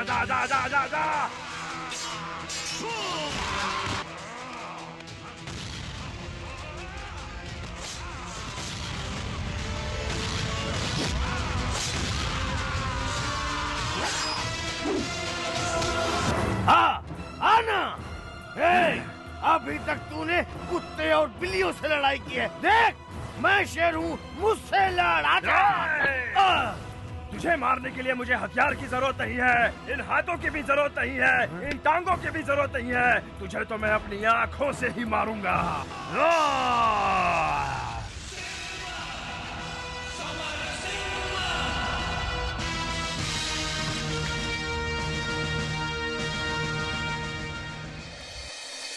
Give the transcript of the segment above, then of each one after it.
जा जा जा जा जा। आना। अभी तक तूने कुत्ते और बिल्लियों से लड़ाई की है। देख, मैं शेर हूँ, मुझसे लड़। तुझे मारने के लिए मुझे हथियार की जरूरत नहीं है, इन हाथों की भी जरूरत नहीं है, इन टांगों की भी जरूरत नहीं है। तुझे तो मैं अपनी आंखों से ही मारूंगा।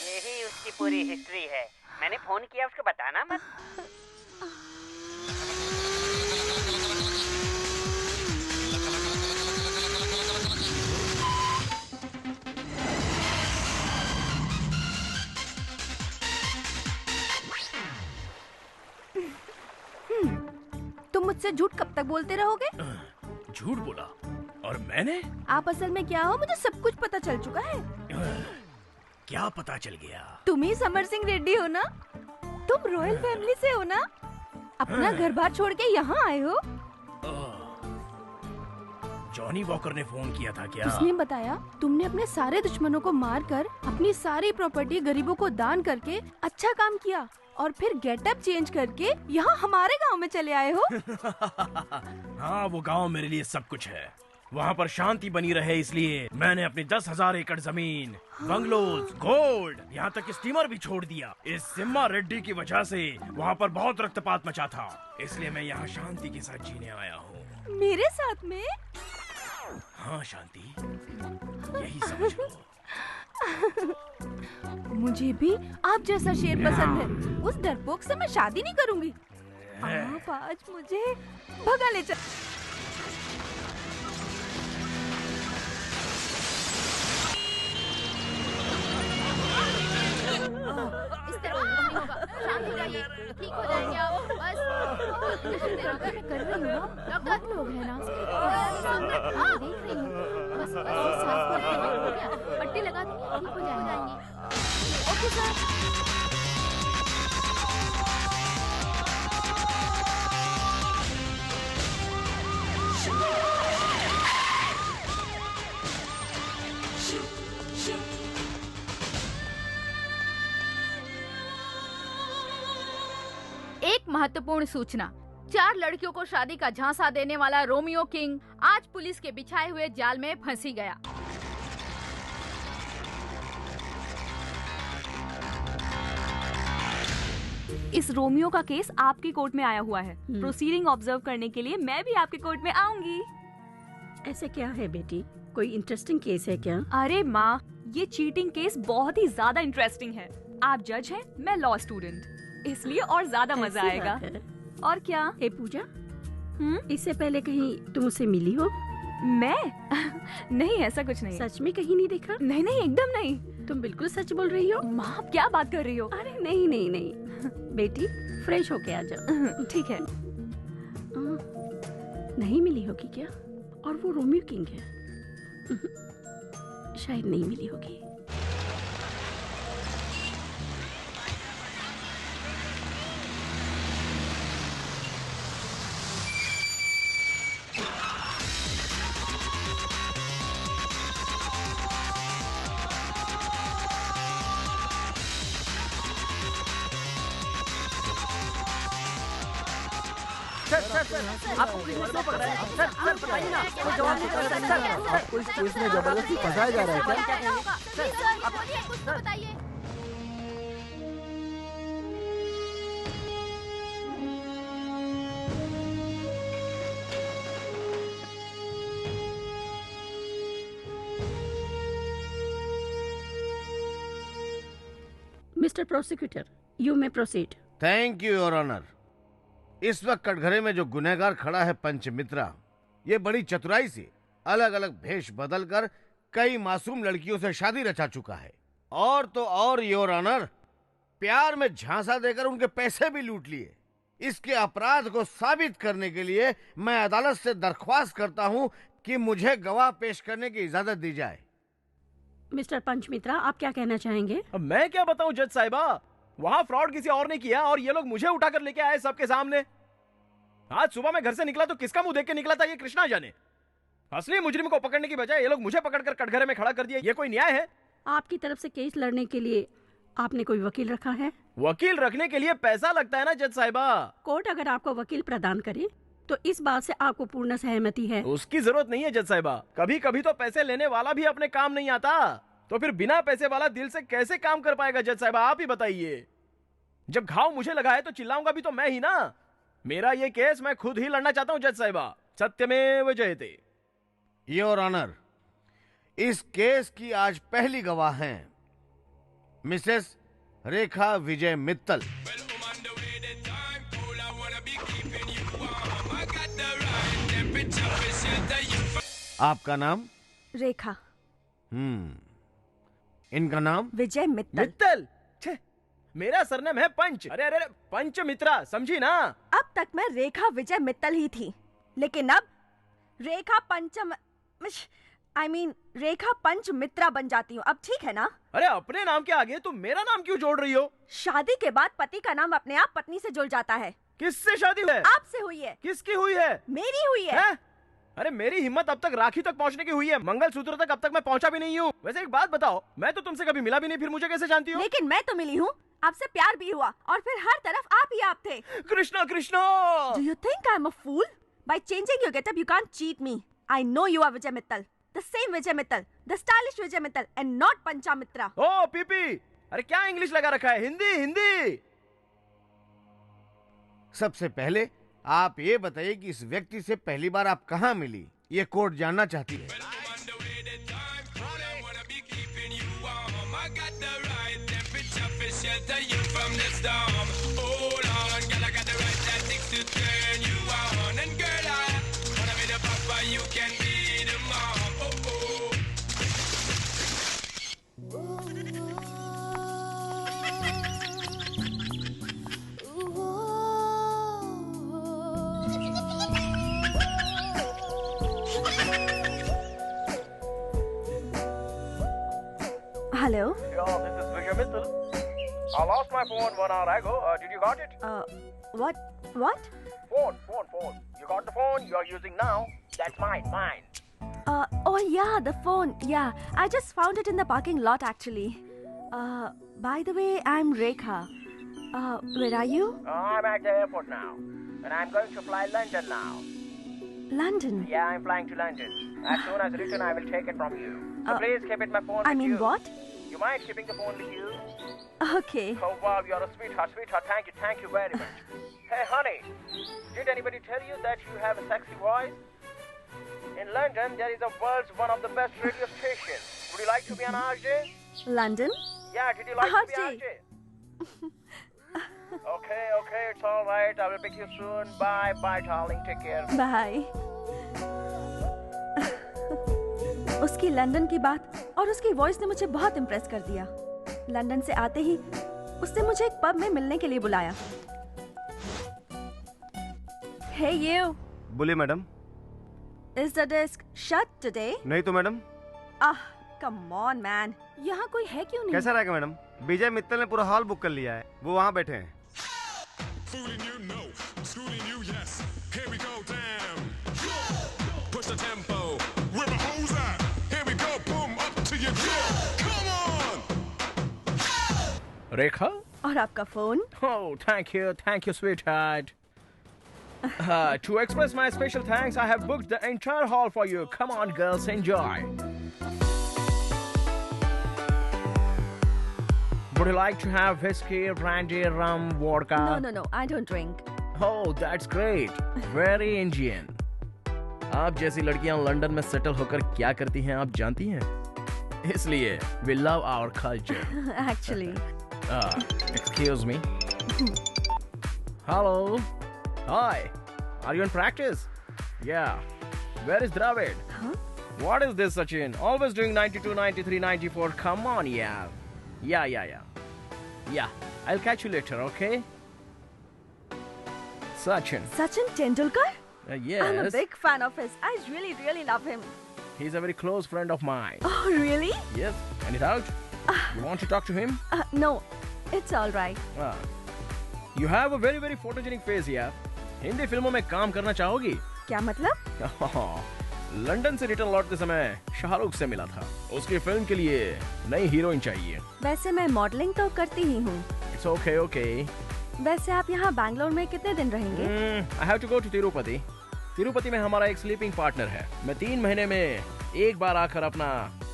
यही उसकी पूरी हिस्ट्री है। मैंने फोन किया, उसको बताना मत। तुम मुझसे झूठ कब तक बोलते रहोगे? झूठ बोला? और मैंने? आप असल में क्या हो, मुझे सब कुछ पता चल चुका है। क्या पता चल गया? तुम ही समर सिंह रेड्डी हो ना? तुम रॉयल फैमिली से हो ना? अपना घर बार छोड़ के यहाँ आए हो? जॉनी वॉकर ने फोन किया था क्या? उसने बताया तुमने अपने सारे दुश्मनों को मारकर अपनी सारी प्रॉपर्टी गरीबों को दान करके अच्छा काम किया और फिर गेटअप चेंज करके यहाँ हमारे गांव में चले आए हो। हाँ, वो गांव मेरे लिए सब कुछ है। वहाँ पर शांति बनी रहे इसलिए मैंने अपनी 10,000 एकड़ जमीन, बंगलोज, गोल्ड, यहाँ तक स्टीमर भी छोड़ दिया। इस सिम्मा रेड्डी की वजह से वहाँ पर बहुत रक्तपात मचा था, इसलिए मैं यहाँ शांति के साथ जीने आया हूँ। मेरे साथ में? हाँ शांति, यही समझ लो। मुझे भी आप जैसा शेर पसंद है। उस डरपोक से मैं शादी नहीं करूंगी। आप आज मुझे भगा ले चल। इस तरह नहीं होगा। शांति रहिए, ठीक हो जाएंगे आप। बस कर रही हूँ। डॉक्टर लोग हैं ना, हाँ देख रही हूँ। बस बस सांस को हो गया, पट्टी लगा दूंगी, ठीक हो जाएंगे। Okay sir. एक महत्वपूर्ण सूचना। 4 लड़कियों को शादी का झांसा देने वाला रोमियो किंग आज पुलिस के बिछाए हुए जाल में फंसी गया। इस रोमियो का केस आपकी कोर्ट में आया हुआ है। प्रोसीडिंग ऑब्जर्व करने के लिए मैं भी आपके कोर्ट में आऊंगी। ऐसे क्या है बेटी, कोई इंटरेस्टिंग केस है क्या? अरे माँ, ये चीटिंग केस बहुत ही ज्यादा इंटरेस्टिंग है। आप जज हैं, मैं लॉ स्टूडेंट, इसलिए और ज्यादा मजा आएगा। और क्या? ए पूजा, इससे पहले कहीं तुम उसे मिली हो? मैं? नहीं, ऐसा कुछ नहीं। सच में कहीं नहीं देखा? नहीं नहीं, एकदम नहीं। तुम बिल्कुल सच बोल रही हो। माँ, आप क्या बात कर रही हो? अरे नहीं नहीं नहीं बेटी, फ्रेश होके आ जाओ। ठीक है। नहीं मिली होगी क्या? और वो रोमियो किंग है? शायद नहीं मिली होगी। आपको पुलिस ने क्यों पकड़ा है? सर बताइए ना, कोई जवाब नहीं कर सकता। आपको इस केस में जबरदस्ती फंसाया जा रहा है क्या? सर आप बोलिए, कुछ तो बताइए। Mister prosecutor, you may proceed. Thank you your honour. इस वक्त कटघरे में जो गुनहगार खड़ा है पंचमित्रा, ये बड़ी चतुराई से अलग अलग भेष बदलकर कई मासूम लड़कियों से शादी रचा चुका है। और तो और योर ऑनर, प्यार में झांसा देकर उनके पैसे भी लूट लिए। इसके अपराध को साबित करने के लिए मैं अदालत से दरख्वास्त करता हूं कि मुझे गवाह पेश करने की इजाजत दी जाए। मिस्टर पंचमित्रा, आप क्या कहना चाहेंगे? अब मैं क्या बताऊं जज साहिबा, वहाँ फ्रॉड किसी और ने किया और ये लोग मुझे उठाकर लेके आए सबके सामने। आज सुबह मैं घर से निकला तो किसका मुंह देख के निकला था ये कृष्णा जाने। असली मुजरिम को पकड़ने की बजाय ये लोग मुझे पकड़कर कटघरे में खड़ा कर दिया। ये कोई न्याय है? आपकी तरफ से केस लड़ने के लिए आपने कोई वकील रखा है? वकील रखने के लिए पैसा लगता है ना जज साहिबा। कोर्ट अगर आपको वकील प्रदान करे तो इस बात से आपको पूर्ण सहमति है? उसकी जरूरत नहीं है जज साहिबा। कभी कभी तो पैसे लेने वाला भी अपने काम नहीं आता, तो फिर बिना पैसे वाला दिल से कैसे काम कर पाएगा जज साहिबा, आप ही बताइए। जब घाव मुझे लगा है तो चिल्लाऊंगा भी तो मैं ही ना। मेरा ये केस मैं खुद ही लड़ना चाहता हूँ जज साहिबा। सत्यमेव जयते। योर ऑनर, इस केस की आज पहली गवाह हैं मिसेस रेखा विजय मित्तल। आपका नाम? रेखा। इनका नाम? विजय मित्तल। मित्तल? छे, मेरा सरनेम है पंच। अरे अरे पंच मित्रा, समझी ना? अब तक मैं रेखा विजय मित्तल ही थी, लेकिन अब रेखा रेखा पंच मित्रा बन जाती हूँ। अब ठीक है ना? अरे अपने नाम के आगे तुम मेरा नाम क्यों जोड़ रही हो? शादी के बाद पति का नाम अपने आप पत्नी से जुड़ जाता है। किससे शादी हुई है? आपसे हुई है। किसकी हुई है? मेरी हुई है। अरे मेरी हिम्मत अब तक राखी तक पहुंचने की हुई है, मंगलसूत्र तक अब तक मैं पहुंचा भी नहीं हूँ। वैसे एक बात बताओ, मैं तो तुमसे कभी मिला भी नहीं, फिर मुझे कैसे जानती हो? लेकिन मैं तो मिली हूँ, आपसे प्यार भी हुआ और फिर हर तरफ आप ही आप थे। Krishna Krishna! Do you think I'm a fool? By changing your getup, you can't cheat me. I know you are Vijay Mittal, the same Vijay Mittal, the stylish Vijay Mittal, and not Pancha Mitra. Oh PP, अरे क्या English लगा रखा है? हिंदी हिंदी। सबसे पहले आप ये बताइए कि इस व्यक्ति से पहली बार आप कहाँ मिली, ये कोर्ट जानना चाहती है। Hello. Yo, this is Vijay Mittal. I lost my phone 1 hour ago. Did you got it? What? Phone. You got the phone you are using now? That's mine. Oh yeah, the phone. Yeah, I just found it in the parking lot actually. By the way, I'm Rekha. Where are you? I'm at the airport now, and I'm going to fly London now. London? Yeah, I'm flying to London. As soon as return, I will take it from you. So please keep it my phone with you. I mean what? You mind keeping the phone with you? Okay. Oh wow, you're a sweetheart. Thank you very much. Hey honey, did anybody tell you that you have a sexy voice? In London, there is a world's one of the best radio stations. Would you like to be an RJ? London? Yeah, did you like to be RJ? RJ? Okay, it's all right. I will pick you soon. Bye, darling. Take care. Bye. उसकी London की बात और उसकी voice ने मुझे बहुत impress कर दिया। लंदन से आते ही उसने मुझे एक पब में मिलने के लिए बुलाया। Hey you. बोलिए madam. Is the desk shut today? नहीं तो मैडम। Come on man. यहाँ कोई है क्यों नहीं? कैसा रहेगा मैडम? विजय मित्तल ने पूरा हॉल बुक कर लिया है, वो वहाँ बैठे हैं। रेखा? और आपका phone? Oh, thank you, sweetheart. To express my special thanks, I have booked the entire hall for you. Come on, girls, enjoy. Would you like to have whiskey, brandy, rum, vodka? No, I don't drink. Oh, that's great. Very Indian. आप जैसी लड़कियां London में settle होकर क्या करती हैं आप जानती हैं? इसलिए we love our culture. Actually. Excuse me. Hello. Hi. Are you in practice? Yeah. Where is Dravid? Huh? What is this, Sachin? Always doing 92, 93, 94. Come on, yeah. Yeah. I'll catch you later, okay? Sachin. Sachin Tendulkar? I'm a Yes, big fan of his. I really, really love him. he's a very close friend of mine. Oh, really? Yes, any doubt? You want to talk to him? No, it's all right. Ah. You have a very very photogenic face यार. हिंदी फिल्मों में काम करना चाहोगी? क्या मतलब? London से return लौटते समय शाहरुख से मिला था. उसकी फिल्म के लिए नई हीरोइन चाहिए. वैसे मैं मॉडलिंग तो करती ही हूँ. It's okay, okay. वैसे आप यहाँ बैंगलोर में कितने दिन रहेंगे? I have to go to Tirupati. Tirupati में हमारा एक स्लीपिंग पार्टनर है. मैं 3 महीने में एक बार आकर अपना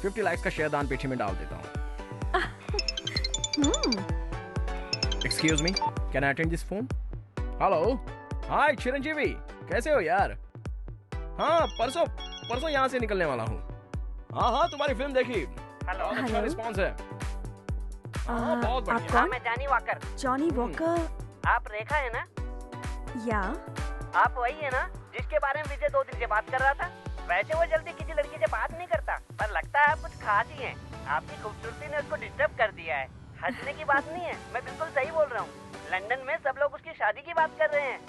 50 लाख का शेयर दान पेटी में डाल देता हूँ. Excuse me, can I attend this phone? Hello, hi Chiranjeevi, कैसे हो यार? हाँ, परसों यहाँ से निकलने वाला हूँ. हाँ, तुम्हारी फिल्म देखी. बहुत अच्छा रिस्पॉन्स है. हाँ, बहुत आप बढ़िया. कौन? मैं जॉनी वॉकर. Johnny walker. आप रेखा है ना? या आप वही है ना जिसके बारे में विजय 2 दिन से बात कर रहा था? वैसे वो जल्दी किसी लड़की से बात नहीं करता, पर लगता है आप कुछ खास ही हैं. आपकी खूबसूरती ने उसको डिस्टर्ब कर दिया है. हंसने की बात नहीं है, मैं बिल्कुल सही बोल रहा हूँ. लंदन में सब लोग उसकी शादी की बात कर रहे हैं.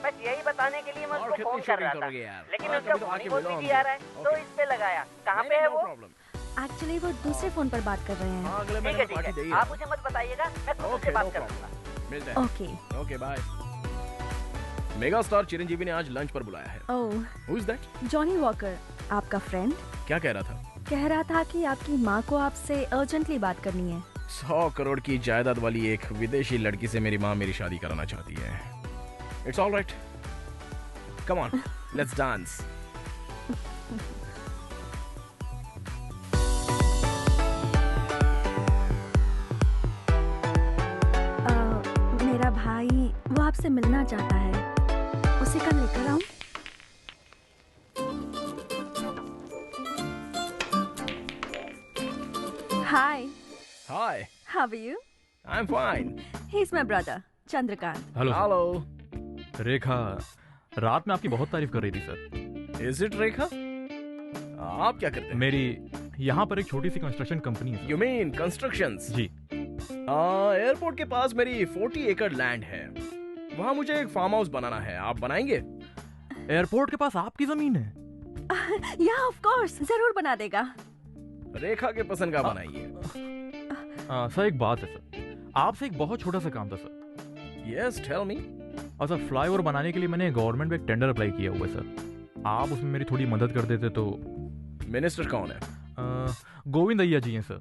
बस यही बताने के लिए मैं और उसको कितनी फोन कर शूटिंग रहा था, करोगे यार? लेकिन हाँ, उसका कभी तो फोन आके ही बहुत मिलो बिजी हमसे. आ रहा है, तो Okay. इस पे लगाया. कहाँ पे है No वो? problem. एक्चुअली वो दूसरे फोन पर बात कर रहे हैं. हाँ, अगले ठीक महीने है में ठीक पार्टी है, देगी. आप मुझे मत बताइएगा, मैं खुद उससे Okay, बात no कर problem. लूंगा. मिलते हैं. Okay. Okay bye. Mega star Chiranjeevi ने आज लंच पर बुलाया है. Oh, Who is that? Johnny Walker, आपका फ्रेंड क्या कह रहा था? कह रहा था कि आपकी माँ को आपसे अर्जेंटली बात करनी है. 100 करोड़ की जायदाद वाली एक विदेशी लड़की से मेरी माँ मेरी शादी कराना चाहती है. It's all right. Come on, let's dance. मेरा भाई वो आपसे मिलना चाहता है. उसे कल लेकर आऊं? Hi, Hi, how are you? I'm fine. He's my brother, Chandrakant. Hello sir. Hello. रेखा रात में आपकी बहुत तारीफ कर रही थी सर। Is it रेखा? आप क्या करते हैं? मेरी यहाँ पर एक छोटी सी कंस्ट्रक्शन कंपनी है You mean constructions? जी। एयरपोर्ट के पास मेरी 40 एकड़ लैंड है. वहाँ मुझे एक फार्म हाउस बनाना है. आप बनाएंगे? एयरपोर्ट के पास आपकी जमीन है? या ऑफ कोर्स, जरूर बना देगा. रेखा के पसंद का बनाइए. सर एक बात है सर, आपसे एक बहुत छोटा सा काम था सर. Yes, tell me. और सर फ्लाईओवर बनाने के लिए मैंने गवर्नमेंट में एक टेंडर अप्लाई किया हुआ है सर. आप उसमें मेरी थोड़ी मदद कर देते तो. मिनिस्टर कौन है? गोविंद अय्या जी हैं सर.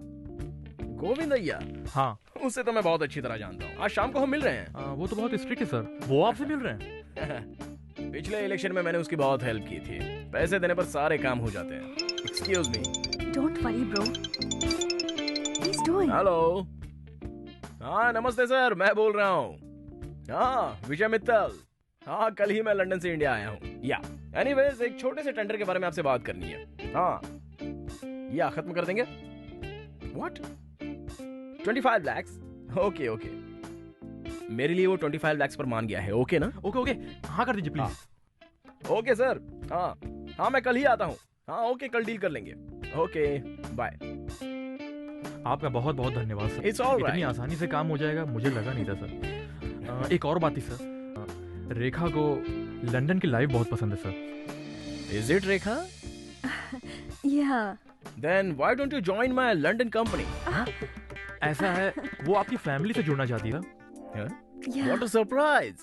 गोविंद अय्या? हाँ. उसे तो मैं बहुत अच्छी तरह जानता हूँ. आज शाम को हम मिल रहे हैं. वो तो बहुत स्ट्रिक्ट है सर. वो आपसे मिल रहे हैं? पिछले इलेक्शन में मैंने उसकी बहुत हेल्प की थी. पैसे देने पर सारे काम हो जाते हैं. Excuse me. Don't worry, bro. He's doing. Hello. हाँ नमस्ते सर, मैं बोल रहा हूँ. हाँ विजय मित्तल. हाँ कल ही मैं लंदन से इंडिया आया हूँ. या एनीवेज एक छोटे से टेंडर के बारे में आपसे बात करनी है. हाँ या खत्म कर देंगे. What? 25 lakhs? Okay okay. मेरे लिए वो 25 lakhs पर मान गया है. ओके ना? ओके ओके, हाँ कर दीजिए प्लीज. Okay sir. हाँ मैं कल ही आता हूँ. हाँ ओके कल डील कर लेंगे. Okay bye. आपका बहुत बहुत धन्यवाद सर. It's all right. इतनी आसानी से काम हो जाएगा मुझे लगा नहीं था सर. एक और बात थी सर, रेखा को लंदन की लाइफ बहुत पसंद है sir. Is it Rekha? Yeah. Then why don't you join my London company? ऐसा है, वो आपकी फैमिली से जुड़ना चाहती है. Yeah. What a surprise!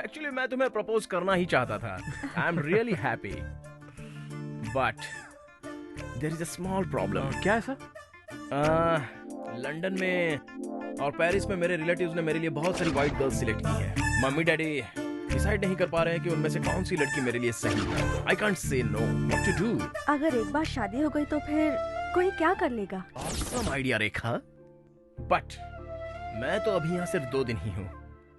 Actually मैं तुम्हें प्रपोज करना ही चाहता था. I'm really happy. But there is a small problem. क्या है सर? लंदन में और पेरिस में मेरे रिलेटिव्स ने मेरे लिए बहुत सारी वाइट गर्ल्स सिलेक्ट की है. मम्मी डैडी डिसाइड नहीं कर पा रहे हैं कि उनमें से कौन सी लड़की मेरे लिए सही है. I can't say no. What to do? अगर एक बार शादी हो गई तो फिर कोई क्या कर लेगा? Awesome idea Rekha. But मैं तो अभी यहाँ सिर्फ 2 दिन ही हूँ.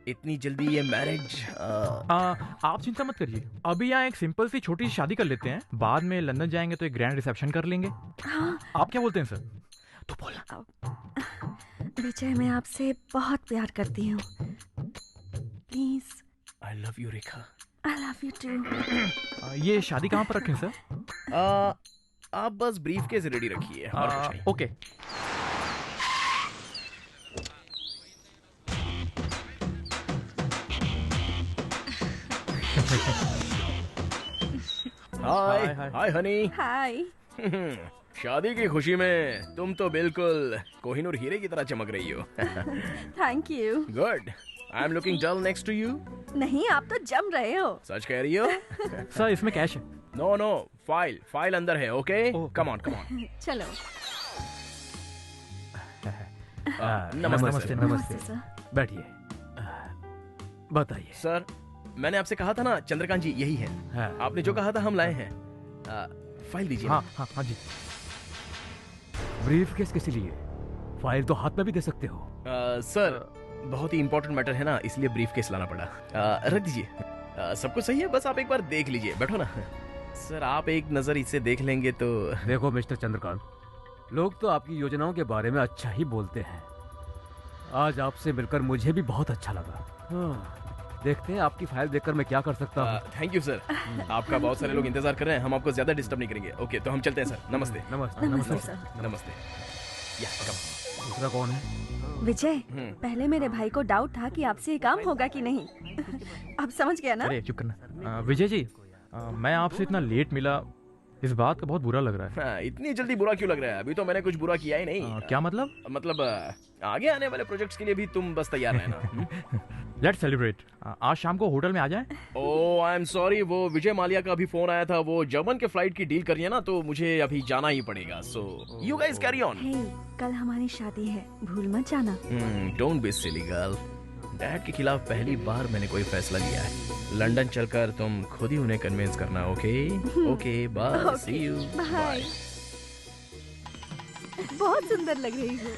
इतनी जल्दी ये मैरिज? आप चिंता मत करिए, अभी यहाँ एक सिंपल सी छोटी सी शादी कर लेते हैं. बाद में लंदन जाएंगे तो एक ग्रैंड रिसेप्शन कर लेंगे. हाँ. आप क्या बोलते हैं सर? तो बोला. विजय मैं आपसे बहुत प्यार करती हूँ. Please. I love you Rekha. I love you too. ये शादी कहाँ पर रखें सर? आप बस ब्रीफकेस रेडी रखिए और कुछ नहीं. ओके. हाय हाय हनी। हाय। शादी की खुशी में तुम तो बिल्कुल कोहिनूर हीरे की तरह चमक रही हो। Thank you. Good. I am looking dull next to you. नहीं, आप तो जम रहे हो। सच कह रही हो? सर इसमें कैश है। नो नो, फाइल अंदर है। Okay, come on. चलो। नमस्ते नमस्ते सर। बैठिए। बताइए सर, मैंने आपसे कहा था ना चंद्रकांत जी यही है। हाँ। आपने जो कहा था हम लाए हैं। फाइल दीजिए। हाँ जी। ब्रीफ केस किस लिए? फाइल तो हाथ में भी दे सकते हो। सर, बहुत ही इंपॉर्टेंट मैटर है ना, इसलिए ब्रीफ केस लाना पड़ा। रख दीजिए। सब कुछ सही है, बस आप एक बार देख लीजिए। बैठो ना। सर, आप एक नजर इसे देख लेंगे तो। देखो मिस्टर चंद्रकांत, लोग तो आपकी योजनाओं के बारे में अच्छा ही बोलते हैं। आज आपसे मिलकर मुझे भी बहुत अच्छा लगा। देखते हैं आपकी फाइल देखकर मैं क्या कर सकता हूँ। Thank you sir. आपका बहुत सारे लोग इंतजार कर रहे हैं, हम आपको ज्यादा डिस्टर्ब नहीं करेंगे। ओके, तो हम चलते हैं सर। नमस्ते। नमस्ते। नमस्ते सर। नमस्ते। दूसरा कौन है? विजय, पहले मेरे भाई को डाउट था कि आपसे ये काम होगा कि नहीं। आप समझ गया ना? अरे चुप करना। विजय जी, मैं आपसे इतना लेट मिला, इस बात का बहुत बुरा लग रहा है। इतनी जल्दी बुरा क्यों लग रहा है? अभी तो मैंने कुछ बुरा किया ही नहीं। क्या मतलब? मतलब आगे आने वाले प्रोजेक्ट्स के लिए भी तुम बस तैयार रहना। Let's celebrate. आज शाम को होटल में आ जाएं। ओह, आई एम सॉरी, वो विजय माल्या का अभी फोन आया था। वो जर्मन के फ्लाइट की डील करनी है ना, तो मुझे अभी जाना ही पड़ेगा। So you guys carry on. Hey, कल हमारी शादी है, भूल मत जाना। Don't be silly girl. Dad के खिलाफ पहली बार मैंने कोई फैसला लिया है। लंदन चलकर तुम खुद ही उन्हें कन्विंस करना। Okay okay, bye, see you, bye. बहुत सुंदर लग रही हो।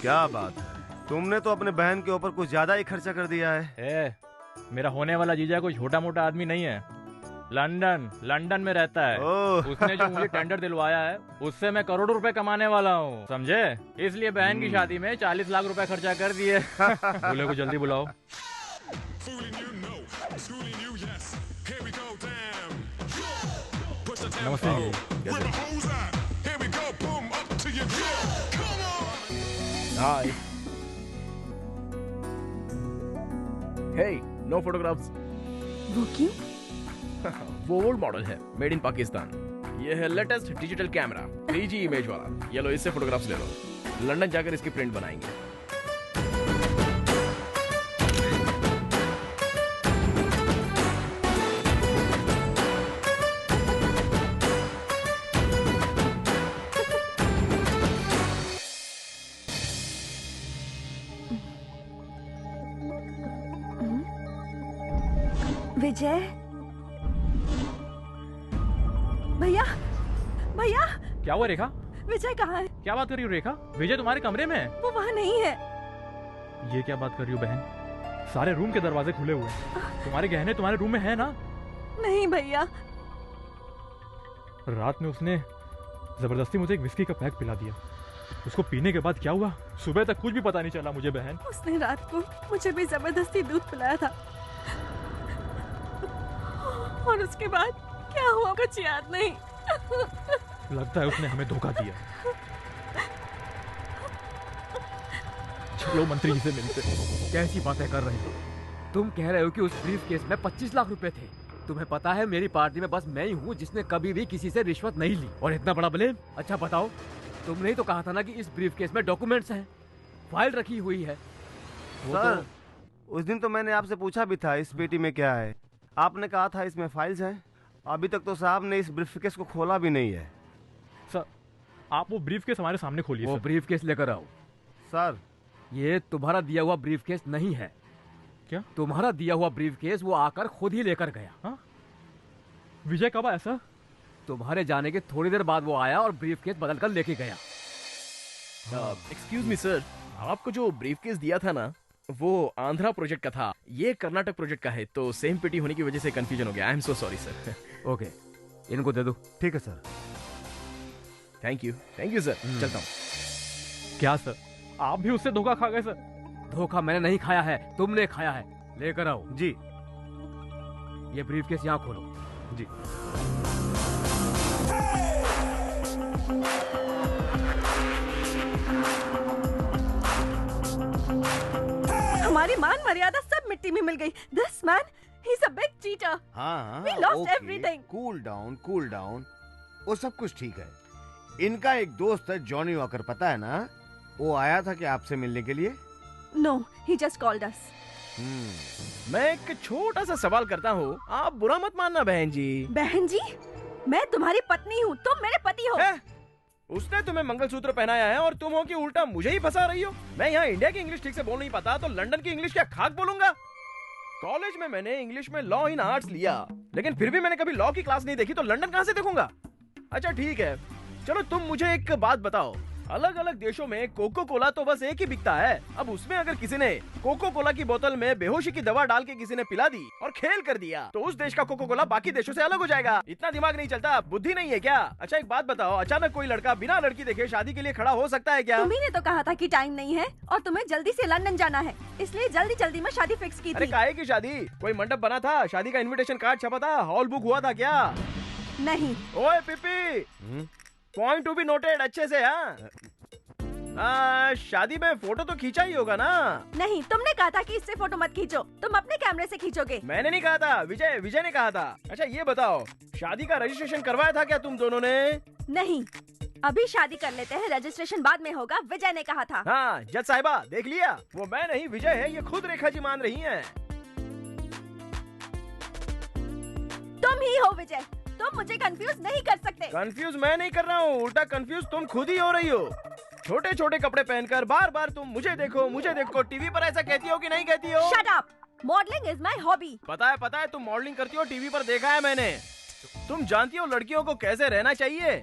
क्या बात है, तुमने तो अपने बहन के ऊपर कुछ ज्यादा ही खर्चा कर दिया है। मेरा होने वाला जीजा कोई छोटा मोटा आदमी नहीं है। लंदन में रहता है। उसने जो मुझे टेंडर दिलवाया है, उससे मैं करोड़ों रुपए कमाने वाला हूँ, समझे? इसलिए बहन की शादी में 40 लाख रुपए खर्चा कर दिए। दूल्हे को जल्दी बुलाओ। नमस्ते जी। हाय। हे, नो फोटोग्राफ्स। वो क्यों? वो ओल्ड मॉडल है, मेड इन पाकिस्तान। ये है latest digital camera, 3G image वाला। ये लो, इससे फोटोग्राफ्स ले लो। लंदन जाकर इसकी प्रिंट बनाएंगे। विजय, भैया भैया। क्या हुआ रेखा? विजय कहाँ है? क्या बात कर रही हो रेखा? विजय तुम्हारे कमरे में है। वो वहाँ नहीं है। ये क्या बात कर रही हो बहन? सारे रूम के दरवाजे खुले हुए हैं। तुम्हारे गहने तुम्हारे रूम में है ना? नहीं भैया। रात में उसने जबरदस्ती मुझे एक विस्की का पैक पिला दिया। उसको पीने के बाद क्या हुआ, सुबह तक कुछ भी पता नहीं चला मुझे बहन। उसने रात को मुझे भी जबरदस्ती दूध पिलाया था, और उसके बाद क्या हुआ कुछ याद नहीं। लगता है उसने हमें धोखा दिया। चलो मंत्री जी से मिलते। कैसी बातें कर रहे हो? तुम कह रहे हो कि उस ब्रीफ केस में 25 लाख रुपए थे। तुम्हें पता है मेरी पार्टी में बस मैं ही हूँ जिसने कभी भी किसी से रिश्वत नहीं ली, और इतना बड़ा ब्लेम। अच्छा बताओ, तुमने ही तो कहा था ना कि इस ब्रीफ केस में डॉक्यूमेंट्स हैं, फाइल रखी हुई है। सर, उस दिन तो मैंने आपसे पूछा भी था इस पेटी में क्या है। आपने कहा था इसमें फाइल्स हैं। अभी तक तो साहब ने इस ब्रीफकेस को खोला भी नहीं है। सर, आप वो ब्रीफकेस हमारे सामने खोलिए। वो ब्रीफकेस लेकर आओ। सर, ये तुम्हारा दिया हुआ ब्रीफकेस नहीं है। क्या? तुम्हारा दिया हुआ ब्रीफकेस वो आकर खुद ही लेकर गया। हाँ? विजय कब आया सर? तुम्हारे जाने के थोड़ी देर बाद वो आया और ब्रीफकेस बदल कर लेके गया। एक्सक्यूज मी सर, आपको जो ब्रीफकेस दिया था ना, वो आंध्रा प्रोजेक्ट का था, ये कर्नाटक प्रोजेक्ट का है, तो सेम पेटी होने की वजह से कंफ्यूजन हो गया। I am so sorry sir. Okay, इनको दे दो। ठीक है सर। Thank you sir. चलता हूँ। क्या सर, आप भी उससे धोखा खा गए सर? धोखा मैंने नहीं खाया है, तुमने खाया है। लेकर आओ। जी। ये ब्रीफकेस यहाँ खोलो। जी। हमारी मान मर्यादा सब मिट्टी में मिल गई। This man He's a big cheater. हाँ We lost everything. Cool down, वो सब कुछ ठीक है। इनका एक दोस्त है जॉनी वॉकर, पता है ना? वो आया था कि आपसे मिलने के लिए? No, he just called us. मैं एक छोटा सा सवाल करता हूँ, आप बुरा मत मानना बहन जी। बहन जी, मैं तुम्हारी पत्नी हूँ, तुम मेरे पति हो। उसने तुम्हें मंगलसूत्र पहनाया है और तुम हो कि उल्टा मुझे ही फंसा रही हो। मैं यहाँ इंडिया की इंग्लिश ठीक से बोल नहीं पाता तो लंदन की इंग्लिश क्या खाक बोलूंगा? कॉलेज में मैंने इंग्लिश में लॉ इन आर्ट्स लिया, लेकिन फिर भी मैंने कभी लॉ की क्लास नहीं देखी, तो लंदन कहाँ से देखूंगा? अच्छा ठीक है, चलो तुम मुझे एक बात बताओ, अलग अलग देशों में कोको कोला तो बस एक ही बिकता है। अब उसमें अगर किसी ने कोको कोला की बोतल में बेहोशी की दवा डाल के किसी ने पिला दी और खेल कर दिया, तो उस देश का कोको कोला बाकी देशों से अलग हो जाएगा। इतना दिमाग नहीं चलता, बुद्धि नहीं है क्या? अच्छा एक बात बताओ, अचानक कोई लड़का बिना लड़की देखे शादी के लिए खड़ा हो सकता है क्या? तुम्ही ने तो कहा था कि टाइम नहीं है और तुम्हें जल्दी से लंदन जाना है, इसलिए जल्दी जल्दी में शादी फिक्स की अरे थी। काहे की शादी? कोई मंडप बना था? शादी का इन्विटेशन कार्ड छपा था? हॉल बुक हुआ था क्या? नहीं। ओए पिपी, पॉइंट टू बी नोटेड अच्छे से। शादी में फोटो तो खींचा ही होगा ना? नहीं, तुमने कहा था कि इससे फोटो मत खींचो, तुम अपने कैमरे से खींचोगे। मैंने नहीं कहा था, विजय ने कहा था। अच्छा ये बताओ, शादी का रजिस्ट्रेशन करवाया था क्या तुम दोनों ने? नहीं, अभी शादी कर लेते हैं, रजिस्ट्रेशन बाद में होगा, विजय ने कहा था। हाँ जज साहिबा देख लिया, वो मैं नहीं विजय है, ये खुद रेखा जी मान रही हैं। तुम ही हो विजय, तुम मुझे कंफ्यूज नहीं कर सकते। कंफ्यूज मैं नहीं कर रहा हूँ, उल्टा कंफ्यूज तुम खुद ही हो रही हो। छोटे छोटे कपड़े पहनकर बार बार तुम मुझे देखो टीवी पर ऐसा कहती हो कि नहीं कहती हो? Shut up! Modelling is my hobby. पता है तुम मॉडलिंग करती हो, टीवी पर देखा है मैंने। तुम जानती हो लड़कियों को कैसे रहना चाहिए?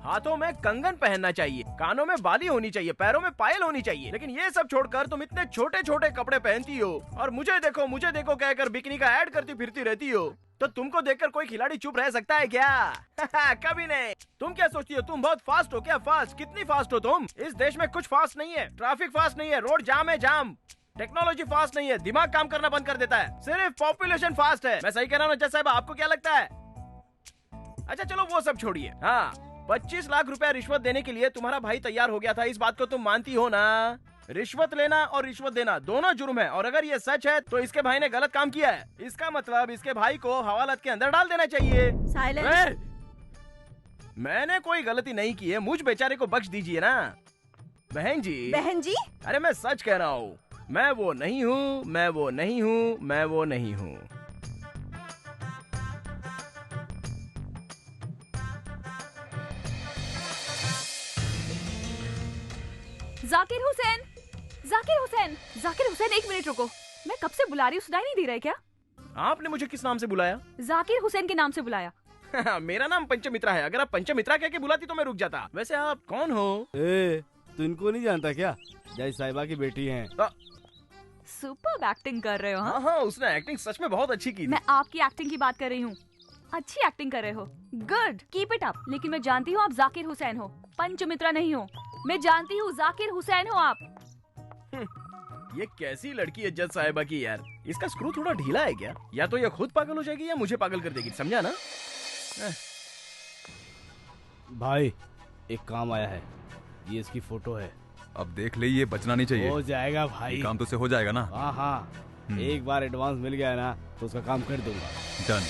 हाथों में कंगन पहनना चाहिए, कानों में बाली होनी चाहिए, पैरों में पायल होनी चाहिए, लेकिन ये सब छोड़कर तुम इतने छोटे छोटे कपड़े पहनती हो और मुझे देखो कहकर बिकनी का ऐड करती फिरती रहती हो। तो तुमको देखकर कोई खिलाड़ी चुप रह सकता है क्या? कभी नहीं। तुम क्या सोचती हो तुम बहुत फास्ट हो क्या? फास्ट? कितनी फास्ट हो तुम? इस देश में कुछ फास्ट नहीं है, ट्रैफिक फास्ट नहीं है, रोड जाम है जाम, टेक्नोलॉजी फास्ट नहीं है, दिमाग काम करना बंद कर देता है, सिर्फ पॉपुलेशन फास्ट है। मैं सही कह रहा हूँ जज साहब, आपको क्या लगता है? अच्छा चलो वो सब छोड़िए। हाँ 25 लाख रुपया रिश्वत देने के लिए तुम्हारा भाई तैयार हो गया था, इस बात को तुम मानती हो ना? रिश्वत लेना और रिश्वत देना दोनों जुर्म है, और अगर ये सच है तो इसके भाई ने गलत काम किया है। इसका मतलब इसके भाई को हवालात के अंदर डाल देना चाहिए। साइलेंस। मैंने कोई गलती नहीं की है, मुझ बेचारे को बख्श दीजिए ना। बहन जी। बहन जी? अरे मैं सच कह रहा हूँ, मैं वो नहीं हूँ। जाकिर हुसैन एक मिनट रुको, मैं कब से बुला रही हूँ, सुनाई नहीं दे रहा है क्या? आपने मुझे किस नाम से बुलाया? जाकिर हुसैन के नाम से बुलाया। मेरा नाम पंचमित्रा है, अगर आप पंचमित्रा कह के बुलाती तो मैं रुक जाता। वैसे आप कौन हो? तू इनको नहीं जानता क्या? जय साहिबा की बेटी हैं। सुपर एक्टिंग कर रहे हो। हाँ, उसने एक्टिंग सच में बहुत अच्छी की थी। मैं आपकी एक्टिंग की बात कर रही हूँ, अच्छी एक्टिंग कर रहे हो, गुड, कीप इट अप। लेकिन मैं जानती हूँ आप जाकिर हुसैन हो, पंचमित्रा नहीं हो। मैं जानती हूँ जाकिर हुसैन हो आप। ये कैसी लड़की है जज साहिबा की यार, इसका स्क्रू थोड़ा ढीला है क्या? या तो ये खुद पागल हो जाएगी या मुझे पागल कर देगी, समझा ना? भाई एक काम आया है, ये इसकी फोटो है। अब देख ले, ये बचना नहीं चाहिए। हो जाएगा भाई, काम तो से हो जाएगा ना? हाँ, एक बार एडवांस मिल गया ना तो उसका काम कर दूंगा। डन।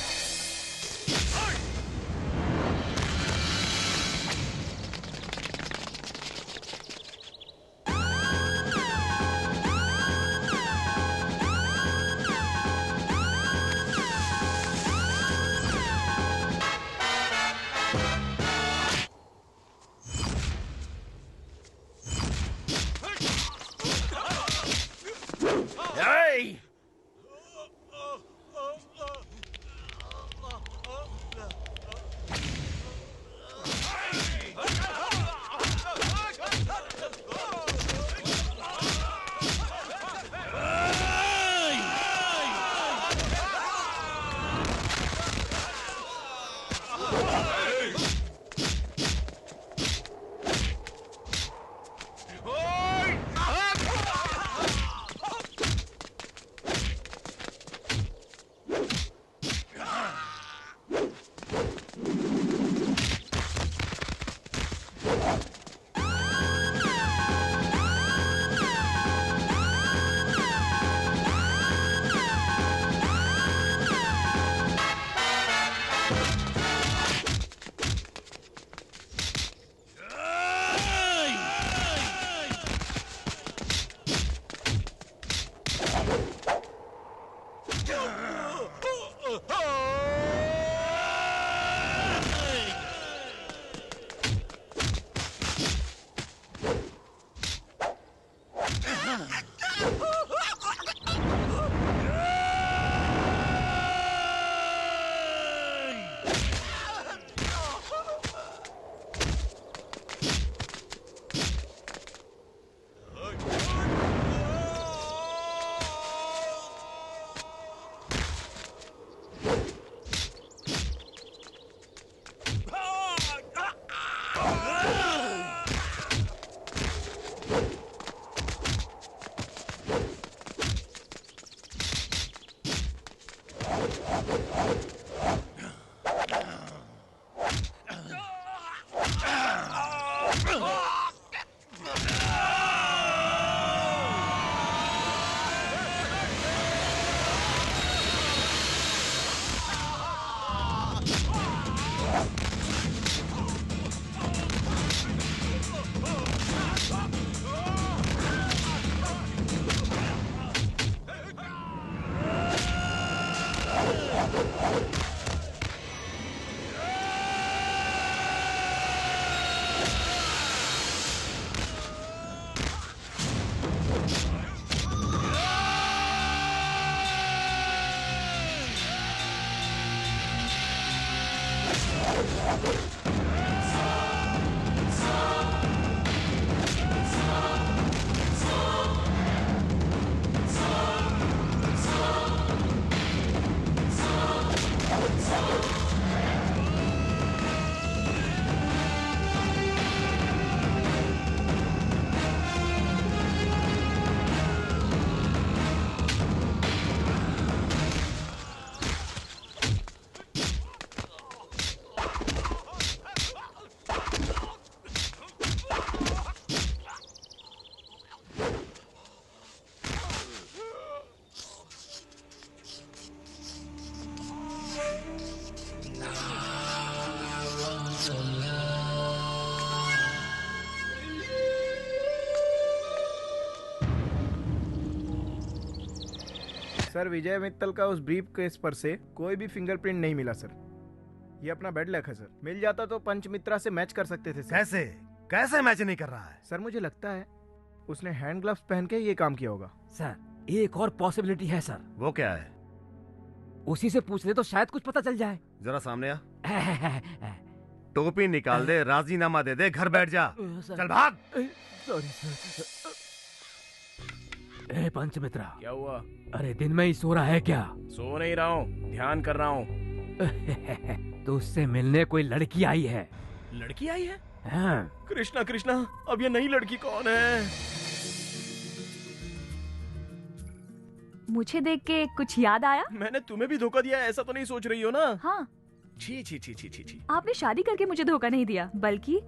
सर विजय मित्तल का उस ब्रीफ केस पर से कोई भी फिंगरप्रिंट नहीं मिला सर। ये अपना बैड लक है सर। मिल जाता तो पंचमित्रा से मैच कर सकते थे सर। कैसे कैसे मैच नहीं कर रहा है? सर मुझे लगता है उसने हैंड ग्लव्स पहन के ये काम किया होगा। सर एक और पॉसिबिलिटी है सर। वो क्या है? उसी से पूछ ले तो शायद कुछ पता चल जाए। जरा सामने आ। टोपी निकाल दे, राजीनामा दे दे, घर बैठ जा। चल भाग। Sorry sir. ए पंचमित्रा, क्या हुआ? अरे दिन में ही सो रहा है क्या? सो नहीं रहा हूँ, ध्यान कर रहा हूँ। तो उससे मिलने कोई लड़की आई है। लड़की आई है? हाँ। कृष्णा कृष्णा, अब ये नई लड़की कौन है? मुझे देख के कुछ याद आया? मैंने तुम्हें भी धोखा दिया, ऐसा तो नहीं सोच रही हो ना? हाँ। छी छी छी छी छी छी। आपने शादी करके मुझे धोखा नहीं दिया, बल्कि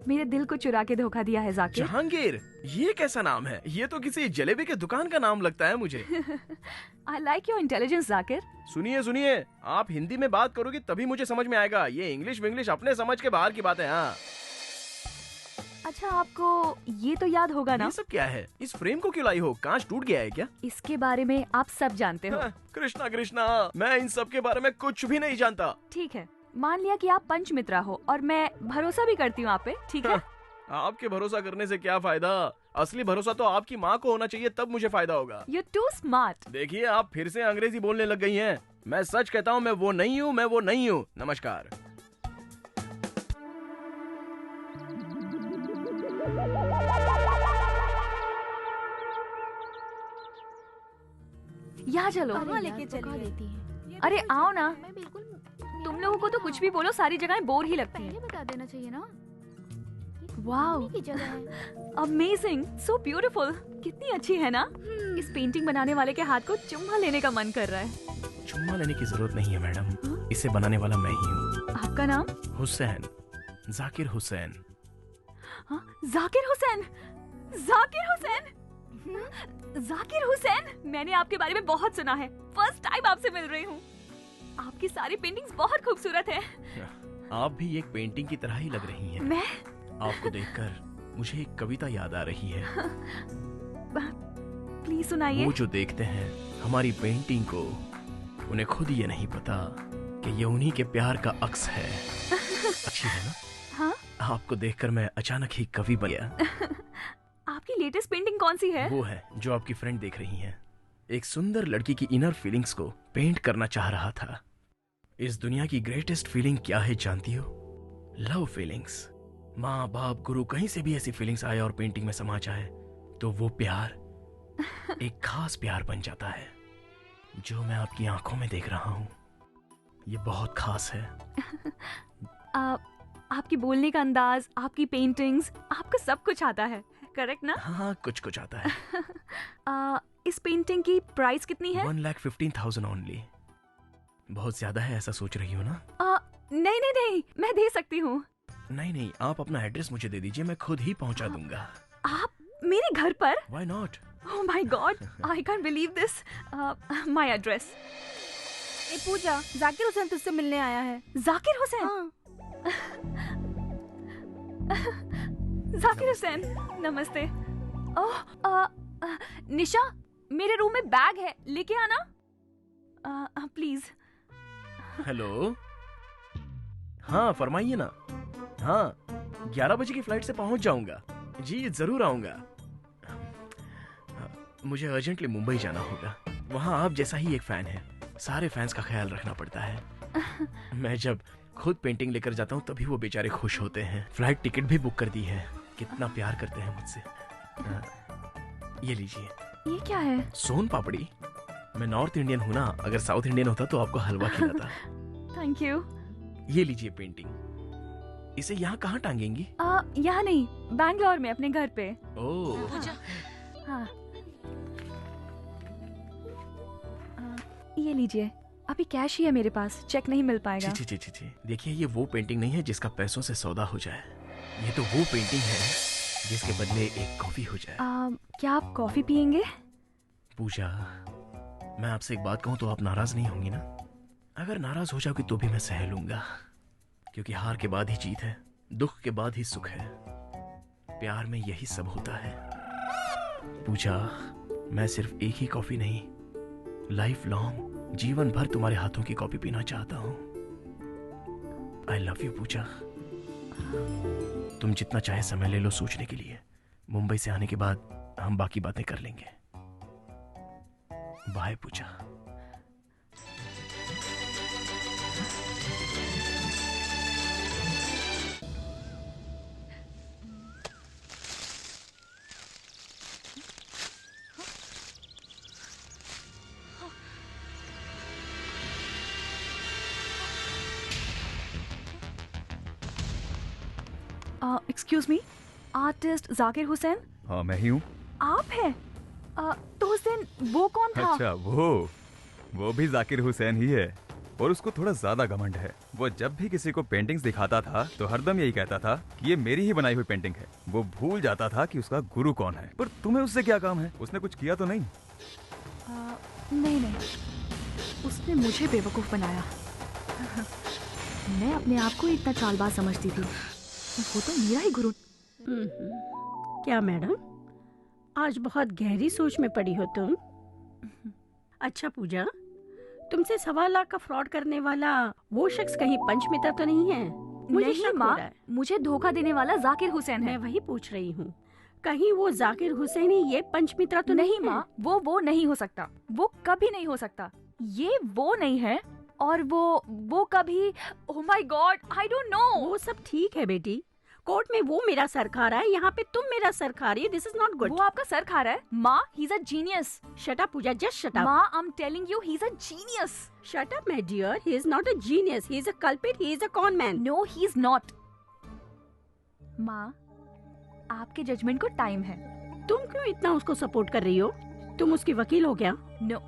मेरे दिल को चुरा के धोखा दिया है जाकिर। जहांगीर, ये कैसा नाम है? ये तो किसी जलेबी के दुकान का नाम लगता है मुझे। I like your intelligence, Zakir. सुनिए सुनिए, आप हिंदी में बात करोगी तभी मुझे समझ में आएगा। ये इंग्लिश विंग्लिश अपने समझ के बाहर की बात है। हाँ। अच्छा, आपको ये तो याद होगा ना? ये सब क्या है? इस फ्रेम को क्यों लाई हो? कांच टूट गया है क्या? इसके बारे में आप सब जानते हो। कृष्णा कृष्णा, मैं इन सब के बारे में कुछ भी नहीं जानता। ठीक है, मान लिया कि आप पंचमित्रा हो और मैं भरोसा भी करती हूँ आप पे, ठीक है? आपके भरोसा करने से क्या फायदा? असली भरोसा तो आपकी माँ को होना चाहिए, तब मुझे फायदा होगा। You're too smart। देखिए, आप फिर से अंग्रेजी बोलने लग गई हैं। मैं सच कहता हूँ, मैं वो नहीं हूँ, मैं वो नहीं हूँ। नमस्कार। यहाँ चलो। कहाँ लेके चली? अरे आओ ना। मैं बिल्कुल। तुम लोगों को तो कुछ भी बोलो, सारी जगहें बोर ही लगती हैं। पहले बता देना चाहिए ना। वाओ, की जगह है। Amazing, so beautiful. कितनी अच्छी है ना? इस पेंटिंग बनाने वाले के हाथ को चुम्मा लेने का मन कर रहा है। चुम्मा लेने की जरूरत नहीं है मैडम, इसे बनाने वाला मैं ही हूँ। आपका नाम? हुसैन, जाकिर हुसैन। हाँ, जाकिर हुसैन। जाकिर हुसैन। जाकिर हुसैन, मैंने आपके बारे में बहुत सुना है। फर्स्ट टाइम आपसे मिल रही हूँ। आपकी सारी पेंटिंग्स बहुत खूबसूरत है। आप भी एक पेंटिंग की तरह ही लग रही हैं। मैं? आपको देखकर मुझे एक कविता याद आ रही है। प्लीज सुनाइए। वो जो देखते हैं हमारी पेंटिंग को, उन्हें खुद ये नहीं पता कि ये उन्हीं के प्यार का अक्स है। अच्छी है ना? हाँ? आपको देखकर मैं अचानक ही कवि बन गया। आपकी लेटेस्ट पेंटिंग कौन सी है? वो है जो आपकी फ्रेंड देख रही हैं। एक सुंदर लड़की की इनर फीलिंग्स को पेंट करना चाह रहा था। इस दुनिया की ग्रेटेस्ट फीलिंग क्या है जानती हो? Love feelings. माँ बाप गुरु कहीं से भी ऐसी फीलिंग्स आए और पेंटिंग में समा जाए तो वो प्यार एक खास प्यार बन जाता है। जो मैं आपकी आंखों में देख रहा हूँ ये बहुत खास है। आपकी बोलने का अंदाज, आपकी पेंटिंग्स, आपको सब कुछ आता है, करेक्ट ना? हाँ, कुछ कुछ आता है। इस पेंटिंग की प्राइस कितनी है? 1,15,000 ओनली। बहुत ज्यादा है ऐसा सोच रही हो ना? नहीं नहीं नहीं, मैं दे सकती हूँ। नहीं नहीं, आप अपना एड्रेस मुझे दे दीजिए, मैं खुद ही पहुंचा दूंगा। आप मेरे घर पर? Why not? Oh my God, I can't believe this. My address. ए पूजा, जाकिर हुसैन तुझसे मिलने आया है। जाकिर हुसैन? जाकिर हुसैन, नमस्ते। ओह, निशा, मेरे रूम में बैग है, लेके आना प्लीज। हेलो, हाँ फरमाइए ना। हाँ, 11 बजे की फ्लाइट से पहुंच जाऊंगा। जी जरूर आऊंगा। मुझे अर्जेंटली मुंबई जाना होगा। वहाँ आप जैसा ही एक फैन है, सारे फैंस का ख्याल रखना पड़ता है। मैं जब खुद पेंटिंग लेकर जाता हूँ तभी वो बेचारे खुश होते हैं। फ्लाइट टिकट भी बुक कर दी है। कितना प्यार करते हैं मुझसे। ये लीजिए। ये क्या है? सोन पापड़ी। मैं नॉर्थ इंडियन हूँ ना, अगर साउथ इंडियन होता तो आपको हलवा खिलाता। Thank you. ये लीजिए पेंटिंग। इसे यहाँ कहाँ टांगेंगी? यहाँ नहीं, बैंगलोर में अपने घर पे। ओह। हाँ। ये लीजिए, अभी कैश ही है मेरे पास, चेक नहीं मिल पाएगा। ची ची ची ची। देखिए, ये वो पेंटिंग नहीं है जिसका पैसों से सौदा हो जाए। ये तो वो पेंटिंग है जिसके बदले एक कॉफी हो जाए। क्या आप कॉफी पियेंगे? पूजा, मैं आपसे एक बात कहूँ तो आप नाराज नहीं होंगी ना? अगर नाराज हो जाओगी तो भी मैं सह लूंगा, क्योंकि हार के बाद ही जीत है, दुख के बाद ही सुख है। प्यार में यही सब होता है। पूजा, मैं सिर्फ एक ही कॉफी नहीं, लाइफ लॉन्ग, जीवन भर तुम्हारे हाथों की कॉफी पीना चाहता हूँ। आई लव यू पूजा। तुम जितना चाहे समय ले लो सोचने के लिए। मुंबई से आने के बाद हम बाकी बातें कर लेंगे। Bye Pooja. Excuse me, artist Zakir Hussain? हाँ मैं ही हूँ। आप हैं? तो उस दिन वो कौन था? अच्छा, वो भी जाकिर हुसैन ही है, और उसको थोड़ा ज्यादा घमंड है। वो जब भी किसी को पेंटिंग्स दिखाता था तो हरदम यही कहता था कि ये मेरी ही बनाई हुई पेंटिंग है। वो भूल जाता था कि उसका गुरु कौन है। पर तुम्हें उससे क्या काम है? उसने कुछ किया तो नहीं? नहीं, उसने मुझे बेवकूफ बनाया। मैं अपने आप को इतना चालबाज समझती थी, वो तो मेरा ही गुरु। क्या मैडम, आज बहुत गहरी सोच में पड़ी हो तुम। अच्छा पूजा, तुमसे 1.25 लाख का फ्रॉड करने वाला वो शख्स कहीं पंचमित्र तो नहीं है? मुझे नहीं शक हो माँ, रहा है। मुझे धोखा देने वाला जाकिर हुसैन है। मैं वही पूछ रही हूँ, कहीं वो जाकिर हुसैन ही ये पंचमित्रा तो नहीं है? माँ, वो नहीं हो सकता, वो कभी नहीं हो सकता। ये वो नहीं है, और वो कभी, oh my God, I don't know. वो सब ठीक है बेटी, कोर्ट में वो मेरा सर खा रहा है, यहाँ पे तुम मेरा सर खा रही है। This is not good. वो आपका सर खा रहा है? माँ, he is a genius. Shut up Pooja, just shut up. माँ, I am telling you, he is a genius. Shut up my dear, he is not a genius, he is a culprit, he is a con man. No, he is not. माँ, आपके judgement को time है। तुम क्यों इतना उसको support कर रही हो? तुम उसकी वकील हो क्या? No,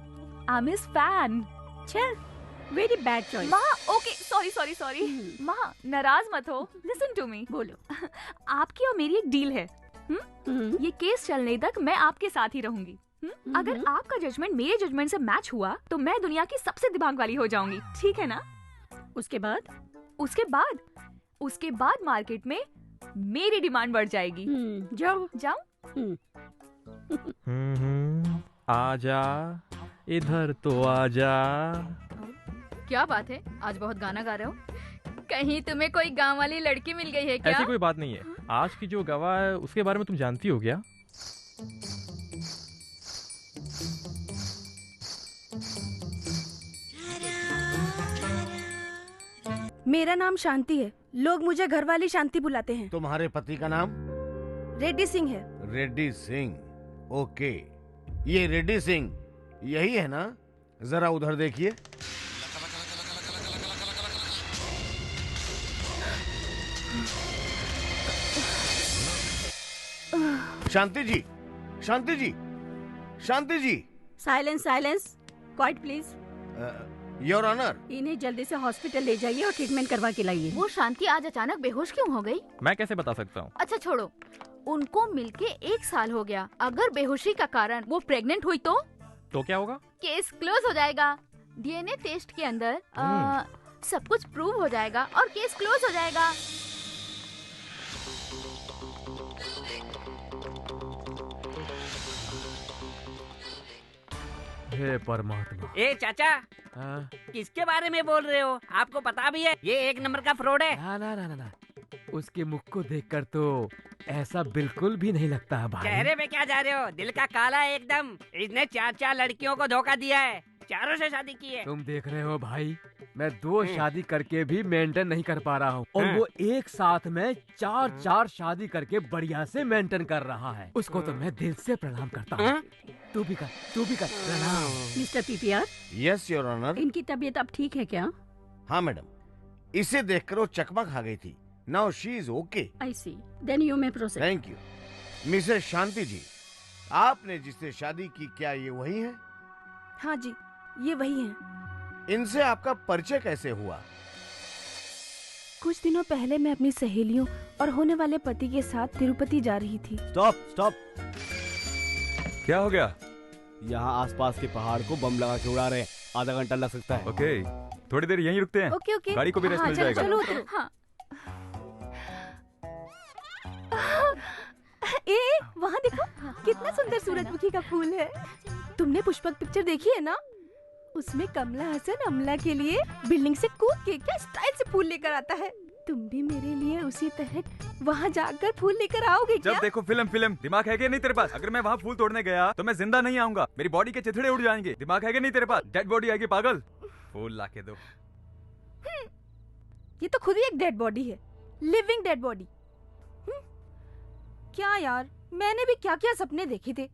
I am his fan. छे, वेरी बैड चॉइस। माँ, ओके, सॉरी। माँ, नाराज मत हो, लिसन टू मी। बोलो। आपकी और मेरी एक डील है। ये केस चलने तक मैं आपके साथ ही रहूंगी। अगर आपका जजमेंट मेरे जजमेंट से मैच हुआ तो मैं दुनिया की सबसे दिमाग वाली हो जाऊंगी, ठीक है ना? उसके बाद मार्केट में मेरी डिमांड बढ़ जाएगी। जाओ। आजा इधर तो आजा। क्या बात है, आज बहुत गाना गा रहे हो? कहीं तुम्हें कोई गांव वाली लड़की मिल गई है क्या? ऐसी कोई बात नहीं है। आज की जो गवाह है उसके बारे में तुम जानती हो क्या? मेरा नाम शांति है, लोग मुझे घर वाली शांति बुलाते हैं। तुम्हारे पति का नाम? रेड्डी सिंह है। रेड्डी सिंह, ओके। ये रेड्डी सिंह यही है ना? जरा उधर देखिए। Shanti ji, Shanti ji, Shanti ji. Silence, quiet please. Your honour. इन्हें जल्दी से हॉस्पिटल ले जाइए और ट्रीटमेंट करवा के लाइए। वो शांति आज अचानक बेहोश क्यों हो गई? मैं कैसे बता सकता हूँ? अच्छा छोड़ो, उनको मिलके 1 साल हो गया। अगर बेहोशी का कारण वो प्रेग्नेंट हुई तो क्या होगा? केस क्लोज हो जाएगा। डीएनए टेस्ट के अंदर सब कुछ प्रूव हो जाएगा और केस क्लोज हो जाएगा। हे परमात्मा। ए चाचा, किसके बारे में बोल रहे हो? आपको पता भी है ये 1 नंबर का फ्रॉड है। ना। उसके मुख को देखकर तो ऐसा बिल्कुल भी नहीं लगता है भाई। चेहरे पे क्या जा रहे हो? दिल का काला है एकदम। इसने 4 लड़कियों को धोखा दिया है, चारों से शादी की है। तुम देख रहे हो भाई, मैं 2 शादी करके भी मेंटेन नहीं कर पा रहा हूँ और वो एक साथ में 4 शादी करके बढ़िया से मेंटेन कर रहा है। उसको तो मैं दिल से प्रणाम करता हूँ। तू भी कर प्रणाम। Mister PPR. Yes your honour. इनकी तबीयत अब ठीक है क्या? हाँ मैडम, इसे देखकर वो चकमा खा गई थी। Now she is okay. I see, then you may proceed. Thank you. Mrs Shanti ji, आपने जिससे शादी की, क्या ये वही है? हाँ जी, ये वही है। इनसे आपका परिचय कैसे हुआ? कुछ दिनों पहले मैं अपनी सहेलियों और होने वाले पति के साथ तिरुपति जा रही थी। स्टॉप। क्या हो गया? यहाँ आसपास के पहाड़ को बम लगा के उड़ा रहे हैं। आधा घंटा लग सकता है। ओके, थोड़ी देर यहीं रुकते हैं। ओके। गाड़ी को भी रेस्ट मिल जाएगा। चलो। हाँ। वहाँ देखो, कितना सुंदर सूरजमुखी का फूल है। तुमने पुष्पक पिक्चर देखी है ना? उसमें कमला हसन अमला के लिए बिल्डिंग से कूद के क्या स्टाइल से फूल लेकर आता है। तुम भी मेरे लिए उसी तरह वहाँ जाकर फूल लेकर आओगे क्या? जब देखो फिल्म। दिमाग है क्या नहीं तेरे पास? अगर मैं वहाँ फूल तोड़ने गया तो मैं जिंदा नहीं आऊंगा। मेरी बॉडी के चिथड़े उड़ जाएंगे। दिमाग है क्या नहीं तेरे पास? डेड बॉडी आएगी पागल। फूल ला के दो। ये तो खुद ही एक डेड बॉडी है, लिविंग डेड बॉडी। क्या यार, मैंने भी क्या क्या सपने देखे थे।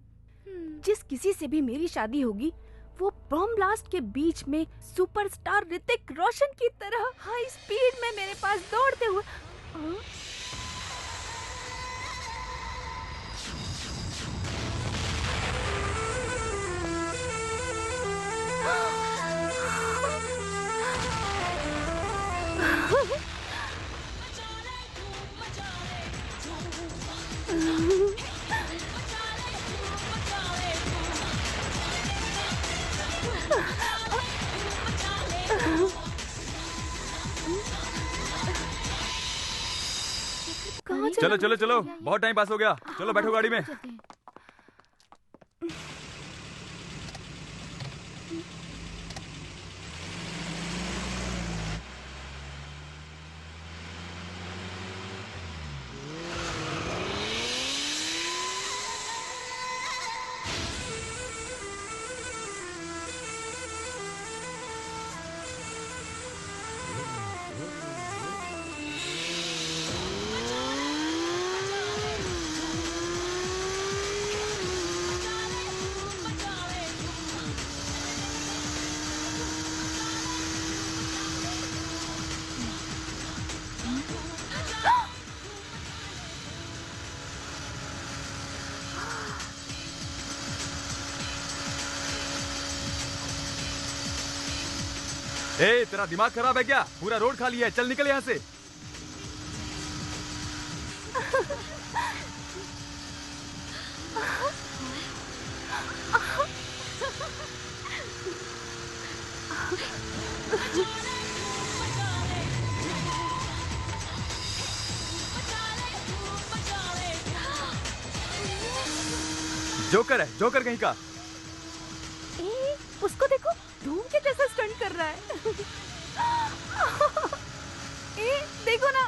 जिस किसी से भी मेरी शादी होगी वो बम ब्लास्ट के बीच में सुपरस्टार ऋतिक रोशन की तरह हाई स्पीड में मेरे पास दौड़ते हुए। चलो, बहुत टाइम पास हो गया। चलो बैठो गाड़ी में। ए, तेरा दिमाग खराब है क्या? पूरा रोड खाली है, चल निकल यहाँ से। जोकर है, जोकर कहीं का। उसको देखो, धूम के जैसा स्टंट कर रहा है। देखो ना।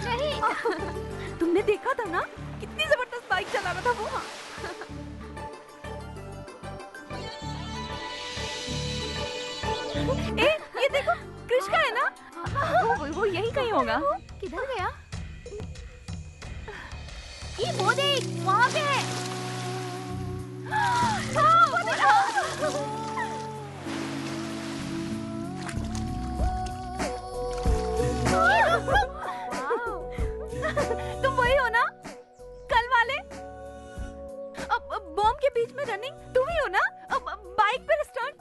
नहीं। तुमने देखा था ना कितनी जबरदस्त बाइक चला रहा था वो। ये देखो, कृष का है ना? वो यही कहीं होगा। किधर गया? ये वो देख, वहाँ पे है। के बीच में रनिंग तुम ही हो ना? बाइक पर स्टंट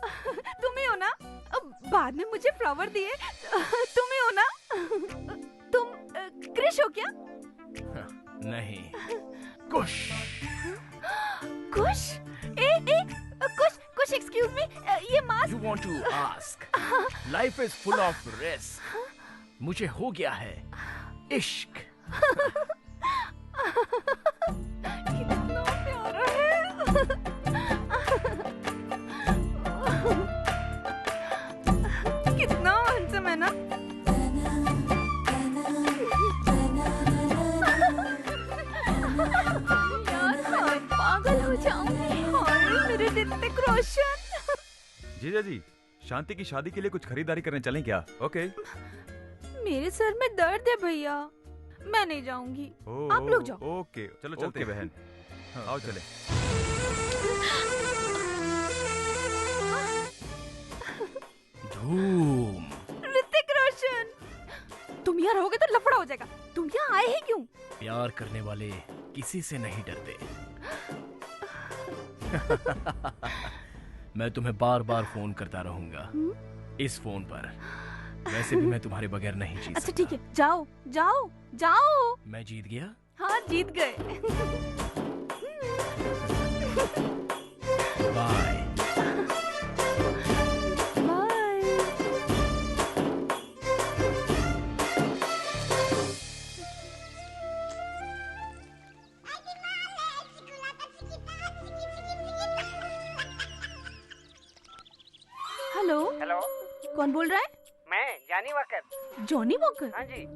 तुम ही हो ना? बाद में मुझे फ्लावर दिए तुम ही हो ना? तुम क्रिश हो क्या? नहीं, कुश। कुश? कुश एक्सक्यूज मी, ये mask. You want to ask? Life is full of risk. मुझे हो गया है इश्क। कितना प्यारा है। कितना हैंडसम है ना? यार मैं पागल हो जाऊंगी। मेरे ऋतिक रोशन। जीजा जी, शांति की शादी के लिए कुछ खरीदारी करने चलें क्या? ओके। मेरे सर में दर्द है भैया, मैं नहीं जाऊंगी। आप लोग जाओ। ओके, चलो चलते हैं बहन। आओ चले। धूम। ऋतिक रोशन, तुम यहाँ रहोगे तो लफड़ा हो जाएगा। तुम यहाँ आए हैं क्यों? प्यार करने वाले किसी से नहीं डरते। मैं तुम्हें बार बार फोन करता रहूंगा इस फोन पर। वैसे भी मैं तुम्हारे बगैर नहीं जी सकता। अच्छा ठीक है, जाओ जाओ जाओ। मैं जीत गया? हाँ जीत गए। बाय। हेलो हेलो, कौन बोल रहा है? मैं जॉनी वॉकर। Johnny walker? हाँ जी,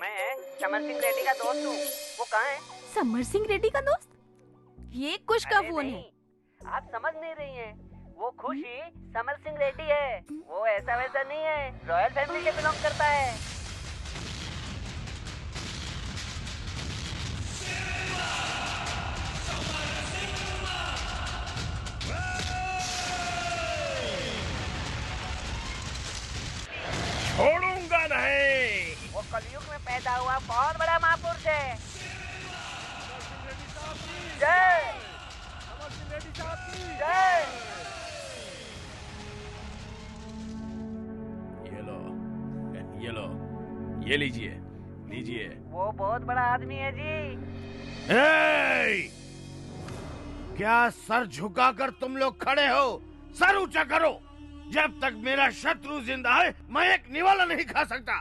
मैं समर सिंह रेड्डी का दोस्त हूँ। वो कहाँ है? समर सिंह रेड्डी का दोस्त? ये कुश का फोन है। आप समझ नहीं रही हैं। वो खुशी समर सिंह रेड्डी है। वो ऐसा वैसा नहीं है, रॉयल फैमिली से बिलोंग करता है। छोड़ूंगा नहीं। वो कलयुग में पैदा हुआ बहुत बड़ा महापुरुष है। जय जय। ये लो, ये लीजिए, लीजिए। वो बहुत बड़ा आदमी है जी। क्या सर झुकाकर तुम लोग खड़े हो? सर ऊंचा करो। जब तक मेरा शत्रु जिंदा है मैं एक निवाला नहीं खा सकता।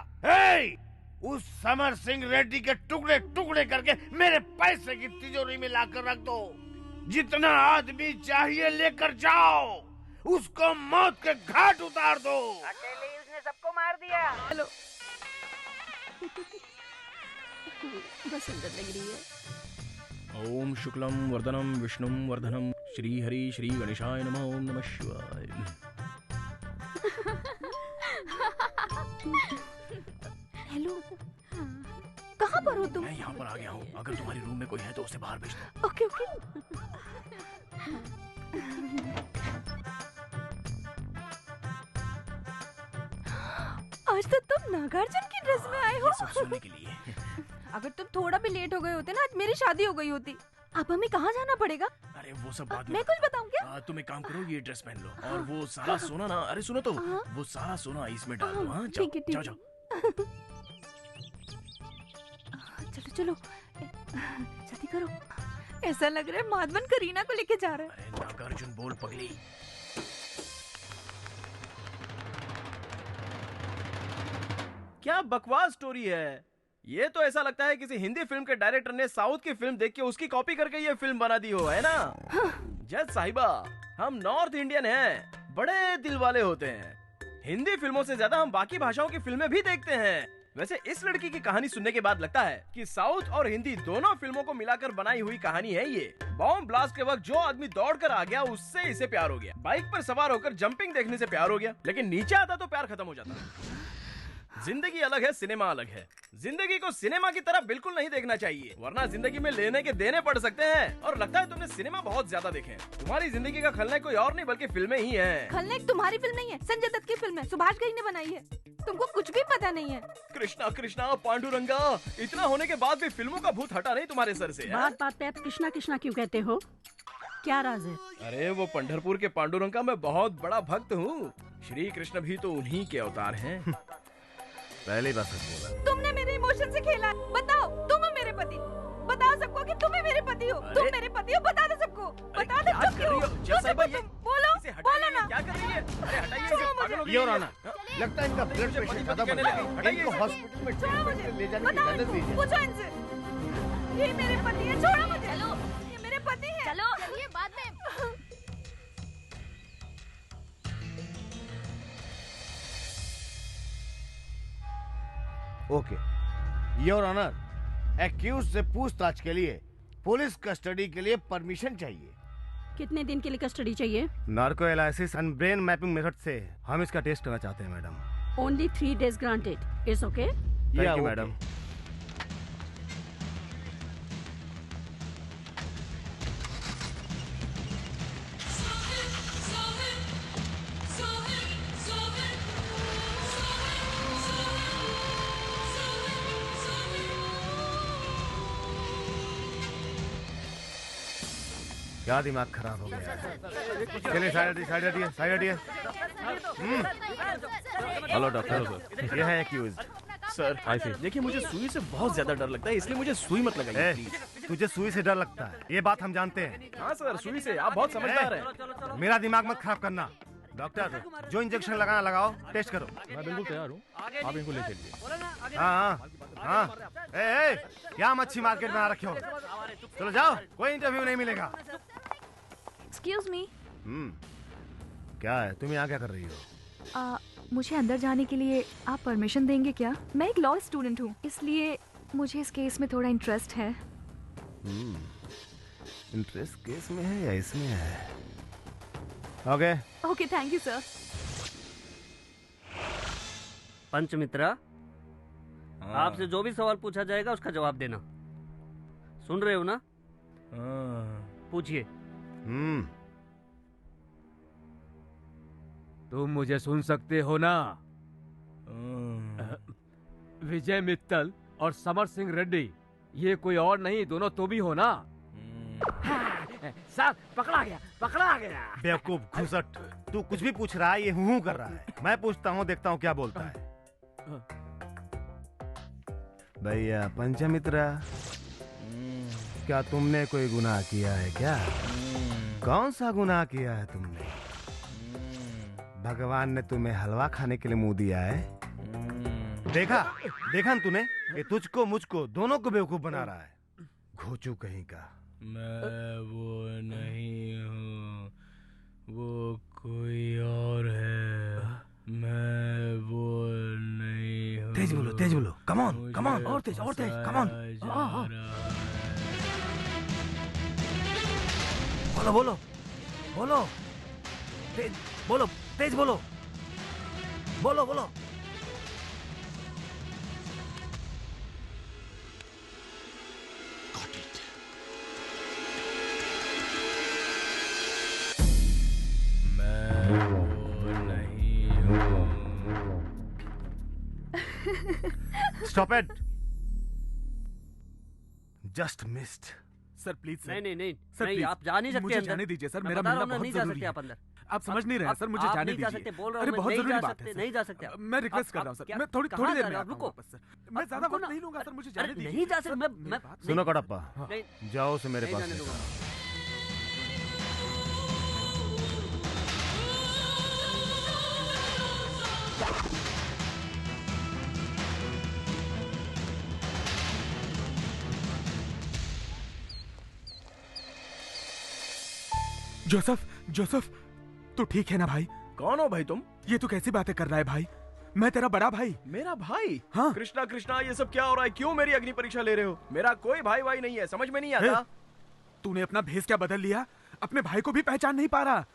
उस समर सिंह रेड्डी के टुकड़े टुकड़े करके मेरे पैसे की तिजोरी में लाकर रख दो। जितना आदमी चाहिए लेकर जाओ। उसको मौत के घाट उतार दो। अकेले ही उसने सबको मार दिया। हेलो। बस सुंदर लग रही है। ओम शुक्लम वर्धनम विष्णुम वर्धनम श्री हरि श्री गणेशाय नमः। ओम नमः शिवाय। हेलो, कहाँ पर हो तुम? मैं यहाँ पर आ गया हूँ। अगर तुम्हारे रूम में कोई है तो उसे बाहर भेज दो। Okay okay. आज तो तुम नागार्जुन की ड्रेस में आए हो। ये सब सोने के लिए। अगर तुम थोड़ा भी लेट हो गए होते ना, आज मेरी शादी हो गई होती। अब हमें कहाँ जाना पड़ेगा? अरे वो सब बाद में। मैं कुछ बताऊं क्या? तुम एक काम करो, ये ड्रेस पहन लो और वो सारा सोना ना, अरे सुनो तो, वो सारा सोना इसमें डाल दो। हाँ ठीक है, ठीक जाओ है। जाओ। चलो चलो जल्दी करो। ऐसा लग रहा है माधवन करीना को लेके जा रहा है। अरे नागार्जुन बोल पगली। क्या बकवास स्टोरी है ये। तो ऐसा लगता है किसी हिंदी फिल्म के डायरेक्टर ने साउथ की फिल्म देख के उसकी कॉपी करके ये फिल्म बना दी हो, है ना? जज साहिबा, हम नॉर्थ इंडियन हैं, बड़े दिल वाले होते हैं। हिंदी फिल्मों से ज्यादा हम बाकी भाषाओं की फिल्में भी देखते हैं। वैसे इस लड़की की कहानी सुनने के बाद लगता है कि साउथ और हिंदी दोनों फिल्मों को मिलाकर बनाई हुई कहानी है ये। बॉम्ब ब्लास्ट के वक्त जो आदमी दौड़कर आ गया उससे इसे प्यार हो गया। बाइक पर सवार होकर जंपिंग देखने से प्यार हो गया, लेकिन नीचे आता तो प्यार खत्म हो जाता। जिंदगी अलग है, सिनेमा अलग है। जिंदगी को सिनेमा की तरह बिल्कुल नहीं देखना चाहिए, वरना जिंदगी में लेने के देने पड़ सकते हैं। और लगता है तुमने सिनेमा बहुत ज्यादा देखे हैं। तुम्हारी जिंदगी का खलनायक कोई और नहीं बल्कि फिल्में ही हैं। खलनायक तुम्हारी फिल्म नहीं है, संजय दत्त की फिल्म है, सुभाष घई ने बनाई है। तुमको कुछ भी पता नहीं है। कृष्णा कृष्णा पांडुरंगा, इतना होने के बाद भी फिल्मों का भूत हटा नहीं तुम्हारे सर से। बात बात पे आप कृष्णा कृष्णा क्यों कहते हो? क्या राज है? अरे वो पंढरपुर के पांडुरंग का मैं बहुत बड़ा भक्त हूँ। श्री कृष्ण भी तो उन्हीं के अवतार हैं। पहली बार सच बोला। तुमने मेरे इमोशन से खेला। बताओ, तुम हो मेरे पति। बताओ सबको कि तुम ही मेरे पति हो। तुम मेरे पति हो, बता दो सबको। बता दो क्या कर रही हो? जैसा भाई ये बोलो, बोलो ना। क्या कर रही है? अरे हटाइए इसे, पागल हो गई योर है। ऑनर, लगता है इनका ब्लड प्रेशर ज्यादा बढ़ गया है। इनको हॉस्पिटल में ट्रीटमेंट ले जाने की इजाजत दीजिए। पूछो इनसे। ये मेरे पति है, छोड़ो मुझे। चलो, ये मेरे पति है। चलो चलिए बाद में। ओके योर ऑनर, एक्यूज से पूछताछ के लिए पुलिस कस्टडी के लिए परमिशन चाहिए। कितने दिन के लिए कस्टडी चाहिए? Narco analysis and brain mapping method से हम इसका टेस्ट करना चाहते हैं madam. Only 3 days granted. It's okay? Thank you madam. क्या दिमाग खराब हो गया? चलिए साइड हटिए। हेलो डॉक्टर, ये है एक्यूज। सर देखिए, मुझे सुई से बहुत ज्यादा डर लगता है, इसलिए मुझे सुई मत लगाइए प्लीज। तुझे सुई से डर लगता है, ये बात हम जानते हैं। हाँ सर, सुई से आप बहुत समझदार हैं। मेरा दिमाग मत खराब करना। डॉक्टर, जो इंजेक्शन लगाना लगाओ, टेस्ट करो। मैं बिल्कुल तैयार हूँ, आप इनको ले चलिए। हाँ। ए, क्या मच्छी मार्केट में आ रखे हो? चलो जाओ, कोई इंटरव्यू नहीं मिलेगा। Excuse me. क्या है, तुम यहाँ क्या कर रही हो? मुझे अंदर जाने के लिए आप परमिशन देंगे क्या? मैं एक लॉ स्टूडेंट हूँ, इसलिए मुझे इस केस में थोड़ा इंटरेस्ट है। इंटरेस्ट केस में है या इसमें है? Okay, thank you sir. Panchamitra, आपसे जो भी सवाल पूछा जाएगा उसका जवाब देना। सुन रहे हो ना? पूछिए। तुम मुझे सुन सकते हो ना? विजय मित्तल और समर सिंह रेड्डी, ये कोई और नहीं, दोनों तुम ही हो ना? सर, पकड़ा गया। बेवकूफ घुसट, तू कुछ भी पूछ रहा है, ये हूँ कर रहा है। मैं पूछता हूँ, देखता हूँ क्या बोलता है। भैया पंचमित्रा, क्या तुमने कोई गुनाह किया है क्या? कौन सा गुनाह किया है तुमने? भगवान ने तुम्हें हलवा खाने के लिए मुंह दिया है? देखा ना तूने, ये तुझको मुझको दोनों को बेवकूफ बना रहा है। घोचू कहीं का। मैं वो नहीं हूँ, वो कोई और है। मैं वो नहीं हूँ। तेज बोलो, कम ऑन, और तेज, कम ऑन। बोलो, तेज बोलो। Stop it! Just missed. Sir please sir. नहीं सर नहीं, प्लीज, आप जा नहीं सकते मुझे अंदर। जाने दीजिए सर, मैं मेरा बता रहा मिलना हूं, बहुत नहीं जा जरूरी सकते है। आप अंदर। आप समझ नहीं रहे हैं सर, मुझे जाने नहीं जा दीजिए। सकते, बोल रहा हूं अरे मैं, बहुत नहीं जरूरी जा बात है सकते, सर। नहीं जा सकते आप। मैं रिक्वेस्ट कर रहा हूँ सर, मैं थोड़ी देर में आता हूँ वापस सर। मैं ज्यादा वक्त नहीं लूंगा सर, मुझे जाने दीजिए। नहीं जा सकते, मैं सुनो कड़प्पा, जाओ से मेरे नहीं पास जाने लेकर। दूंगा। जोसेफ, तू ठीक है ना भाई? कौन हो भाई तुम? ये तू कैसी बातें कर रहा है भाई? मैं तेरा बड़ा भाई। मेरा भाई? हाँ। कृष्णा, ये सब क्या हो रहा है? क्यों मेरी अग्नि परीक्षा ले रहे हो? मेरा कोई भाई नहीं है, समझ में नहीं आता। तूने अपना भेष क्या बदल लिया? अपने भाई को भी पहचान नहीं पा रहा।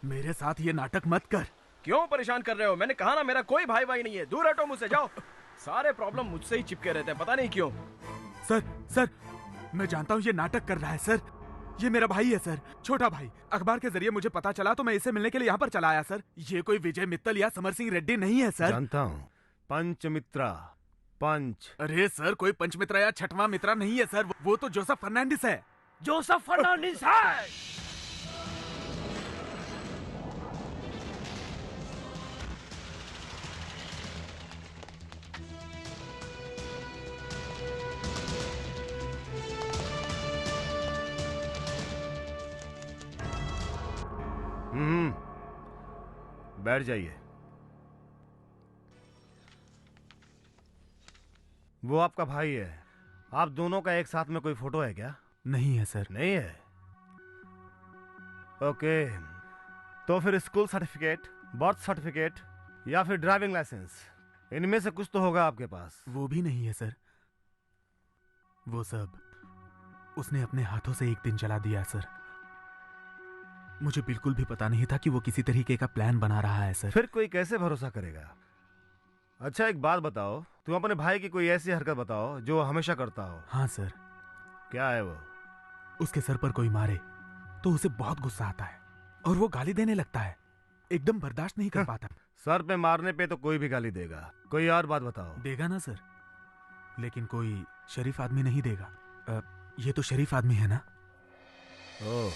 मेरे साथ ये नाटक मत कर। क्यों परेशान कर रहे हो? मैंने कहा ना, मेरा कोई भाई नहीं है। दूर हटो मुझसे, जाओ। सारे प्रॉब्लम मुझसे ही चिपके रहते हैं, पता नहीं क्यों। सर, मैं जानता हूँ ये नाटक कर रहा है सर। ये मेरा भाई है सर, छोटा भाई। अखबार के जरिए मुझे पता चला तो मैं इसे मिलने के लिए यहाँ पर चला आया सर। ये कोई विजय मित्तल या समर सिंह रेड्डी नहीं है सर। जानता हूँ, पंचमित्रा, पंच। अरे सर, कोई पंचमित्रा या छठवां मित्रा नहीं है सर, वो तो जोसेफ फर्नांडिस है। जोसेफ फर्नांडिस है? बैठ जाइए। वो आपका भाई है। आप दोनों का एक साथ में कोई फोटो है क्या? नहीं है सर। नहीं है? ओके, तो फिर स्कूल सर्टिफिकेट, बर्थ सर्टिफिकेट या फिर ड्राइविंग लाइसेंस, इनमें से कुछ तो होगा आपके पास। वो भी नहीं है सर। वो सब उसने अपने हाथों से एक दिन जला दिया सर। मुझे बिल्कुल भी पता नहीं था कि वो किसी तरीके का प्लान बना रहा है सर। फिर कोई कैसे भरोसा करेगा? अच्छा एक बात बताओ, तुम अपने भाई की कोई ऐसी हरकत बताओ जो वो हमेशा करता हो। हाँ सर। क्या है वो? उसके सर पर कोई मारे तो उसे बहुत गुस्सा आता है और वो गाली देने लगता है। एकदम बर्दाश्त नहीं कर पाता। सर पे मारने पे तो कोई भी गाली देगा। कोई और बात बताओ। देगा ना सर, लेकिन कोई शरीफ आदमी नहीं देगा। ये तो शरीफ आदमी है ना। ओह,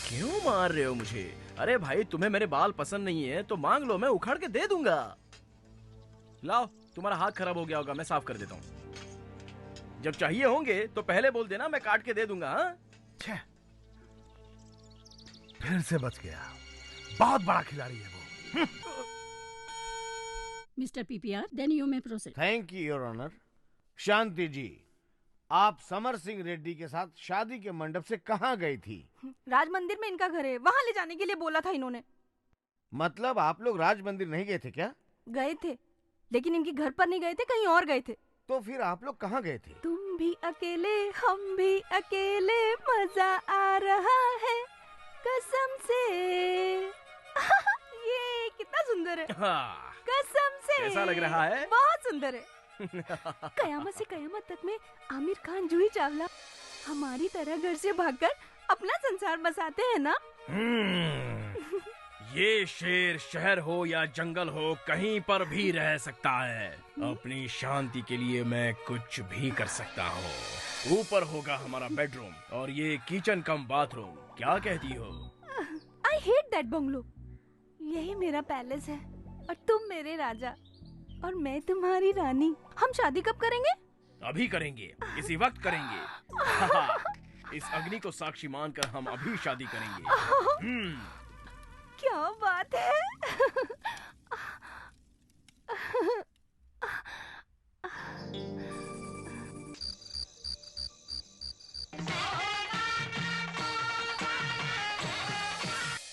क्यों मार रहे हो मुझे? अरे भाई, तुम्हें मेरे बाल पसंद नहीं है तो मांग लो, मैं उखाड़ के दे दूंगा। लाओ, तुम्हारा हाथ खराब हो गया होगा, मैं साफ कर देता हूँ। जब चाहिए होंगे तो पहले बोल देना, मैं काट के दे दूंगा। हाँ? फिर से बच गया। बहुत बड़ा खिलाड़ी है वो। Mister PPR, then you may proceed. Thank you your honour. Shanti ji, आप समर सिंह रेड्डी के साथ शादी के मंडप से कहाँ गई थी? राज मंदिर में इनका घर है, वहाँ ले जाने के लिए बोला था इन्होंने। मतलब आप लोग राज मंदिर नहीं गए थे क्या? गए थे, लेकिन इनके घर पर नहीं गए थे, कहीं और गए थे। तो फिर आप लोग कहाँ गए थे? तुम भी अकेले, हम भी अकेले, मजा आ रहा है कसम से। ये कितना सुंदर है। कसम से। कैसा लग रहा है? बहुत सुंदर है। कयामत से कयामत तक में आमिर खान, जूही चावला हमारी तरह घर से भागकर अपना संसार बसाते हैं ना। ये शेर शहर हो या जंगल हो, कहीं पर भी रह सकता है। अपनी शांति के लिए मैं कुछ भी कर सकता हूँ। ऊपर होगा हमारा बेडरूम और ये किचन कम बाथरूम। क्या कहती हो? I hate that bungalow. यही मेरा पैलेस है और तुम मेरे राजा और मैं तुम्हारी रानी। हम शादी कब करेंगे? अभी करेंगे, इसी वक्त करेंगे। इस अग्नि को साक्षी मानकर हम अभी शादी करेंगे। क्या बात है।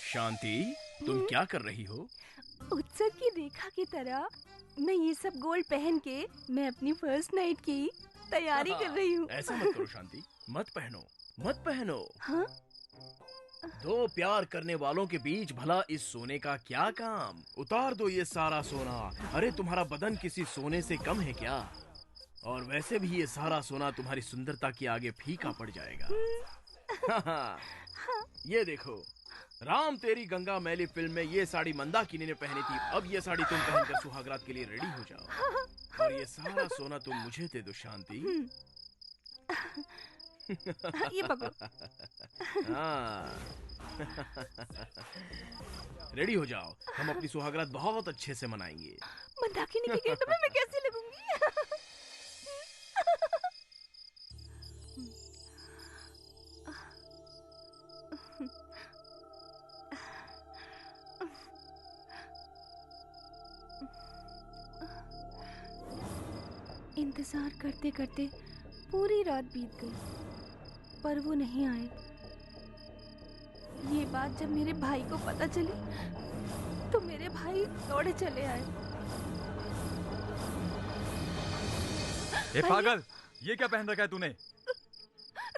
शांति, तुम क्या कर रही हो? उत्सव की रेखा की तरह मैं ये सब गोल्ड पहन के मैं अपनी फर्स्ट नाइट की तैयारी कर रही हूँ। ऐसा मत करो शांति, मत पहनो, मत पहनो। हाँ? दो प्यार करने वालों के बीच भला इस सोने का क्या काम? उतार दो ये सारा सोना। अरे तुम्हारा बदन किसी सोने से कम है क्या? और वैसे भी ये सारा सोना तुम्हारी सुंदरता के आगे फीका पड़ जाएगा। ये देखो, राम तेरी गंगा मैली फिल्म में ये साड़ी मंदाकिनी ने पहनी थी। अब ये साड़ी तुम पहनकर सुहागरात के लिए रेडी हो जाओ और ये सारा सोना तुम मुझे दे दो शांति। ये पकड़ो। हाँ। रेडी हो जाओ, हम अपनी सुहागरात बहुत अच्छे से मनाएंगे। मंदाकिनी के गेटअप में मैं कैसे लगूंगी? इंतजार करते करते पूरी रात बीत गई पर वो नहीं आए। ये बात जब मेरे भाई को पता चली तो मेरे भाई दौड़े चले आए। ए पागल, ये क्या पहन रखा है तूने?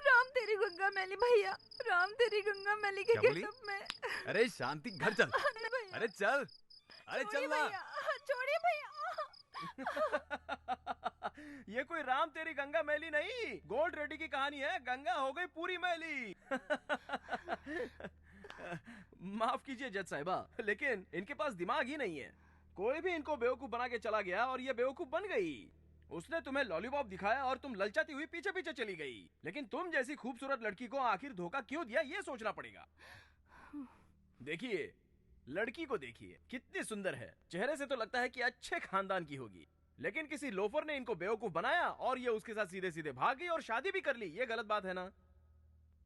राम तेरी गंगा मैली भैया, राम तेरी गंगा मैली के क्या बोली? गेटअप में। अरे शांति, घर चल। अरे चल, अरे चल ना। छोड़िए भैया। ये कोई राम तेरी गंगा मैली नहीं, गोल्ड रेडी की कहानी है। गंगा हो गई पूरी मैली। माफ कीजिए जज साहिबा, लेकिन इनके पास दिमाग ही नहीं है। कोई भी इनको बेवकूफ बना के चला गया और ये बेवकूफ बन गई। उसने तुम्हें लॉलीपॉप दिखाया और तुम ललचाती हुई पीछे पीछे चली गई। लेकिन तुम जैसी खूबसूरत लड़की को आखिर धोखा क्यों दिया, ये सोचना पड़ेगा। देखिए, लड़की को देखिए, कितनी सुंदर है। चेहरे से तो लगता है कि अच्छे खानदान की होगी, लेकिन किसी लोफर ने इनको बेवकूफ बनाया और ये उसके साथ सीधे सीधे भाग गई और शादी भी कर ली। ये गलत बात है ना?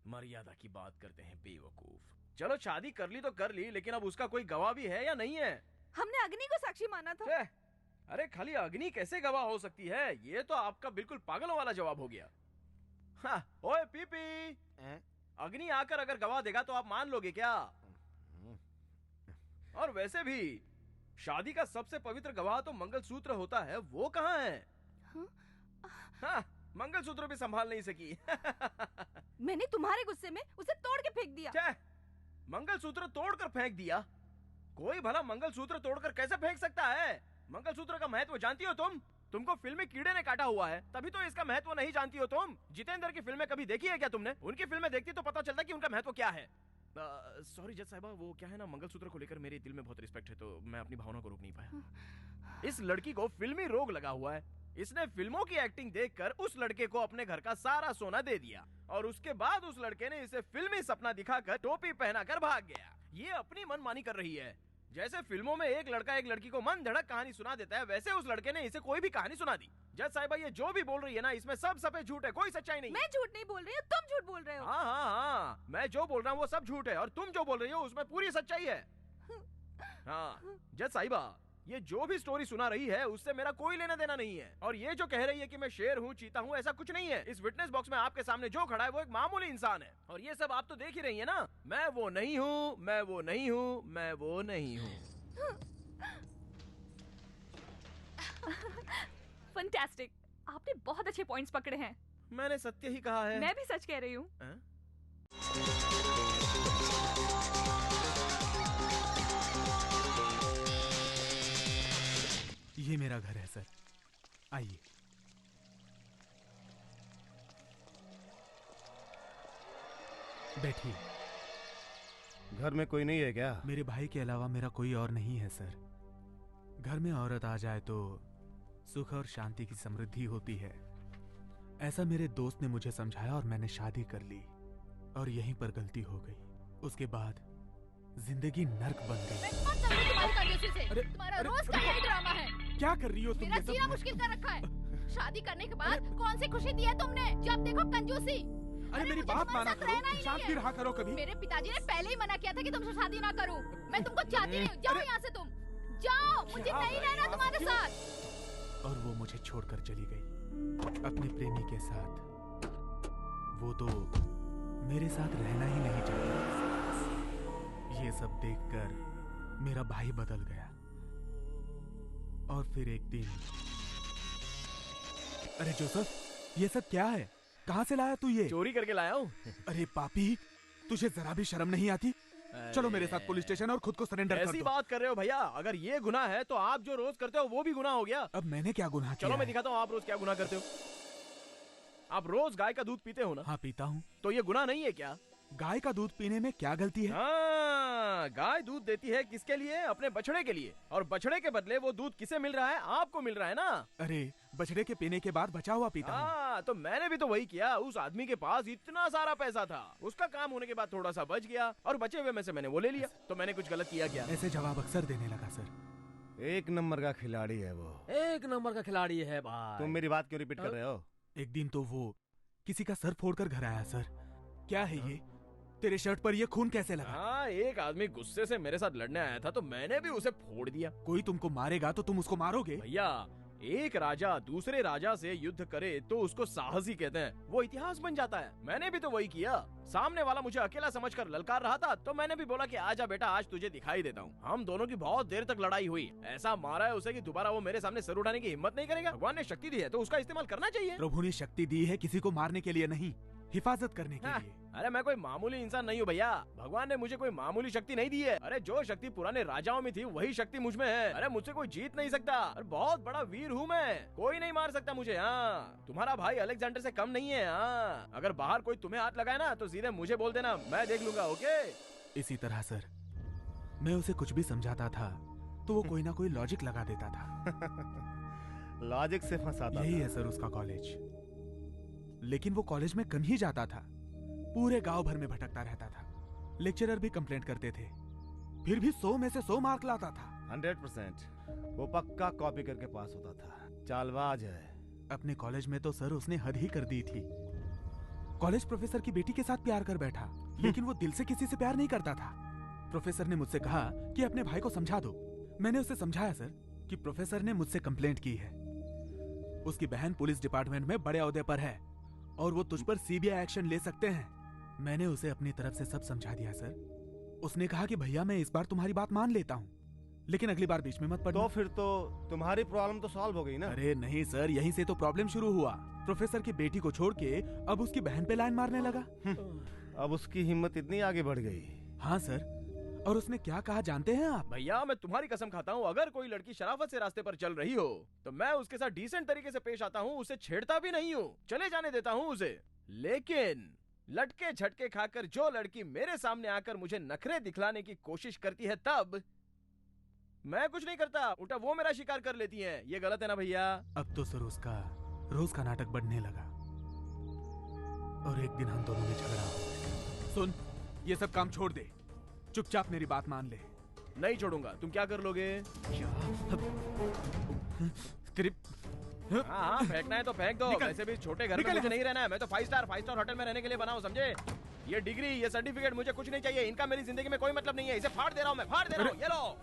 मर्यादा की बात करते हैं बेवकूफ। चलो शादी कर ली तो कर ली, लेकिन अब उसका कोई गवाह भी है या नहीं है? हमने अग्नि को साक्षी माना था। अरे खाली अग्नि कैसे गवाह हो सकती है? ये तो आपका बिल्कुल पागलों वाला जवाब हो गया। हाँ, ओए पीपी, अग्नि आकर अगर गवाह देगा तो आप मान लोगे क्या? और वैसे भी शादी का सबसे पवित्र गवाह तो मंगलसूत्र होता है, वो कहाँ है? हाँ, मंगलसूत्र भी संभाल नहीं सकी। मैंने तुम्हारे गुस्से में उसे तोड़ के फेंक दिया। मंगलसूत्र तोड़कर फेंक दिया? कोई भला मंगलसूत्र तोड़कर कैसे फेंक सकता है? मंगलसूत्र का महत्व जानती हो तुम? तुमको फिल्मी कीड़े ने काटा हुआ है, तभी तो इसका महत्व नहीं जानती हो तुम। जितेंद्र की फिल्में कभी देखी है क्या तुमने? उनकी फिल्में देखती तो पता चलता कि उनका महत्व क्या है। सॉरी जज साहिबा, वो क्या है ना, मंगलसूत्र को लेकर मेरे दिल में बहुत रिस्पेक्ट है, तो मैं अपनी भावना को रोक नहीं पाया। इस लड़की को फिल्मी रोग लगा हुआ है। इसने फिल्मों की एक्टिंग देखकर उस लड़के को अपने घर का सारा सोना दे दिया और उसके बाद उस लड़के ने इसे फिल्मी सपना दिखाकर टोपी पहनाकर भाग गया। ये अपनी मनमानी कर रही है। जैसे फिल्मों में एक लड़का एक लड़की को मन धड़क कहानी सुना देता है, वैसे उस लड़के ने इसे कोई भी कहानी सुना दी। जज साहिबा, ये जो भी बोल रही है ना, इसमें सब सफेद झूठ है, कोई सच्चाई नहीं। मैं झूठ नहीं बोल रही हूँ, तुम झूठ बोल रहे हो। हाँ हाँ हाँ, मैं जो बोल रहा हूँ वो सब झूठ है और तुम जो बोल रही हो उसमें पूरी सच्चाई है। हाँ जज साहिबा, ये जो भी स्टोरी सुना रही है उससे मेरा कोई लेना देना नहीं है। और ये जो कह रही है कि मैं शेर हूँ, चीता हूँ, ऐसा कुछ नहीं है। इस विटनेस बॉक्स में आपके सामने जो खड़ा है वो एक मामूली इंसान है। और ये सब आप तो देख ही रही है ना। मैं वो नहीं हूँ, मैं वो नहीं हूँ, मैं वो नहीं हूँ। फैंटास्टिक, आपने बहुत अच्छे पॉइंट्स पकड़े हैं। मैंने सत्य ही कहा है। मैं भी सच कह रही हूँ। ये मेरा घर है सर, आइए। बैठिए। घर में कोई नहीं है क्या? मेरे भाई के अलावा मेरा कोई और नहीं है सर। घर में औरत आ जाए तो सुख और शांति की समृद्धि होती है, ऐसा मेरे दोस्त ने मुझे समझाया और मैंने शादी कर ली और यहीं पर गलती हो गई। उसके बाद जिंदगी नर्क बन गई। तुम्हारा रोज का यही ड्रामा है। क्या कर रही हो तुम? मेरा जीना मुश्किल कर रखा है। शादी करने के बाद कौन सी खुशी दी है तुमने? जब देखो कंजूसी। अरे मेरी बात माना करो, शांत भी रहा करो कभी। मेरे पिताजी ने पहले ही मना किया था कि तुमसे शादी ना करूं। मैं तुमको चाहती नहीं हूँ। जाओ यहाँ से, तुम जाओ, मुझे नहीं रहना तुम्हारे साथ। और वो मुझे छोड़कर चली गई अपने प्रेमी के साथ। वो तो मेरे साथ रहना ही नहीं चाहती। ये सब देखकर मेरा भाई बदल गया और फिर एक दिन। अरे जोसेफ, ये सब क्या है? कहाँ से लाया तू ये? चोरी करके लाया हूँ। अरे पापी, तुझे जरा भी शर्म नहीं आती? चलो मेरे साथ पुलिस स्टेशन और खुद को सरेंडर कर दो। ऐसी बात कर रहे हो भैया? अगर ये गुनाह है तो आप जो रोज करते हो वो भी गुनाह हो गया। अब मैंने क्या गुनाह किया? चलो मैं दिखाता हूँ आप रोज क्या गुनाह करते हो। आप रोज गाय का दूध पीते हो ना? हाँ पीता हूँ। तो ये गुनाह नहीं है क्या? गाय का दूध पीने में क्या गलती है? हाँ, गाय दूध देती है किसके लिए? अपने बछड़े के लिए। और बछड़े के बदले वो दूध किसे मिल रहा है? आपको मिल रहा है ना। अरे बछड़े के पीने के बाद बचा हुआ पीता हूँ। तो मैंने भी तो वही किया। उस आदमी के पास इतना सारा पैसा था, उसका काम होने के बाद थोड़ा सा बच गया और बचे हुए में से मैंने वो ले लिया। तो मैंने कुछ गलत किया क्या? ऐसे जवाब अक्सर देने लगा सर। एक नंबर का खिलाड़ी है वो। एक नंबर का खिलाड़ी है भाई। तुम मेरी बात क्यों रिपीट कर रहे हो? एक दिन तो वो किसी का सर फोड़कर घर आया सर। क्या है ये? तेरे शर्ट पर ये खून कैसे लगा? हाँ, एक आदमी गुस्से से मेरे साथ लड़ने आया था तो मैंने भी उसे फोड़ दिया। कोई तुमको मारेगा तो तुम उसको मारोगे? भैया, एक राजा दूसरे राजा से युद्ध करे तो उसको साहसी कहते हैं। वो इतिहास बन जाता है। मैंने भी तो वही किया। सामने वाला मुझे अकेला समझकर ललकार रहा था तो मैंने भी बोला कि आजा बेटा, आज तुझे दिखाई देता हूँ। हम दोनों की बहुत देर तक लड़ाई हुई। ऐसा मारा है उसे कि दोबारा वो मेरे सामने सर उठाने की हिम्मत नहीं करेगा। भगवान ने शक्ति दी है तो उसका इस्तेमाल करना चाहिए। प्रभु ने शक्ति दी है किसी को मारने के लिए नहीं, हिफाजत करने के लिए। अरे मैं कोई मामूली इंसान नहीं हूँ भैया। भगवान ने मुझे कोई मामूली शक्ति नहीं दी है। अरे जो शक्ति पुराने राजाओं में थी वही शक्ति मुझ में है। अरे मुझसे कोई जीत नहीं सकता। अरे बहुत बड़ा वीर हूँ मैं, कोई नहीं मार सकता मुझे। हाँ, तुम्हारा भाई अलेक्जेंडर से कम नहीं है। हाँ, अगर बाहर कोई तुम्हें हाथ लगाए ना तो सीधे मुझे बोल देना, मैं देख लूंगा। ओके? इसी तरह सर, मैं उसे कुछ भी समझाता था तो वो कोई ना कोई लॉजिक लगा देता था। लॉजिक से फंसाता। यही है सर उसका कॉलेज। लेकिन वो कॉलेज में कम ही जाता था, पूरे गांव भर में भटकता रहता था। लेक्चरर भी कंप्लेंट करते थे फिर भी 100 में से 100 मार्क लाता था। 100%। वो पक्का कॉपी करके पास होता था। चालबाज है। अपने कॉलेज में तो सर उसने हद ही कर दी थी। कॉलेज प्रोफेसर की बेटी के साथ प्यार कर बैठा, लेकिन वो दिल से किसी से प्यार नहीं करता था। प्रोफेसर ने मुझसे कहा कि अपने भाई को समझा दो। मैंने उसे समझाया सर कि प्रोफेसर ने मुझसे कंप्लेंट की है। उसकी बहन पुलिस डिपार्टमेंट में बड़े ओहदे पर है और वो तुझ पर सीबीआई एक्शन ले सकते हैं। मैंने उसे अपनी तरफ से सब समझा दिया सर। उसने कहा कि भैया मैं इस बार तुम्हारी बात मान लेता हूँ, लेकिन अगली बार बीच में मत पड़ना। तो फिर तो तुम्हारी प्रॉब्लम तो सॉल्व हो गई ना? अरे नहीं सर, यहीं से तो प्रॉब्लम शुरू हुआ। प्रोफेसर की बेटी को छोड़ के अब उसकी बहन पे लाइन मारने लगा। अब उसकी हिम्मत इतनी आगे बढ़ गई। हाँ सर, और उसने क्या कहा जानते हैं आप? भैया मैं तुम्हारी कसम खाता हूँ, अगर कोई लड़की शराफत से रास्ते पर चल रही हो तो मैं उसके साथ डिसेंट तरीके से पेश आता हूँ, उसे छेड़ता भी नहीं हूँ, चले जाने देता हूँ उसे। लेकिन लटके झटके खाकर जो लड़की मेरे सामने आकर मुझे नखरे दिखलाने की कोशिश करती है, तब मैं कुछ नहीं करता, उल्टा वो मेरा शिकार कर लेती हैं। ये गलत है ना भैया? अब तो सर उसका रोज का नाटक बढ़ने लगा और एक दिन हम दोनों में झगड़ा हो गया। सुन, ये सब काम छोड़ दे, चुपचाप मेरी बात मान ले। नहीं छोड़ूंगा। तुम क्या कर लोगे? हाँ, फेंकना है तो फेंक दो। वैसे भी छोटे घर में मुझे नहीं रहना है, मैं तो 5 स्टार होटल में रहने के लिए बना हूँ, समझे? ये डिग्री, ये सर्टिफिकेट मुझे कुछ नहीं चाहिए, इनका मेरी जिंदगी में कोई मतलब नहीं है। इसे फाड़ दे रहा हूँ मैं, फाड़ दे रहा हूँ। ये लो।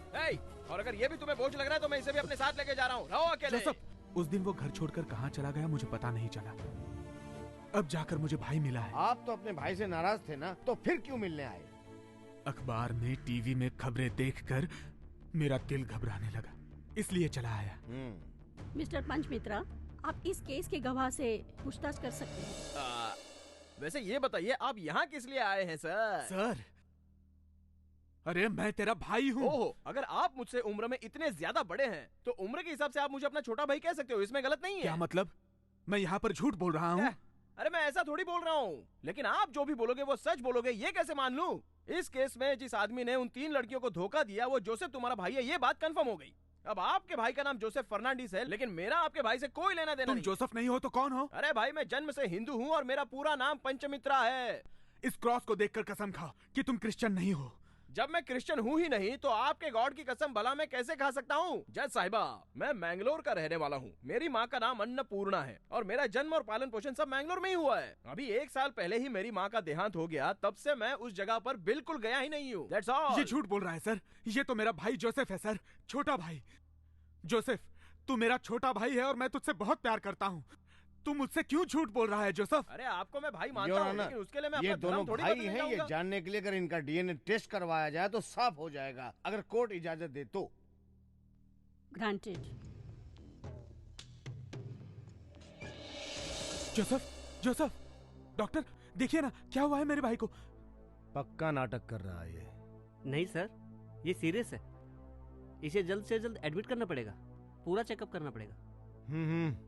और अगर ये भी तुम्हें बोझ लग रहा है तो मैं इसे भी अपने साथ लेके जा रहा हूँ। रहो अकेले। उस दिन वो घर छोड़कर कहाँ चला गया मुझे पता नहीं चला। अब जाकर मुझे भाई मिला है। आप तो अपने भाई से नाराज थे ना, तो फिर क्यों मिलने आए? अखबार में, टीवी में खबरें देखकर मेरा दिल घबराने लगा, इसलिए चला आया। मिस्टर पंचमित्रा, आप इस केस के गवाह से पूछताछ कर सकते हैं। वैसे ये बताइए, आप यहाँ किस लिए आए हैं सर? सर, अरे मैं तेरा भाई हूँ। ओहो, अगर आप मुझसे उम्र में इतने ज्यादा बड़े हैं तो उम्र के हिसाब से आप मुझे अपना छोटा भाई कह सकते हो, इसमें गलत नहीं है। क्या मतलब? मैं यहाँ पर झूठ बोल रहा हूँ? अरे मैं ऐसा थोड़ी बोल रहा हूँ, लेकिन आप जो भी बोलोगे वो सच बोलोगे, ये कैसे मान लूं? इस केस में जिस आदमी ने उन 3 लड़कियों को धोखा दिया वो जोसेफ तुम्हारा भाई है, ये बात कंफर्म हो गई। अब आपके भाई का नाम जोसेफ फर्नांडिस है, लेकिन मेरा आपके भाई से कोई लेना देना नहीं। तुम जोसेफ नहीं हो तो कौन हो? अरे भाई, मैं जन्म से हिंदू हूँ और मेरा पूरा नाम पंचमित्रा है। इस क्रॉस को देखकर कसम खा कि तुम क्रिश्चियन नहीं हो। जब मैं क्रिश्चियन हूँ ही नहीं तो आपके गॉड की कसम भला मैं कैसे खा सकता हूँ? जज साहिबा, मैं मैंगलोर का रहने वाला हूँ। मेरी माँ का नाम अन्नपूर्णा है और मेरा जन्म और पालन पोषण सब मैंगलोर में ही हुआ है। अभी 1 साल पहले ही मेरी माँ का देहांत हो गया, तब से मैं उस जगह पर बिल्कुल गया ही नहीं हूँ। That's all। ये झूठ बोल रहा है सर, ये तो मेरा भाई जोसेफ है सर, छोटा भाई। जोसेफ, तू मेरा छोटा भाई है और मैं तुझसे बहुत प्यार करता हूँ। तू मुझसे क्यों झूठ बोल रहा है जोसेफ? अरे आपको मैं भाई मानता हूँ, लेकिन उसके लिए मैं ये अपना दोनों धर्म थोड़ी भाई बदलने हैं, ये जाऊंगा। जानने के लिए अगर इनका डीएनए टेस्ट करवाया जाए तो साफ हो जाएगा, अगर कोर्ट इजाजत दे तो। ग्रांटेड। जोसेफ, जोसेफ, डॉक्टर देखिए ना क्या हुआ है मेरे भाई को। पक्का नाटक कर रहा है ये। नहीं सर, ये सीरियस है, इसे जल्द से जल्द एडमिट करना पड़ेगा, पूरा चेकअप करना पड़ेगा।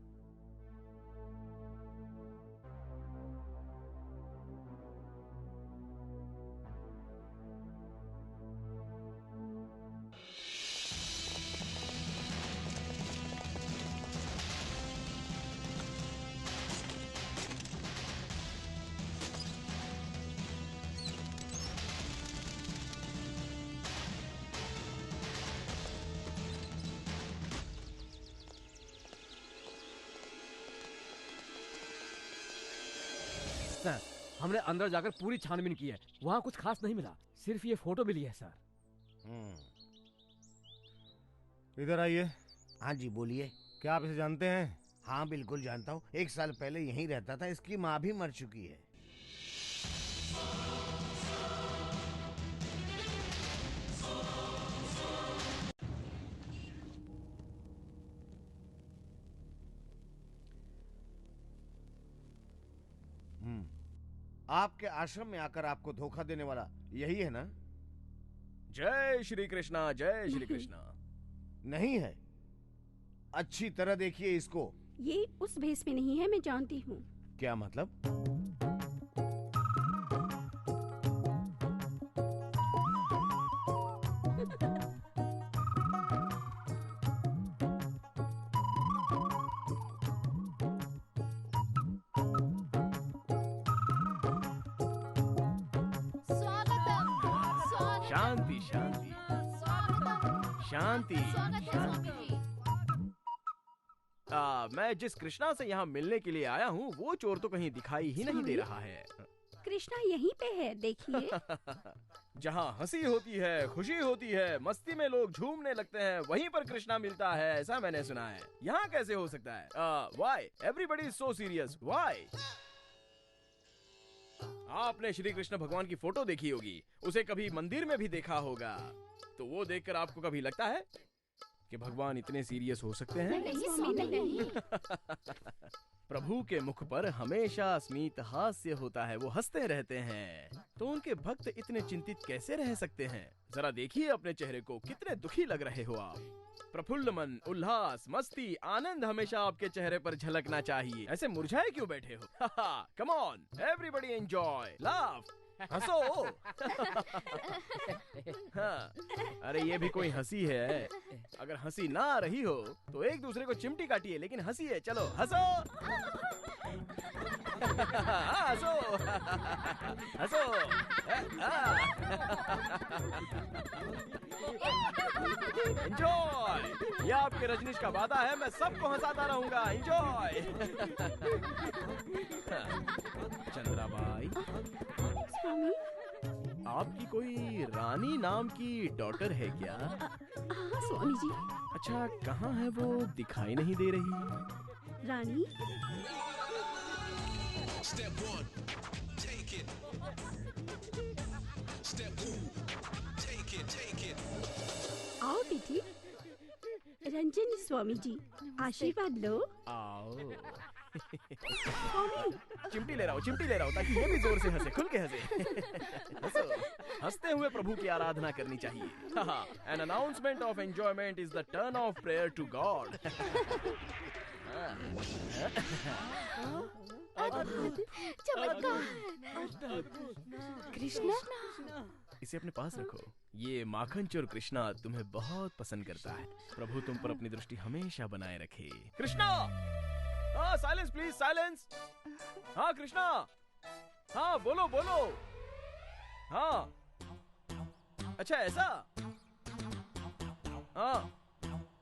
सर, हमने अंदर जाकर पूरी छानबीन की है, वहाँ कुछ खास नहीं मिला, सिर्फ ये फोटो मिली है सर। इधर आइए। हाँ जी बोलिए। क्या आप इसे जानते हैं? हाँ बिल्कुल जानता हूँ, 1 साल पहले यहीं रहता था, इसकी माँ भी मर चुकी है। आपके आश्रम में आकर आपको धोखा देने वाला यही है ना? जय श्री कृष्णा, जय श्री कृष्णा। नहीं है, अच्छी तरह देखिए इसको। ये उस भेस में नहीं है, मैं जानती हूँ। क्या मतलब? शांति शांति। शांति। मैं जिस कृष्णा से यहाँ मिलने के लिए आया हूँ वो चोर तो कहीं दिखाई ही नहीं दे रहा है। कृष्णा यहीं पे है, देखिए। जहाँ हंसी होती है, खुशी होती है, मस्ती में लोग झूमने लगते हैं, वहीं पर कृष्णा मिलता है, ऐसा मैंने सुना है। यहाँ कैसे हो सकता है? Why? Everybody is so serious. Why? आपने श्री कृष्ण भगवान की फोटो देखी होगी, उसे कभी मंदिर में भी देखा होगा, तो वो देखकर आपको कभी लगता है कि भगवान इतने सीरियस हो सकते हैं? नहीं। प्रभु के मुख पर हमेशा स्मित हास्य होता है, वो हंसते रहते हैं, तो उनके भक्त इतने चिंतित कैसे रह सकते हैं? जरा देखिए अपने चेहरे को, कितने दुखी लग रहे हो आप। प्रफुल्ल मन, उल्लास, मस्ती, आनंद हमेशा आपके चेहरे पर झलकना चाहिए। ऐसे मुरझाए क्यों बैठे हो? Come on, everybody enjoy, laugh, हंसो। हाँ, अरे ये भी कोई हंसी है? अगर हंसी ना आ रही हो तो एक दूसरे को चिमटी काटिए, लेकिन हंसी है, चलो हंसो। हंसो, हंसो। एंजॉय, ये आपके रजनीश का वादा है, मैं सबको हंसाता रहूंगा। एंजॉय। चंद्राबाई, आपकी कोई रानी नाम की डॉटर है क्या? हाँ स्वामी जी। अच्छा, कहाँ है वो? दिखाई नहीं दे रही। रानी? Step 1, take it. Step 2, take it. आओ बेटी। रंजन स्वामी जी, आशीर्वाद लो। आओ। चिमटी ले रहा हूँ ताकि ये भी जोर से हंसे, खुल के हंसे। हंसो। हंसते हुए प्रभु की आराधना करनी चाहिए। An announcement of enjoyment is the turn of prayer to God. Krishna, इसे अपने पास रखो। ये माखन चोर कृष्णा तुम्हें बहुत पसंद करता है। प्रभु तुम पर अपनी दृष्टि हमेशा बनाए रखे। कृष्णा, हाँ साइलेंस प्लीज, साइलेंस। हाँ कृष्णा, हाँ बोलो बोलो। हाँ, अच्छा ऐसा। हाँ,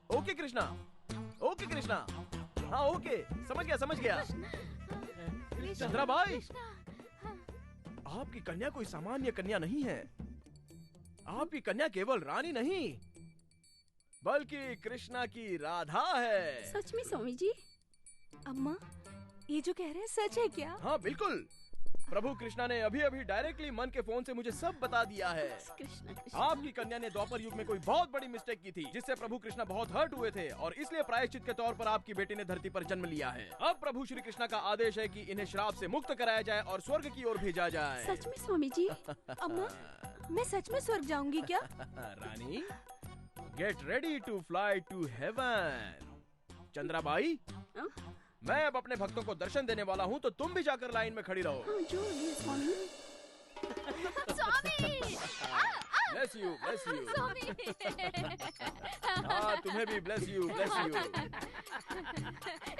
ओके कृष्णा, ओके कृष्णा। हाँ ओके, समझ गया। चंद्रा भाई, आपकी कन्या कोई सामान्य कन्या नहीं है। आपकी कन्या केवल रानी नहीं, बल्कि कृष्णा की राधा है। सच में स्वामी जी? अम्मा, ये जो कह रहे हैं सच है क्या? हाँ बिल्कुल। प्रभु कृष्णा ने अभी अभी डायरेक्टली मन के फोन से मुझे सब बता दिया है। आपकी कन्या ने द्वापर युग में कोई बहुत बड़ी मिस्टेक की थी, जिससे प्रभु कृष्णा बहुत हर्ट हुए थे, और इसलिए प्रायश्चित के तौर पर आपकी बेटी ने धरती पर जन्म लिया है। अब प्रभु श्री कृष्णा का आदेश है कि इन्हें श्राप से मुक्त कराया जाए और स्वर्ग की ओर भेजा जाए। सच में स्वामी जी? अम्मा, मैं सच में स्वर्ग जाऊंगी क्या? Rani, get ready to fly to heaven. Chandrabai, मैं अब अपने भक्तों को दर्शन देने वाला हूँ, तो तुम भी जाकर लाइन में खड़ी रहो। Swami. Bless you, bless you. हाँ, तुम्हें भी ब्लेस यू, ब्लेस यू।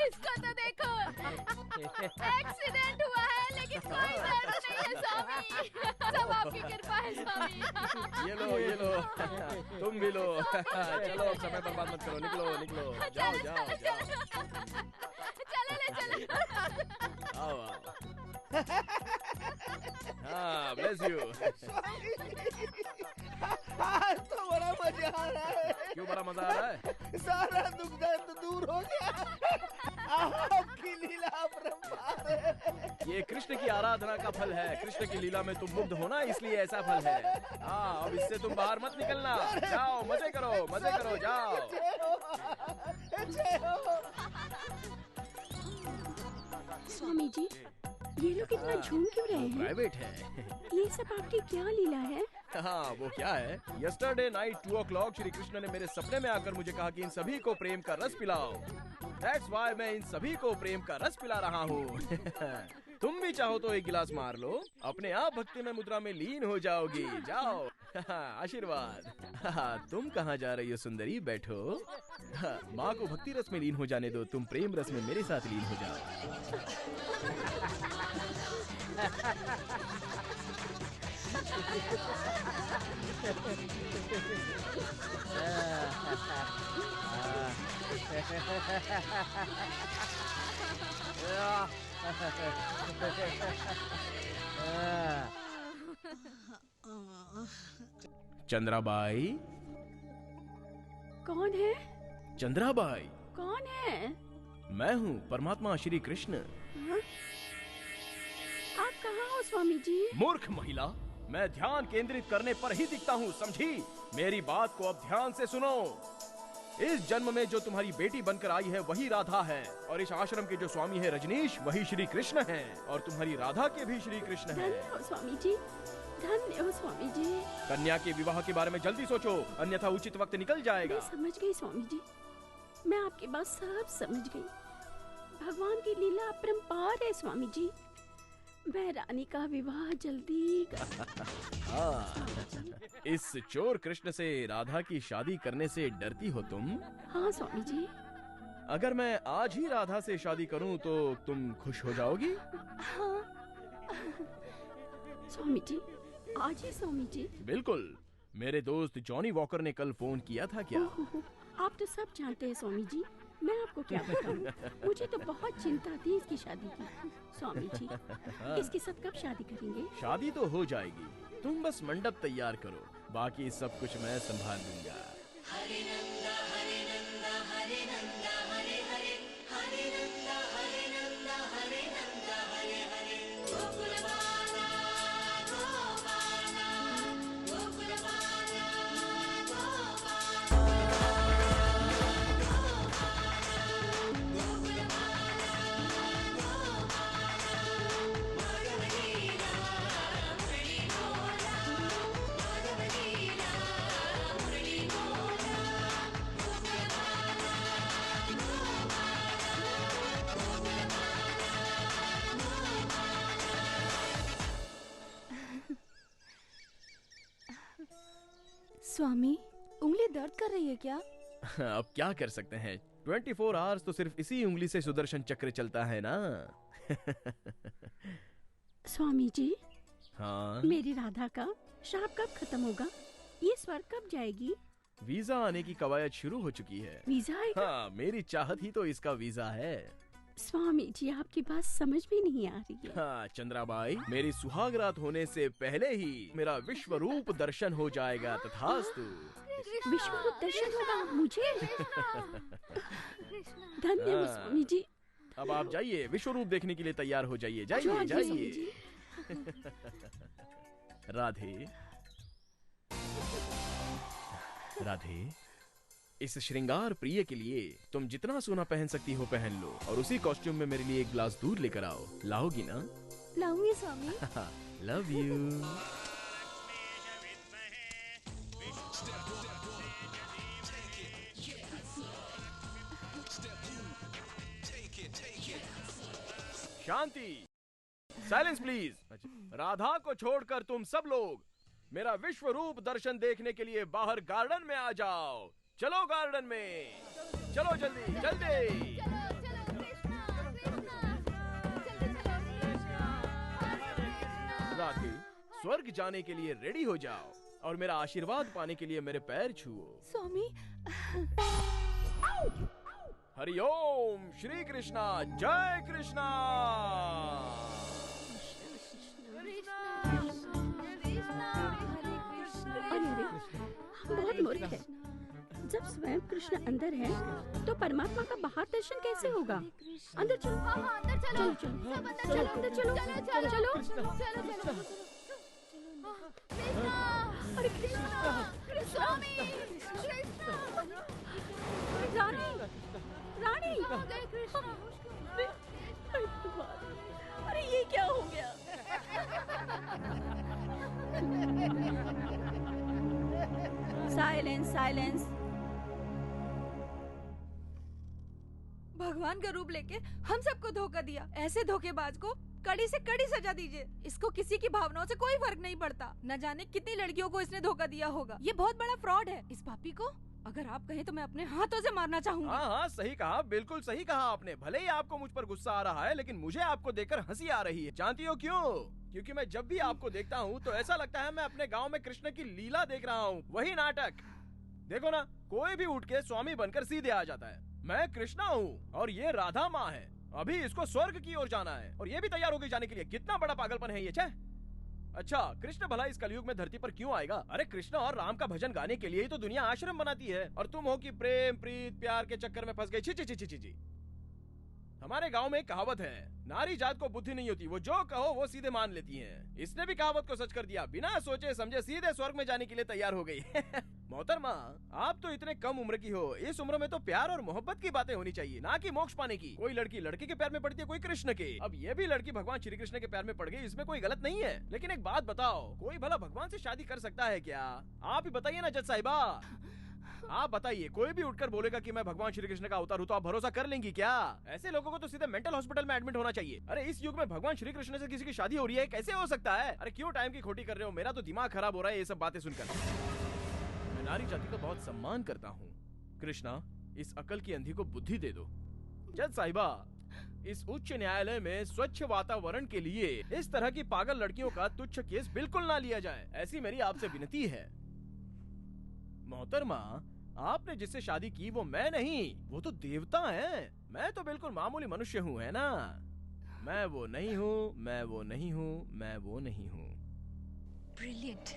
इसको तो देखो, एक्सीडेंट हुआ है लेकिन कोई दर्द नहीं है स्वामी। सब आपकी कृपा है स्वामी। ये लो, तुम भी लो। चलो, समय बर्बाद मत करो, निकलो। जाओ। चलो। आओ। हाँ, ब्लेस यू। आज तो बड़ा मजा आ रहा है। क्यों बड़ा मजा आ रहा है? सारा दुख दर्द दूर हो गया। आपकी लीला अपरंपार है। ये कृष्ण की आराधना का फल है। कृष्ण की लीला में तुम मुग्ध होना, इसलिए ऐसा फल है। हाँ, अब इससे तुम बाहर मत निकलना। जाओ, मजे करो, जाओ। स्वामी जी, ये लोग इतना झूम क्यों रहे हैं? प्राइवेट है। ये सब आपकी क्या लीला है? हाँ, वो क्या है, yesterday night 2 o'clock Shri Krishna ने मेरे सपने में आकर मुझे कहा कि इन सभी को प्रेम का रस पिलाओ। That's why मैं इन सभी को प्रेम का रस पिला रहा हूँ। तुम भी चाहो तो एक गिलास मार लो, अपने आप भक्ति में मुद्रा में लीन हो जाओगी। जाओ। आशीर्वाद। तुम कहाँ जा रही हो सुंदरी? बैठो। माँ को भक्ति रस में लीन हो जाने दो, तुम प्रेम रस में मेरे साथ लीन हो जाओ। चंद्राबाई। कौन है? चंद्राबाई। कौन है? मैं हूँ परमात्मा श्री कृष्ण। हाँ? आप कहाँ हो स्वामी जी? मूर्ख महिला, मैं ध्यान केंद्रित करने पर ही दिखता हूँ, समझी? मेरी बात को अब ध्यान से सुनो। इस जन्म में जो तुम्हारी बेटी बनकर आई है वही राधा है, और इस आश्रम के जो स्वामी है रजनीश वही श्री कृष्ण हैं, और तुम्हारी राधा के भी श्री कृष्ण हैं। धन्य हो स्वामी जी, धन्य हो स्वामी जी। कन्या के विवाह के बारे में जल्दी सोचो, अन्यथा उचित वक्त निकल जाएगा। मैं समझ गई स्वामी जी, मैं आपकी बात सब समझ गई। भगवान की लीला अपरंपार है स्वामी जी। मैं रानी का विवाह जल्दी इस चोर कृष्ण से राधा की शादी करने से डरती हो तुम? हाँ स्वामी जी। अगर मैं आज ही राधा से शादी करूं तो तुम खुश हो जाओगी? हाँ स्वामी जी, आज ही स्वामी जी। बिल्कुल। मेरे दोस्त जॉनी वॉकर ने कल फोन किया था क्या? आप तो सब जानते हैं स्वामी जी, मैं आपको क्या बताऊं। मुझे तो बहुत चिंता थी इसकी शादी की। स्वामी जी, इसके साथ कब शादी करेंगे? शादी तो हो जाएगी, तुम बस मंडप तैयार करो, बाकी सब कुछ मैं संभाल लूंगा। हरे नंदा हरे नंदा हरे नंदा हरे हरे हरे नंदा हरे नंदा हरे नंदा हरे हरे गोकुल बाला गोपाला गोकुल बाला स्वामी, उंगली दर्द कर रही है क्या? अब क्या कर सकते हैं, 24 आवर्स तो सिर्फ इसी उंगली से सुदर्शन चक्र चलता है ना। स्वामी जी, हाँ? मेरी राधा का श्राप कब खत्म होगा? ये स्वर्ग कब जाएगी? वीजा आने की कवायद शुरू हो चुकी है। वीजा आएगा? हाँ, मेरी चाहत ही तो इसका वीजा है। स्वामी जी, आपकी बात समझ में नहीं आ रही है। हाँ चंद्राबाई, मेरी सुहागरात होने से पहले ही मेरा विश्व रूप दर्शन हो जाएगा, तथास्तु। विश्व रूप दर्शन होगा मुझे? धन्य हो स्वामी जी। अब आप जाइए, विश्व रूप देखने के लिए तैयार हो जाइए। जाइए जाइए। राधे राधे, इस श्रृंगार प्रिय के लिए तुम जितना सोना पहन सकती हो पहन लो, और उसी कॉस्ट्यूम में मेरे लिए एक ग्लास दूध लेकर आओ। लाओगी ना? लाऊंगी Swami. Love you. Shanti, silence please. Radha को छोड़कर तुम सब लोग मेरा विश्व रूप दर्शन देखने के लिए बाहर गार्डन में आ जाओ। चलो गार्डन में, चलो जल्दी जल्दी। राधे, स्वर्ग जाने के लिए रेडी हो जाओ और मेरा आशीर्वाद पाने के लिए मेरे पैर छुओ। स्वामी। हरिओम श्री कृष्णा, जय कृष्णा। बहुत मूर्ख है। जब स्वयं कृष्ण अंदर है तो परमात्मा का बाहर दर्शन कैसे होगा? अंदर चलो। अंदर चलो। चलो अंदर चलो। चलो। हरे कृष्णा, स्वामी, रानी, रानी। अरे ये क्या हो गया? Silence, silence. भगवान का रूप लेके हम सबको धोखा दिया। ऐसे धोखेबाज को कड़ी से कड़ी सजा दीजिए। इसको किसी की भावनाओं से कोई फर्क नहीं पड़ता। न जाने कितनी लड़कियों को इसने धोखा दिया होगा। ये बहुत बड़ा फ्रॉड है। इस पापी को अगर आप कहें तो मैं अपने हाथों से मारना चाहूंगी। हाँ हाँ सही कहा, बिल्कुल सही कहा आपने। भले ही आपको मुझ पर गुस्सा आ रहा है, लेकिन मुझे आपको देखकर हंसी आ रही है। जानती हो क्यों? क्योंकि मैं जब भी आपको देखता हूँ तो ऐसा लगता है मैं अपने गांव में कृष्ण की लीला देख रहा हूँ, वही नाटक। देखो ना, कोई भी उठ के स्वामी बनकर सीधे आ जाता है। मैं कृष्णा हूँ और ये राधा माँ है। अभी इसको स्वर्ग की ओर जाना है और ये भी तैयार होकर जाने के लिए। कितना बड़ा पागलपन है ये। छे अच्छा, कृष्ण भला इस कलयुग में धरती पर क्यों आएगा? अरे कृष्ण और राम का भजन गाने के लिए ही तो दुनिया आश्रम बनाती है, और तुम हो कि प्रेम प्रीत प्यार के चक्कर में फंस गई। छी छी छी छी छी। हमारे गांव में एक कहावत है, नारी जात को बुद्धि नहीं होती, वो जो कहो वो सीधे मान लेती हैं। इसने भी कहावत को सच कर दिया, बिना सोचे समझे सीधे स्वर्ग में जाने के लिए तैयार हो गई। मोहतरमा, आप तो इतने कम उम्र की हो, इस उम्र में तो प्यार और मोहब्बत की बातें होनी चाहिए, ना कि मोक्ष पाने की। कोई लड़की लड़के के प्यार में पड़ती है, कोई कृष्ण के। अब ये भी लड़की भगवान श्री कृष्ण के प्यार में पड़ गई, इसमें कोई गलत नहीं है। लेकिन एक बात बताओ, कोई भला भगवान से शादी कर सकता है क्या? आप ही बताइए ना जज साहिबा, आप बताइए। कोई भी उठकर बोलेगा कि मैं भगवान श्री कृष्ण का अवतार हूँ तो आप भरोसा कर लेंगी क्या? ऐसे लोगों को तो सीधे मेंटल हॉस्पिटल में एडमिट होना चाहिए। अरे इस युग में भगवान श्री कृष्ण से किसी की शादी हो रही है, कैसे हो सकता है? अरे क्यों टाइम की खोटी कर रहे हो? मेरा तो दिमाग खराब हो रहा है ये सब बातें सुनकर। मैं नारी जाति का बहुत सम्मान करता हूँ। कृष्णा, इस अकल की अंधी को बुद्धि दे दो। जज साहिबा, इस उच्च न्यायालय में स्वच्छ वातावरण के लिए इस तरह की पागल लड़कियों का तुच्छ केस बिल्कुल ना लिया जाए, ऐसी मेरी आपसे विनती है। मोहतरमा, आपने जिससे शादी की वो मैं नहीं, वो तो देवता है। मैं तो बिल्कुल मामूली मनुष्य हूँ, है ना? मैं वो नहीं हूँ, मैं वो नहीं हूँ, मैं वो नहीं हूँ। ब्रिलियंट।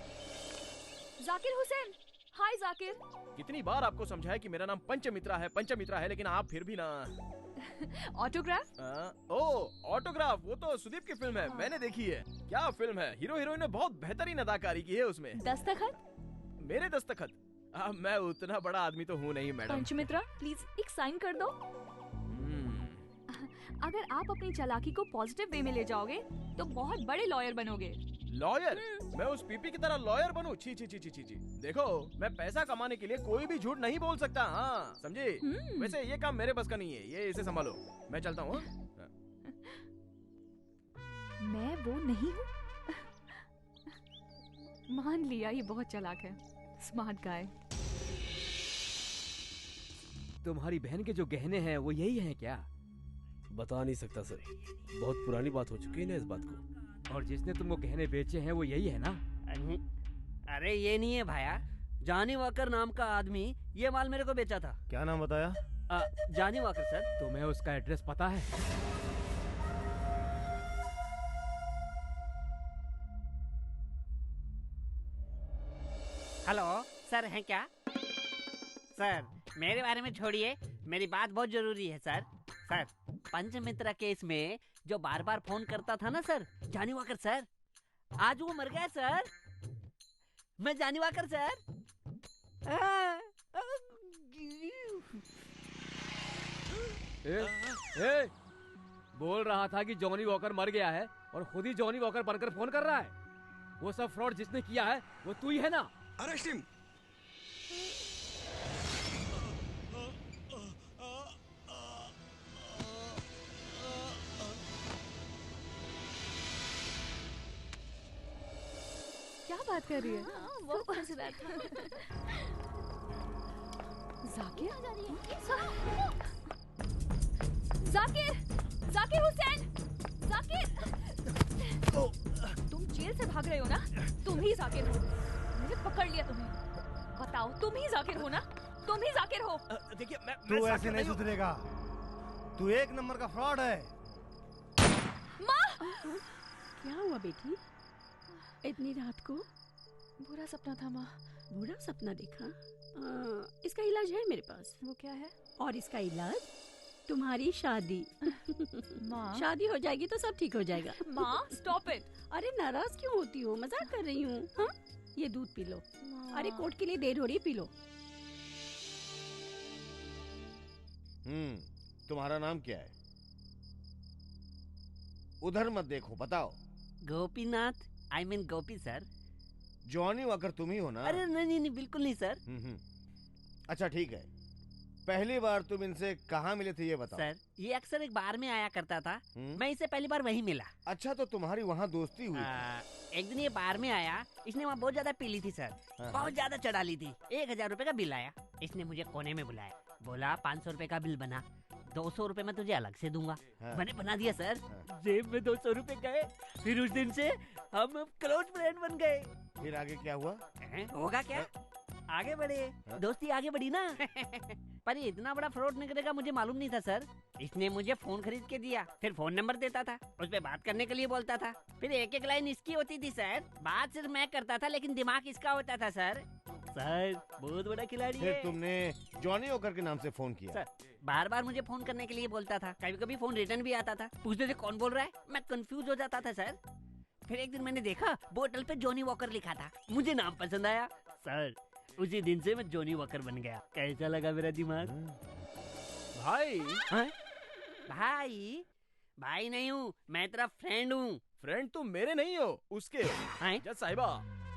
जाकिर हुसैन, हाय जाकिर। कितनी बार आपको समझाया कि मेरा नाम पंचमित्रा है, पंचमित्रा है, लेकिन आप फिर भी ना। ऑटोग्राफ? ओ ऑटोग्राफ, वो तो सुदीप की फिल्म है, मैंने देखी है। क्या फिल्म है, हीरो हीरोइन ने बहुत बेहतरीन अदाकारी की है उसमें। दस्तखत? मेरे दस्तखत? मैं उतना बड़ा आदमी तो हूँ नहीं मैडम। पंचमित्रा, प्लीज एक साइन कर दो। अगर आप अपनी चालाकी को पॉजिटिव वे में ले जाओगे तो बहुत बड़े लॉयर बनोगे। लॉयर? मैं उस पीपी की तरह लॉयर बनूं? छी छी छी छी छी। देखो, मैं पैसा कमाने के लिए कोई भी झूठ नहीं बोल सकता, हाँ समझे? वैसे ये काम मेरे बस का नहीं है, ये इसे संभालो, मैं चलता हूँ। मैं वो नहीं हूँ। मान लिया, ये बहुत चालाक है, स्मार्ट गाय। तुम्हारी बहन के जो गहने हैं वो यही हैं क्या? बता नहीं सकता सर, बहुत पुरानी बात हो चुकी है ना इस बात को। और जिसने तुमको गहने बेचे हैं वो यही है ना? अरे ये नहीं है भाया, जॉनी वॉकर नाम का आदमी ये माल मेरे को बेचा था। क्या नाम बताया? Johnny walker sir. तुम्हें उसका एड्रेस पता है? हेलो सर, हैं क्या? सर मेरे बारे में छोड़िए, मेरी बात बहुत जरूरी है सर। सर, पंचमित्रा केस में जो बार बार फोन करता था ना सर, जॉनी वॉकर सर, आज वो मर गया सर। मैं जॉनी वॉकर सर। ए, बोल रहा था कि जॉनी वॉकर मर गया है और खुद ही जॉनी वॉकर बनकर फोन कर रहा है। वो सब फ्रॉड जिसने किया है वो तू ही है ना? Arrest him. क्या बात कर रही है? वो मजेदार था। जाकिर? जाकिर! जाकिर हुसैन! जाकिर! तुम जेल से भाग रहे हो ना? तुम ही जाकिर हो। मैंने पकड़ लिया तुम्हें। बताओ, तुम ही जाकिर हो ना? तुम ही जाकिर हो। देखिए, तू ऐसे नहीं सुधरेगा। तू एक नंबर का फ्रॉड है। माँ! क्या हुआ बेटी? इतनी रात को? बुरा सपना था माँ। बुरा सपना देखा? इसका इलाज है मेरे पास। वो क्या है? और इसका इलाज तुम्हारी शादी। माँ, शादी हो जाएगी तो सब ठीक हो जाएगा। माँ स्टॉप इट। अरे नाराज क्यों होती हो? मजाक कर रही हूँ। हाँ, ये दूध पी लो। अरे कोर्ट के लिए देर हो रही, पी लो। तुम्हारा नाम क्या है? उधर मत देखो, बताओ। Gopinath, I mean Gopi sir. Johnny walker तुम ही हो ना? अरे नहीं नहीं, बिल्कुल नहीं सर। अच्छा ठीक है, पहली बार तुम इनसे कहाँ मिले थे ये बताओ। सर ये अक्सर एक बार में आया करता था, मैं इसे पहली बार वहीं मिला। अच्छा तो तुम्हारी वहाँ दोस्ती हुई? एक दिन ये बार में आया, इसने वहाँ बहुत ज्यादा पी ली थी सर, बहुत ज्यादा चढ़ा ली थी। 1000 रुपए का बिल आया, इसने मुझे कोने में बुलाया, बोला 500 रुपए का बिल बना, 200 रुपए मैं तुझे अलग से दूंगा। मैंने बना दिया सर, जेब में 200 रुपए गए। फिर उस दिन से हम क्लोज फ्रेंड बन गए। फिर आगे क्या हुआ? होगा क्या, आगे बढ़े, दोस्ती आगे बढ़ी ना। पर ये इतना बड़ा फ्रॉड निकलेगा मुझे मालूम नहीं था सर। इसने मुझे फोन खरीद के दिया, फिर फोन नंबर देता था, उस पे बात करने के लिए बोलता था, फिर एक एक लाइन इसकी होती थी सर। बात सिर्फ मैं करता था लेकिन दिमाग इसका होता था सर। सर बहुत बड़ा खिलाड़ी है। फिर तुमने जॉनी वॉकर के नाम से फोन किया? सर बार बार मुझे फोन करने के लिए बोलता था, कभी कभी फोन रिटर्न भी आता था, पूछते थे कौन बोल रहा है, मैं कंफ्यूज हो जाता था सर। फिर एक दिन मैंने देखा बोतल पे जॉनी वॉकर लिखा था, मुझे नाम पसंद आया सर, उसी दिन से मैं जॉनी वॉकर बन गया। कैसा लगा मेरा दिमाग? भाई भाई भाई नहीं हूँ मैं, तेरा फ्रेंड हूँ। फ्रेंड तुम मेरे नहीं हो, उसके हो। जज साहिबा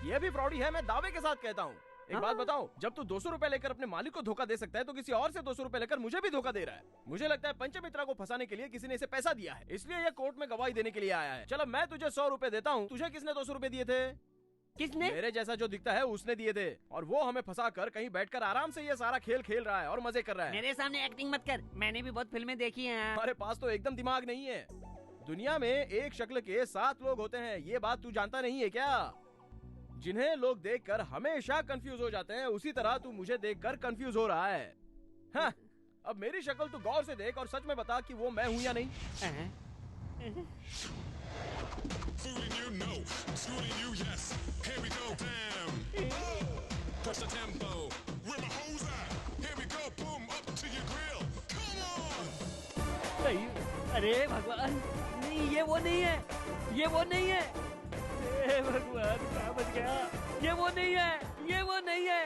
ये भी फ्रॉडी है, मैं दावे के साथ कहता हूँ। एक बात बताओ, जब तू 200 रुपए लेकर अपने मालिक को धोखा दे सकता है तो किसी और से 200 रुपए लेकर मुझे भी धोखा दे रहा है। मुझे लगता है पंचमित्रा को फंसाने के लिए किसी ने इसे पैसा दिया है, इसलिए ये कोर्ट में गवाही देने के लिए आया है। चलो मैं तुझे 100 रुपए देता हूँ, तुझे किसने 200 रुपए दिए थे? किसने? मेरे जैसा जो दिखता है उसने दिए थे, और वो हमें फंसा कर कहीं बैठकर आराम से ये सारा खेल खेल रहा है और मजे कर रहा है। मेरे सामने एक्टिंग मत कर, मैंने भी बहुत फिल्में देखी हैं। हमारे पास तो एकदम दिमाग नहीं है। दुनिया में एक शक्ल के 7 लोग होते हैं, ये बात तू जानता नहीं है क्या? जिन्हें लोग देखकर हमेशा कंफ्यूज हो जाते हैं, उसी तरह तू मुझे देखकर कंफ्यूज हो रहा है। हाँ, अब मेरी शक्ल तू गौर से देख और सच में बता कि वो मैं हूँ या नहीं। Fooling you, no. Schooling you, yes. Here we go, bam. Push the tempo. Where my hoes at? Here we go, boom, up to your grill. Come on. नहीं, अरे भगवान, नहीं ये वो नहीं है, ये वो नहीं है। हे भगवान क्या बच गया, ये वो नहीं है, ये वो नहीं है।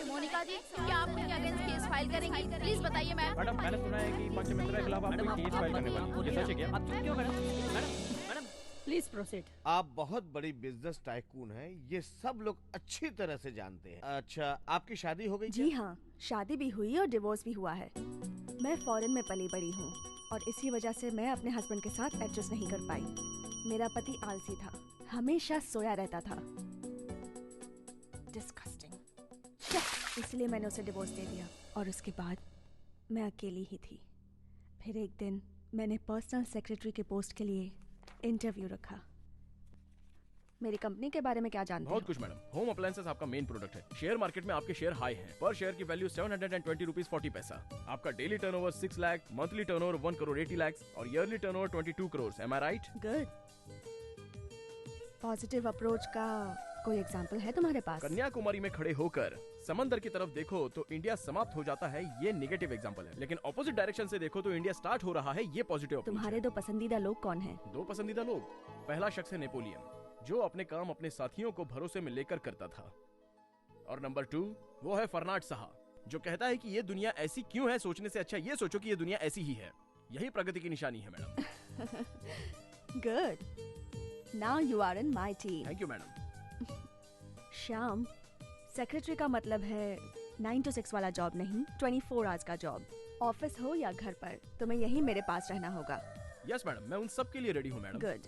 मोनिका जी, क्या आप उनके अगेंस्ट केस फाइल करेंगी? प्लीज बताइए मैम। मैडम मैंने सुना है कि पंचमित्रा के खिलाफ आप कोई केस फाइल करने वाली हैं, ये सच है क्या? आप क्यों मैडम? Please proceed. आप बहुत बड़ी बिजनेस टाइकून हैं, ये सब लोग अच्छी तरह से जानते हैं। अच्छा आपकी शादी हो गई? जी हाँ, शादी भी हुई और डिवोर्स भी हुआ है। मैं फॉरेन में पली बड़ी हूँ और इसी वजह से मैं अपने हस्बैंड के साथ एडजस्ट नहीं कर पाई। मेरा पति आलसी था, हमेशा सोया रहता था, डिस्गस्टिंग। इसलिए मैंने उसे डिवोर्स दे दिया और उसके बाद मैं अकेली ही थी। फिर एक दिन मैंने पर्सनल सेक्रेटरी के पोस्ट के लिए इंटरव्यू रखा। मेरी कंपनी के बारे में क्या जानते बहुत कुछ मैडम। होम अप्लायंसेस आपका मेन प्रोडक्ट है। शेयर मार्केट में आपके शेयर हाई हैं। पर शेयर की वैल्यू 720 रुपीज 40 पैसा। आपका daily turnover 6 lakh, monthly turnover 1 crore 80 lakh और ईयरली टर्नओवर 22 करोड़। एम आई राइट? गुड। पॉजिटिव अप्रोच का कोई एग्जाम्पल है तुम्हारे पास? कन्याकुमारी में खड़े होकर समंदर की तरफ देखो तो इंडिया समाप्त हो जाता है, ये नेगेटिव एग्जांपल है। लेकिन ऑपोजिट डायरेक्शन से देखो तो इंडिया स्टार्ट हो रहा है, ये पॉजिटिव। तुम्हारे 2 पसंदीदा लोग कौन हैं? 2 पसंदीदा लोग, पहला शख्स है नेपोलियन, जो अपने काम अपने साथियों को भरोसे में लेकर करता था। और नंबर 2 वो है फर्नाड साहा, जो कहता है कि ये दुनिया ऐसी क्यों है, सोचने से अच्छा ये सोचो कि ये दुनिया ऐसी ही है। यही प्रगति की निशानी है madam. Good. Now you are in my team. Thank you madam. Shyam, secretary का मतलब है 9 to 6 वाला जॉब नहीं, 24 आवर्स का जॉब। ऑफिस हो या घर पर, तुम्हें यहीं मेरे पास रहना होगा। यस मैडम, मैं उन सब के लिए रेडी हूँ madam. Good.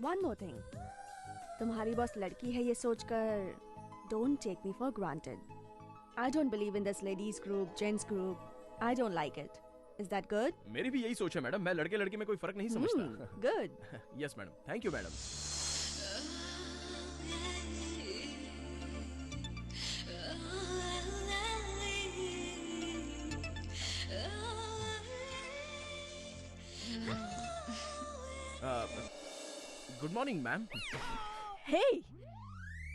One more thing, तुम्हारी बॉस लड़की है ये सोचकर don't take me for granted. I don't believe in this ladies group, gents group. I don't like it. Is that good? मेरी भी यही सोच है मैडम, मैं लड़के लड़की में कोई फर्क नहीं समझता। Good. Yes madam, thank you madam. Good morning ma'am. Hey,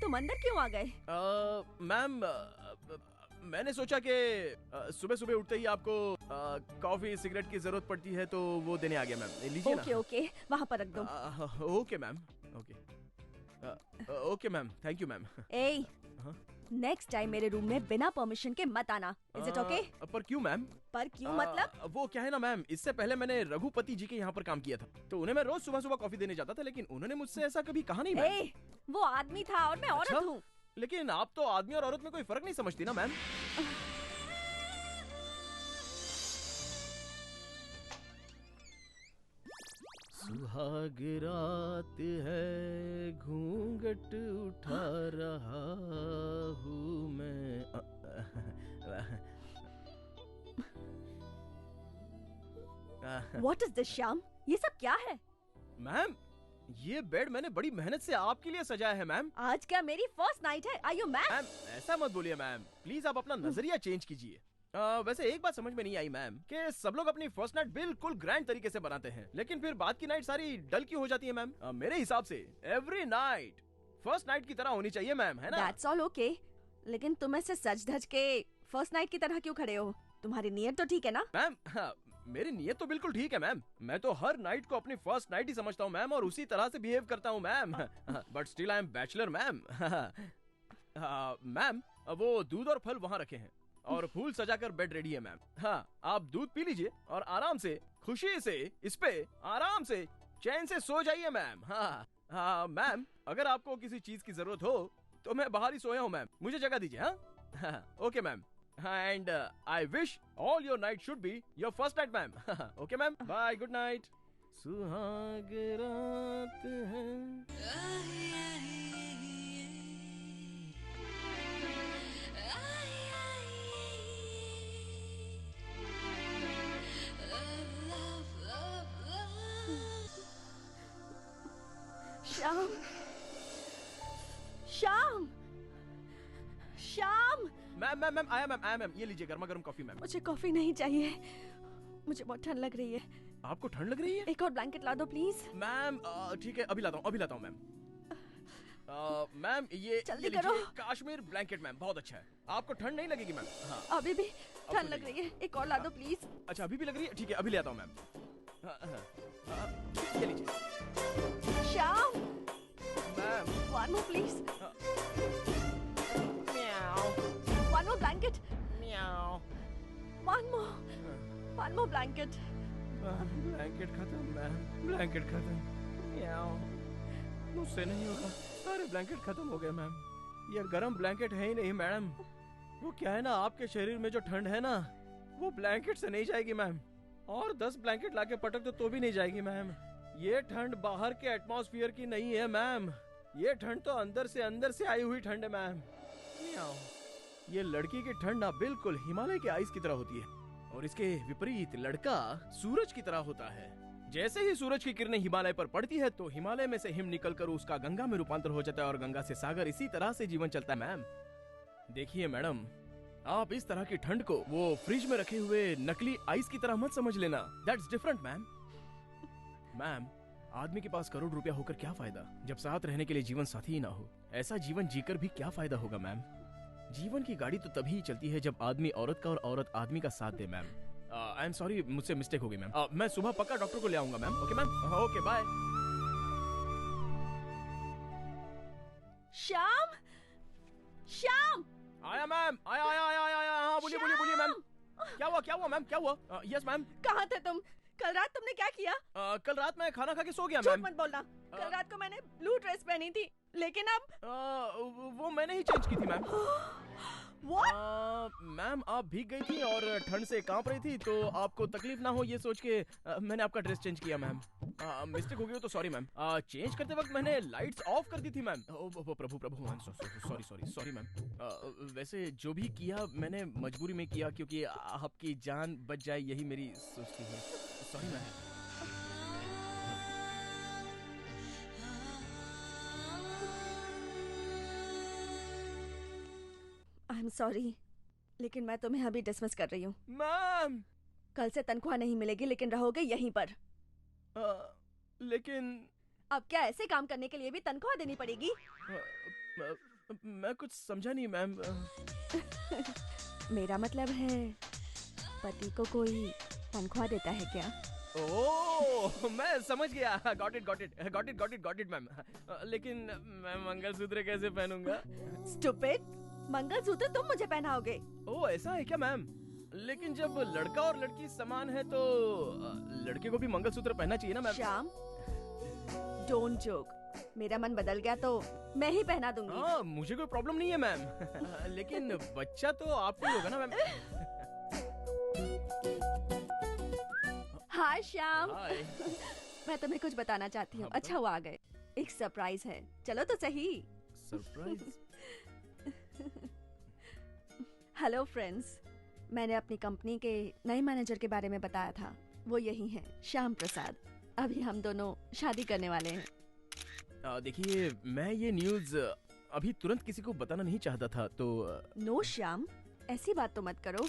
तुम अंदर क्यों आ गए? मैम मैंने सोचा कि सुबह सुबह उठते ही आपको कॉफी सिगरेट की जरूरत पड़ती है तो वो देने आ गया मैम। लीजिए ना। ओके ओके, वहाँ पर रख दो। Okay ma'am, okay okay ma'am, thank you ma'am. A, next time मेरे रूम में बिना परमिशन के मत आना। Is it okay? पर क्यों मैम? पर क्यों मतलब? वो क्या है ना मैम, इससे पहले मैंने रघुपति जी के यहाँ पर काम किया था, तो उन्हें मैं रोज सुबह सुबह कॉफी देने जाता था, लेकिन उन्होंने मुझसे ऐसा कभी कहा नहीं मैम। वो आदमी था और मैं औरत हूँ। लेकिन आप तो आदमी और औरत में कोई फर्क नहीं समझती ना मैम। सुहाग रात है, घूंघट उठा रहा हूँ मैं। What is this, Shyam? ये सब क्या है? मैम, ये बेड मैंने बड़ी मेहनत से आपके लिए सजाया है मैम। आज क्या मेरी फर्स्ट नाइट है? Are you mad? मैम ऐसा मत बोलिए मैम, प्लीज आप अपना नजरिया चेंज कीजिए। वैसे एक बात समझ में नहीं आई मैम कि सब लोग अपनी फर्स्ट नाइट बिल्कुल ग्रैंड तरीके से बनाते हैं, लेकिन फिर बाद की नाइट सारी डल क्यों हो जाती है मैम? मेरे हिसाब से एवरी नाइट फर्स्ट नाइट की तरह होनी चाहिए मैम, है ना? That's all okay. लेकिन तुम ऐसे सज धज के फर्स्ट नाइट की तरह क्यों खड़े हो? तुम्हारी नीयत तो ठीक है ना? मैम मेरी नीयत तो बिल्कुल ठीक है मैम, मैं तो हर नाइट को अपनी फर्स्ट नाइट ही समझता हूँ मैम, और उसी तरह से बिहेव करता हूँ ma'am. But still I am bachelor ma'am. Ma'am वो दूध और फल वहाँ रखे हैं और फूल सजाकर बेड रेडी है मैम। हाँ, आप दूध पी लीजिए और आराम से, खुशी से इस पे आराम से चैन से सो जाइए मैम। हाँ मैम, अगर आपको किसी चीज की जरूरत हो तो मैं बाहर ही सोया हूँ मैम, मुझे जगह दीजिए। हाँ okay ma'am, and I wish all your night should be your first night ma'am. Okay ma'am, bye, good night. सुहाग रात है। श्याम, श्याम, श्याम। मैम आया मैम, ये लीजिए गर्मा गर्म कॉफी मैम। मुझे कॉफी नहीं चाहिए, मुझे बहुत ठंड लग रही है। आपको ठंड लग रही है? एक और ब्लैंकेट ला दो प्लीज। मैम ठीक है, अभी लाता हूँ मैम। मैम ये जल्दी करो। काश्मीर ब्लैंकेट मैम, बहुत अच्छा है, आपको ठंड नहीं लगेगी मैम। हाँ अभी भी ठंड लग रही है, एक और ला दो प्लीज। अच्छा अभी भी लग रही है, ठीक है अभी ले आता हूँ मैम। ये लीजिए। Shyam ma'am, one more please. One more blanket. One more blanket. Blanket खत्म मैम, ब्लैंकेट खत्म। मुझसे नहीं होगा, सारे ब्लैंकेट खत्म हो गए मैम। ये गरम ब्लैंकेट है ही नहीं मैडम, वो क्या है ना, आपके शरीर में जो ठंड है ना वो ब्लैंकेट से नहीं जाएगी मैम, और 10 ब्लैंकेट लाके पटक दो तो भी नहीं जाएगी मैम। ये ठंड बाहर के एटमॉस्फेयर की नहीं है मैम, ये ठंड तो अंदर से आई हुई ठंड है मैम। ये लड़की की ठंड ना बिल्कुल हिमालय के आइस की तरह होती है, और इसके विपरीत लड़का सूरज की तरह होता है। जैसे ही सूरज की किरणें हिमालय पर पड़ती है तो हिमालय में से हिम निकलकर उसका गंगा में रूपांतर हो जाता है, और गंगा से सागर, इसी तरह से जीवन चलता है मैम। देखिए मैडम, आप इस तरह की ठंड को वो फ्रिज में रखे हुए नकली आइस की तरह मत समझ लेना, दैट्स डिफरेंट मैम। मैम, आदमी के पास करोड़ रुपया होकर क्या फायदा जब साथ रहने के लिए जीवन साथी ही ना हो? ऐसा जीवन जीकर भी क्या फायदा होगा मैम? जीवन की गाड़ी तो तभी चलती है जब आदमी औरत का और औरत आदमी का साथ दे मैम। आई एम सॉरी, मुझसे मिस्टेक हो गई मैम। मैं सुबह पक्का डॉक्टर को ले आऊंगा ma'am. Okay ma'am, okay bye. Shyam, Shyam. आया मैम, आया। हाँ बोलिए मैम। क्या हुआ मैम, क्या हुआ? Yes ma'am. कहाँ थे तुम? कल रात तुमने क्या किया? कल रात मैं खाना खा के सो गया मैम। झूठ मत बोलना, कल रात को मैंने ब्लू ड्रेस पहनी थी, लेकिन अब वो मैंने ही चेंज की थी मैम। मैम आप भीग गई थी और ठंड से कांप रही थी, तो आपको तकलीफ ना हो ये सोच के मैंने आपका ड्रेस चेंज किया मैम। मिस्टेक हो गई हो तो सॉरी मैम। चेंज करते वक्त मैंने लाइट्स ऑफ कर दी थी मैम। प्रभु सॉरी मैम। वैसे जो भी किया मैंने मजबूरी में किया, क्योंकि आपकी जान बच जाए यही मेरी सोच थी। Sorry ma'am. I am sorry, लेकिन मैं तुम्हें अभी डिसमिस कर रही हूँ। मैम, कल से तनख्वाह नहीं मिलेगी, लेकिन रहोगे यहीं पर। लेकिन अब क्या ऐसे काम करने के लिए भी तनख्वाह देनी पड़ेगी? मैं कुछ समझा नहीं मैम। मेरा मतलब है पति को कोई तनख्वाह देता है क्या? ओह, मैं समझ गया। Got it ma'am. लेकिन मैं मंगलसूत्र कैसे पहनूंगा? स्टूपिड, मंगलसूत्र तुम मुझे पहनाओगे। ओ ऐसा है क्या मैम? लेकिन जब लड़का और लड़की समान है तो लड़के को भी मंगलसूत्र पहनना चाहिए ना मैम? Shyam, don't joke. मेरा मन बदल गया तो मैं ही पहना दूंगी। हाँ, मुझे कोई प्रॉब्लम नहीं है मैम। लेकिन बच्चा तो आपको ही होगा ना मैम? हाय श्याम। हाय। मैं तुम्हें कुछ बताना चाहती हूँ। अच्छा हुआ आ गए। एक सरप्राइज है, चलो तो सही। सरप्राइज? हेलो फ्रेंड्स, मैंने अपनी कंपनी के नए मैनेजर के बारे में बताया था। वो यही हैं, श्याम प्रसाद। अभी हम दोनों शादी करने वाले हैं। देखिए, मैं ये न्यूज़ अभी तुरंत किसी को बताना नहीं चाहता था तो। नो श्याम, ऐसी बात तो मत करो।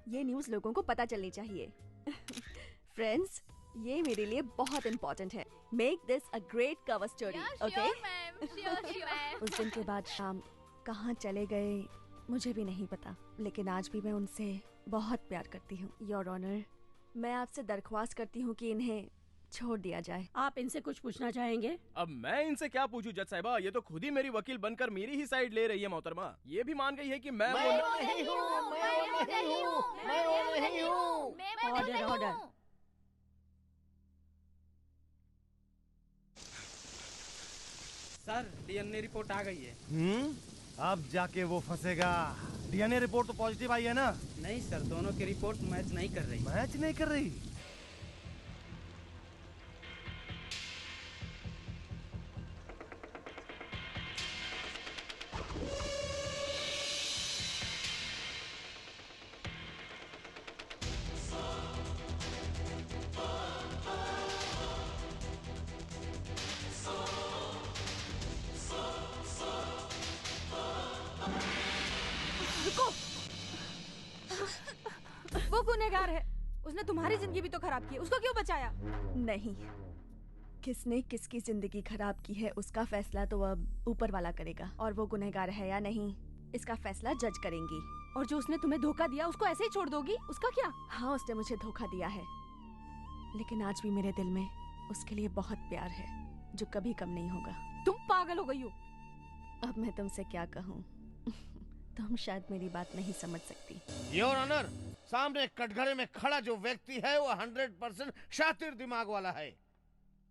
ये न्यूज़ लोगों को पता चलनी चाहिए। फ्रेंड्स, ये मेरे लिए बहुत इम्पोर्टेंट है। Make this a great cover story, okay? उस दिन के बाद शाम कहाँ चले गए मुझे भी नहीं पता, लेकिन आज भी मैं उनसे बहुत प्यार करती हूँ। योर ऑनर, मैं आपसे दरख्वास्त करती हूँ कि इन्हें छोड़ दिया जाए। आप इनसे कुछ पूछना चाहेंगे? अब मैं इनसे क्या पूछूं जज साहिबा? ये तो खुद ही मेरी वकील बनकर मेरी ही साइड ले रही है मोहतरमा। ये भी मान गई है कि मैं नहीं हूँ, मैं नहीं हूँ। Order, order. Sir, DNA report आ गई है। अब जाके वो फंसेगा। डीएनए रिपोर्ट तो पॉजिटिव आई है ना? नहीं सर, दोनों की रिपोर्ट मैच नहीं कर रही। मैच नहीं कर रही? वो गुनहगार है। उसने तुम्हारी जिंदगी भी तो खराब की है। उसको क्यों बचाया? नहीं, किसने किसकी जिंदगी खराब की है उसका फैसला तो अब ऊपर वाला करेगा, और वो गुनहगार है या नहीं इसका फैसला जज करेंगी। और जो उसने तुम्हें धोखा दिया उसको ऐसे ही छोड़ दोगी? उसका क्या? हाँ, उसने मुझे धोखा दिया है, लेकिन आज भी मेरे दिल में उसके लिए बहुत प्यार है जो कभी कम नहीं होगा। तुम पागल हो गई हो। अब मैं तुमसे क्या कहूँ? तुम शायद मेरी बात नहीं समझ सकती। योर ऑनर, सामने कटघरे में खड़ा जो व्यक्ति है वो 100% शातिर दिमाग वाला है।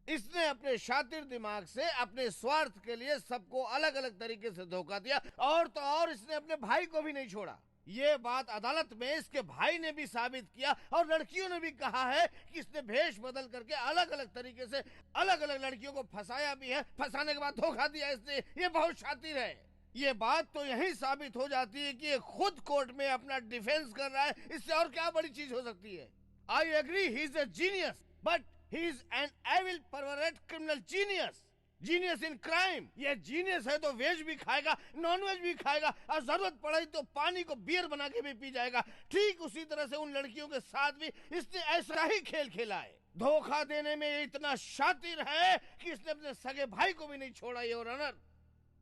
इसने अपने शातिर दिमाग से अपने स्वार्थ के लिए सबको अलग अलग तरीके से धोखा दिया, और तो और इसने अपने भाई को भी नहीं छोड़ा। ये बात अदालत में इसके भाई ने भी साबित किया, और लड़कियों ने भी कहा है कि इसने भेष बदल करके अलग अलग तरीके से अलग अलग लड़कियों को फंसाया भी है। फंसाने के बाद धोखा दिया इसने। ये बहुत शातिर है। ये बात तो यही साबित हो जाती है कि ये खुद कोर्ट में अपना डिफेंस कर रहा है। इससे और क्या बड़ी चीज हो सकती है? I agree, he is a genius, but he is an evil pervert criminal genius. Genius in crime. ये जीनियस है तो वेज भी खाएगा, नॉन वेज भी खाएगा, और जरूरत पड़े तो पानी को बियर बना के भी पी जाएगा। ठीक उसी तरह से उन लड़कियों के साथ भी इसने ऐसा ही खेल खेला है। धोखा देने में ये इतना शातिर है कि इसने अपने सगे भाई को भी नहीं छोड़ा। योर ऑनर,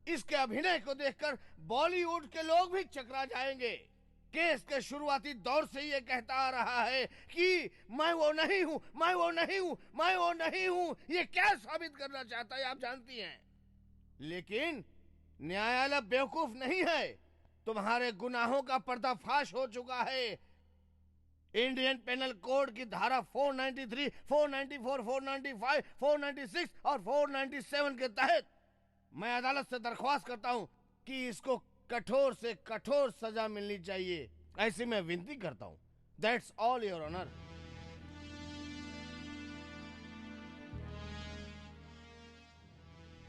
इसके अभिनय को देखकर बॉलीवुड के लोग भी चकरा जाएंगे। केस के शुरुआती दौर से ये कहता आ रहा है कि मैं वो नहीं हूं, मैं वो नहीं हूं, मैं वो नहीं हूं। ये क्या साबित करना चाहता है आप जानती हैं। लेकिन न्यायालय बेवकूफ नहीं है। तुम्हारे गुनाहों का पर्दाफाश हो चुका है। इंडियन पेनल कोड की धारा 493, 494, 495, 496 और 497 के तहत मैं अदालत से दरख्वास्त करता हूं कि इसको कठोर से कठोर सजा मिलनी चाहिए। ऐसी मैं विनती करता हूं। That's all your honour.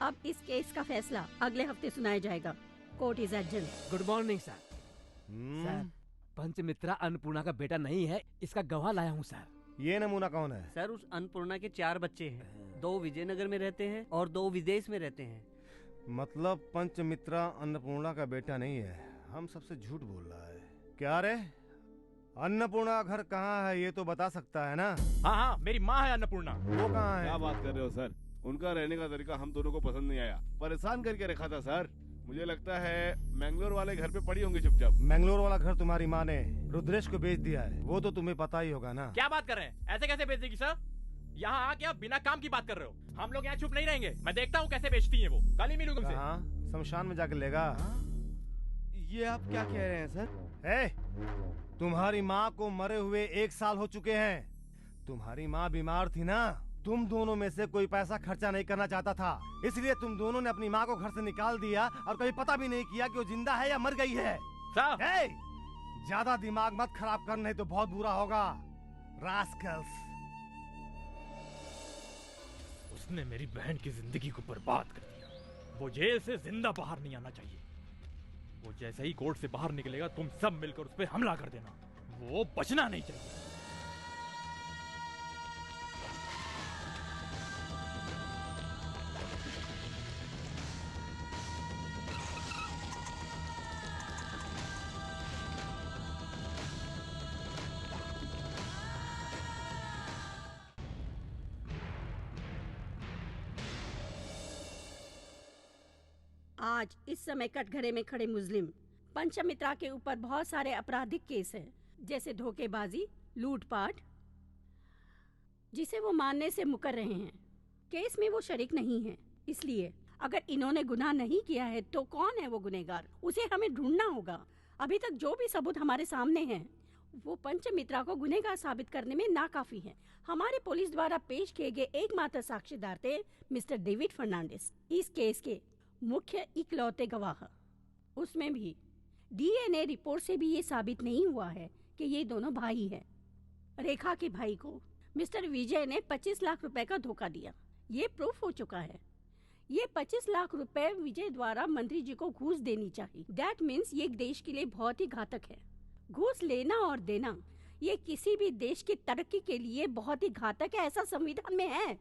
अब इस केस का फैसला अगले हफ्ते सुनाया जाएगा। Court is adjourn. Good morning sir. Sir, Panchamitra Annapurna का बेटा नहीं है, इसका गवाह लाया हूँ सर। ये नमूना कौन है? सर, उस अन्नपूर्णा के 4 बच्चे हैं। 2 विजयनगर में रहते हैं और 2 विदेश में रहते हैं। मतलब पंचमित्रा अन्नपूर्णा का बेटा नहीं है। हम सबसे झूठ बोल रहा है क्या रे? अन्नपूर्णा का घर कहाँ है ये तो बता सकता है ना? हाँ हाँ, मेरी माँ है अन्नपूर्णा। वो कहाँ है? क्या बात कर रहे हो सर? उनका रहने का तरीका हम दोनों को पसंद नहीं आया। परेशान करके रखा था सर। मुझे लगता है मैंगलोर वाले घर पे पड़ी होंगी चुपचाप। मैंगलोर वाला घर तुम्हारी माँ ने रुद्रेश को बेच दिया है। वो तो तुम्हें पता ही होगा ना। क्या बात कर रहे हैं? ऐसे कैसे बेच देगी सर? यहाँ आके आप बिना काम की बात कर रहे हो। हम लोग यहाँ चुप नहीं रहेंगे। मैं देखता हूँ कैसे बेचती है वो। कल ही मिलूँ तुमसे। हाँ, शमशान में जाके लेगा। ये आप क्या कह रहे हैं सर? तुम्हारी माँ को मरे हुए 1 साल हो चुके हैं। तुम्हारी माँ बीमार थी ना, तुम दोनों में से कोई पैसा खर्चा नहीं करना चाहता था, इसलिए तुम दोनों ने अपनी माँ को घर से निकाल दिया और कभी पता भी नहीं किया कि वो जिंदा है या मर गई है। ज्यादा दिमाग मत खराब कर, नहीं तो बहुत बुरा होगा। रास्कल्स। उसने मेरी बहन की जिंदगी को बर्बाद कर दिया। वो जेल से जिंदा बाहर नहीं आना चाहिए। वो जैसे ही कोर्ट से बाहर निकलेगा तुम सब मिलकर उस पर हमला कर देना। वो बचना नहीं चाहिए। आज इस समय कटघरे में खड़े मुस्लिम पंचमित्रा के ऊपर बहुत सारे आपराधिक केस हैं, जैसे धोखेबाजी, लूटपाट, जिसे वो मानने से मुकर रहे हैं। केस में वो शरीक नहीं है, इसलिए अगर इन्होंने गुनाह नहीं किया है तो कौन है वो गुनहगार, उसे हमें ढूंढना होगा। अभी तक जो भी सबूत हमारे सामने हैं वो पंचमित्रा को गुनहगार साबित करने में नाकाफी है। हमारे पुलिस द्वारा पेश किए गए एकमात्र साक्षीदार थे मिस्टर डेविड फर्नांडिस, इस केस के मुख्य इकलौते गवाह। उसमें भी डीएनए रिपोर्ट से भी ये साबित नहीं हुआ है कि ये दोनों भाई हैं। रेखा के भाई को मिस्टर विजय ने 25 लाख रुपए का धोखा दिया, ये प्रूफ हो चुका है। ये 25 लाख रुपए विजय द्वारा मंत्री जी को घूस देनी चाहिए। दैट मीन्स ये देश के लिए बहुत ही घातक है। घूस लेना और देना ये किसी भी देश की तरक्की के लिए बहुत ही घातक है, ऐसा संविधान में है।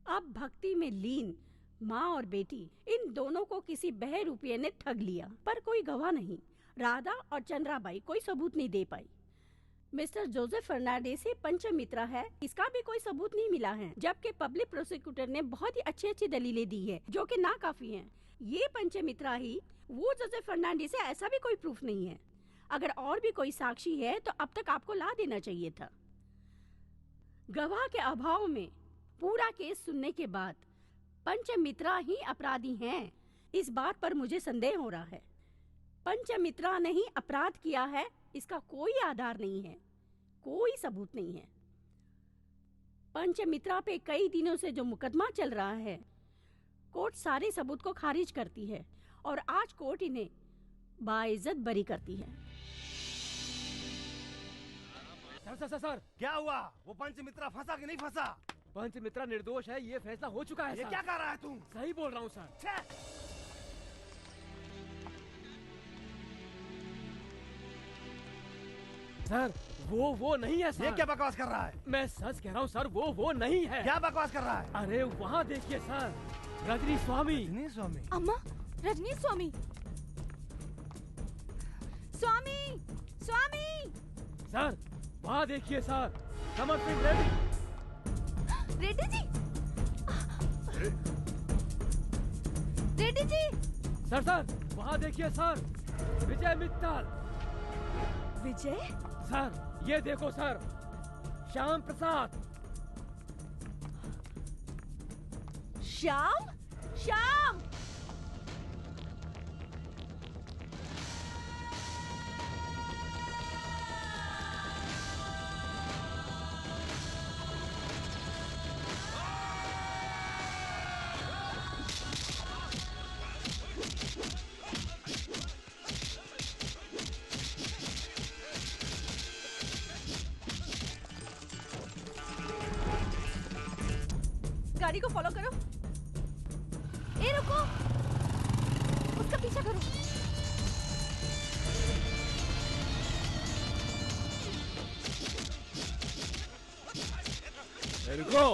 अब भक्ति में लीन माँ और बेटी, इन दोनों को किसी बहरूपिये ने ठग लिया, पर कोई गवाह नहीं। राधा और चंद्राबाई कोई सबूत नहीं दे पाई। मिस्टर जोसेफ फर्नांडिस ही पंचमित्रा है, इसका भी कोई सबूत नहीं मिला है, जबकि पब्लिक प्रोसिक्यूटर ने बहुत ही अच्छी दलीलें दी है जो कि नाकाफी हैं। ये पंचमित्रा ही वो जोसेफ फर्नांडिस है, ऐसा भी कोई प्रूफ नहीं है। अगर और भी कोई साक्षी है तो अब तक आपको ला देना चाहिए था। गवाह के अभाव में पूरा केस सुनने के बाद पंचमित्रा ही अपराधी हैं, इस बात पर मुझे संदेह हो रहा है। पंचमित्रा ने ही अपराध किया है, इसका कोई आधार नहीं है, कोई सबूत नहीं है। पंचमित्रा पे कई दिनों से जो मुकदमा चल रहा है, कोर्ट सारे सबूत को खारिज करती है और आज कोर्ट इन्हें बाइज्जत बरी करती है। सर क्या हुआ? वो पंचमित्रा फंसा कि नहीं फंसा? पंचमित्रा निर्दोष है, ये फैसला हो चुका है। ये क्या कर रहा है तू? सही बोल रहा हूँ सर। सर वो नहीं है सर। ये क्या बकवास कर रहा है? मैं सच कह रहा हूँ सर, वो नहीं है। क्या बकवास कर रहा है? अरे वहाँ देखिए सर, रजनी स्वामी। रजनी स्वामी? अम्मा, रजनी स्वामी, स्वामी, स्वामी। सर वहाँ देखिए सर, समर सिंह रेड्डी। रेड्डी जी, रेड्डी जी। सर वहाँ देखिए सर, विजय मित्तल। विजय? सर ये देखो सर, श्याम प्रसाद। श्याम, श्याम। गाड़ी को फॉलो करो। ए रुको, उसका पीछा करो। रुको।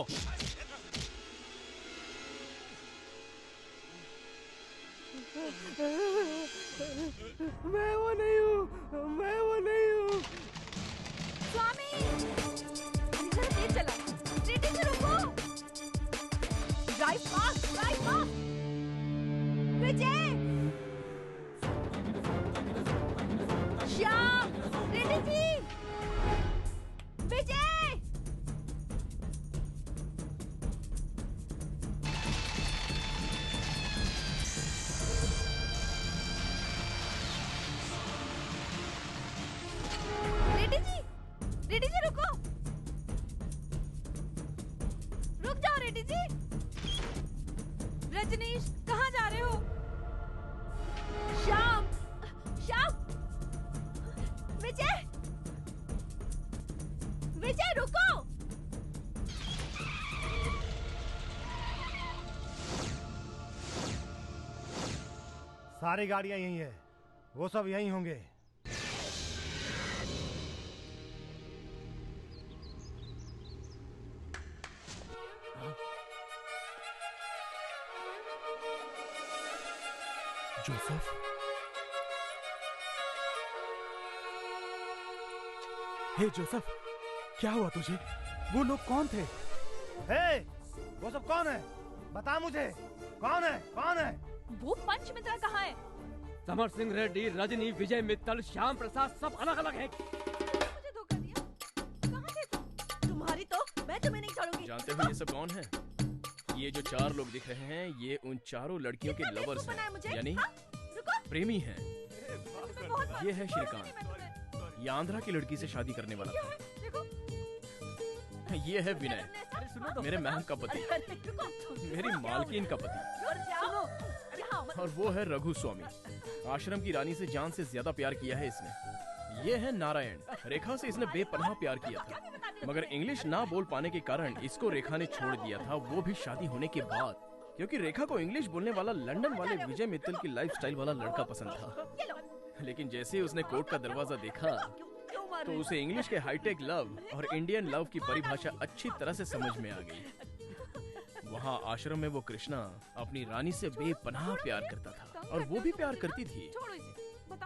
मैं वो नहीं हूँ, मैं वो नहीं हूँ। स्वामी, जरा तेज चला। रेड्डी जी रुको। Drive fast, drive fast. Vijay, Shyam, Reddy ji, Vijay. Reddy ji रुको, रुक जाओ रेड्डी जी। रजनीश कहाँ जा रहे हो? श्याम, श्याम, विजय, विजय रुको। सारी गाड़ियां यहीं है, वो सब यहीं होंगे। जोसेफ, हे जोसेफ, क्या हुआ तुझे? वो लोग कौन थे? हे, वो सब कौन है? बता मुझे, कौन है? कौन है? वो पंचमित्रा कहाँ है? समर सिंह रेड्डी, रजनी, विजय मित्तल, श्याम प्रसाद सब अलग अलग हैं। मुझे धोखा दिया। कहाँ थे तुम? तुम्हारी तो मैं तुम्हें नहीं छोड़ूंगी। जानते हो ये सब कौन है? ये जो 4 लोग दिख रहे हैं, ये उन चारों लड़कियों के लवर्स हैं, यानी प्रेमी हैं। ये है श्रीकांत, ये आंध्रा की लड़की से शादी करने वाला था। ये है विनय, मेरे मैम का पति, मेरी मालकिन का पति। और वो है रघु स्वामी, आश्रम की रानी से जान से ज्यादा प्यार किया है इसने। ये है नारायण, रेखा से इसने बेपनाह प्यार किया था, मगर इंग्लिश ना बोल पाने के कारण इसको रेखा ने छोड़ दिया था, वो भी शादी होने के बाद, क्योंकि रेखा को इंग्लिश बोलने वाला लंदन वाले विजय मित्तल की लाइफस्टाइल वाला लड़का पसंद था। लेकिन जैसे ही उसने कोर्ट का दरवाजा देखा तो उसे इंग्लिश के हाईटेक लव और इंडियन लव की परिभाषा अच्छी तरह से समझ में आ गई। वहाँ आश्रम में वो कृष्णा अपनी रानी से बेपनाह प्यार करता था और वो भी प्यार करती थी,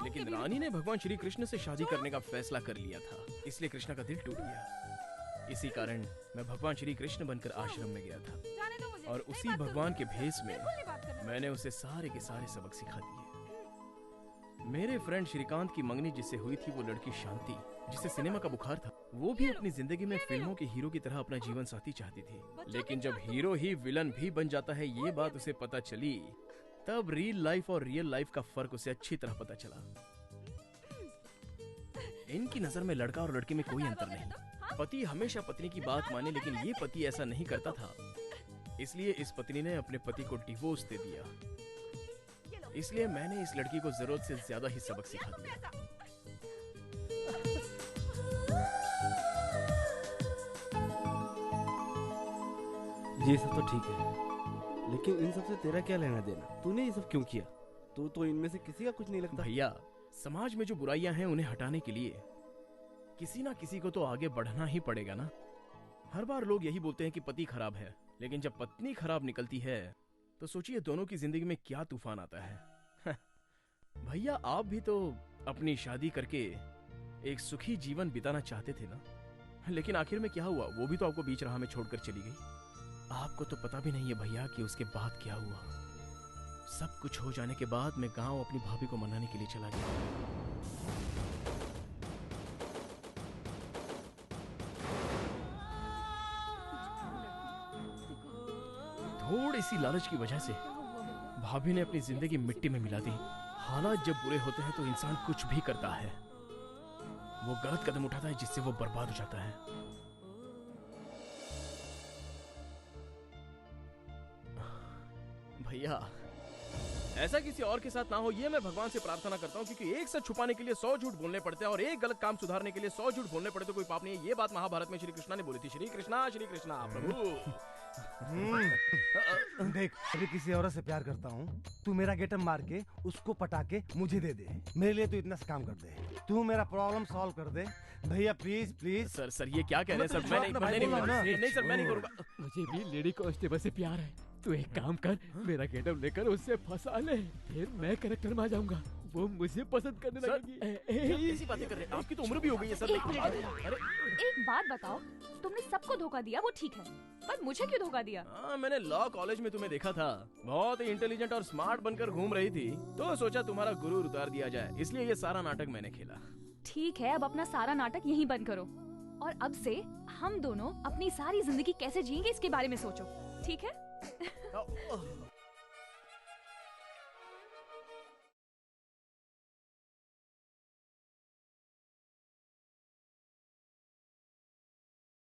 लेकिन रानी ने भगवान श्री कृष्ण से शादी करने का फैसला कर लिया था, इसलिए कृष्णा का दिल टूट गया। इसी कारण मैं भगवान श्री कृष्ण बनकर आश्रम में गया था और उसी भगवान के भेष में मैंने उसे सारे के सारे सबक सिखा दिए। मेरे फ्रेंड श्रीकांत की मंगनी जिससे हुई थी वो लड़की शांति, जिसे सिनेमा का बुखार था, वो भी अपनी जिंदगी में फिल्मों के हीरो की तरह अपना जीवन साथी चाहती थी। लेकिन जब हीरो ही विलन भी बन जाता है ये बात उसे पता चली, तब रियल लाइफ और रियल लाइफ का फर्क उसे अच्छी तरह पता चला। इनकी नजर में लड़का और लड़की में कोई अंतर नहीं। पति हमेशा पत्नी की बात माने, लेकिन ये पति ऐसा नहीं करता था, इसलिए इस पत्नी ने अपने पति को डिवोर्स दे दिया। इसलिए मैंने इस लड़की को जरूरत से ज्यादा ही सबक सिखा दिया। ये सब तो ठीक है, लेकिन इन सब से तेरा क्या लेना देना? तूने ये सब क्यों किया? तू तो इनमें से किसी का कुछ नहीं लगता। भैया, समाज में जो बुराइयां हैं उन्हें हटाने के लिए किसी ना किसी को तो आगे बढ़ना ही पड़ेगा ना। हर बार लोग यही बोलते हैं कि पति खराब है, लेकिन जब पत्नी खराब निकलती है तो सोचिए दोनों की जिंदगी में क्या तूफान आता है। भैया, आप भी तो अपनी शादी करके एक सुखी जीवन बिताना चाहते थे ना, लेकिन आखिर में क्या हुआ? वो भी तो आपको बीच राह में छोड़कर चली गई। आपको तो पता भी नहीं है भैया कि उसके बाद क्या हुआ। सब कुछ हो जाने के बाद मैं गांव अपनी भाभी को मनाने के लिए चला गया। थोड़ी सी लालच की वजह से भाभी ने अपनी जिंदगी मिट्टी में मिला दी। हालात जब बुरे होते हैं तो इंसान कुछ भी करता है, वो गलत कदम उठाता है जिससे वो बर्बाद हो जाता है। भैया, ऐसा किसी और के साथ ना हो ये मैं भगवान से प्रार्थना करता हूँ, क्योंकि एक सच छुपाने के लिए 100 झूठ बोलने पड़ते हैं और एक गलत काम सुधारने के लिए 100 झूठ बोलने पड़ते, तो कोई पाप नहीं है। ये बात महाभारत में श्री कृष्णा ने बोली थी। श्री कृष्णा प्रभु। देख, अभी किसी औरत से प्यार करता हूँ, तू मेरा गेटअप मार के उसको पटा के मुझे दे दे। मेरे लिए तू इतना सा काम कर दे, तू मेरा प्रॉब्लम सॉल्व कर दे भैया, प्लीज प्लीज। सर ये क्या कह रहे हैं सर? मैं नहीं सर, मैं नहीं करूँगा। मुझे भी लेडी कांस्टेबल से प्यार है। तू एक काम कर, मेरा गेटअप लेकर उससे फंसा ले, फिर मैं कैरेक्टर में आ जाऊंगा, वो मुझे पसंद करने लगेगी। ऐसी बातें कर रहे हैं? आपकी तो उम्र भी हो गई है सर। अरे एक बात बताओ, तुमने सबको धोखा दिया वो ठीक है, पर मुझे क्यों धोखा दिया? मैंने लॉ कॉलेज में तुम्हें देखा था, बहुत ही इंटेलिजेंट और स्मार्ट बनकर घूम रही थी, तो सोचा तुम्हारा गुरूर उतार दिया जाए, इसलिए ये सारा नाटक मैंने खेला। ठीक है, अब अपना सारा नाटक यहीं बंद करो और अब से हम दोनों अपनी सारी जिंदगी कैसे जिएंगे इसके बारे में सोचो, ठीक है?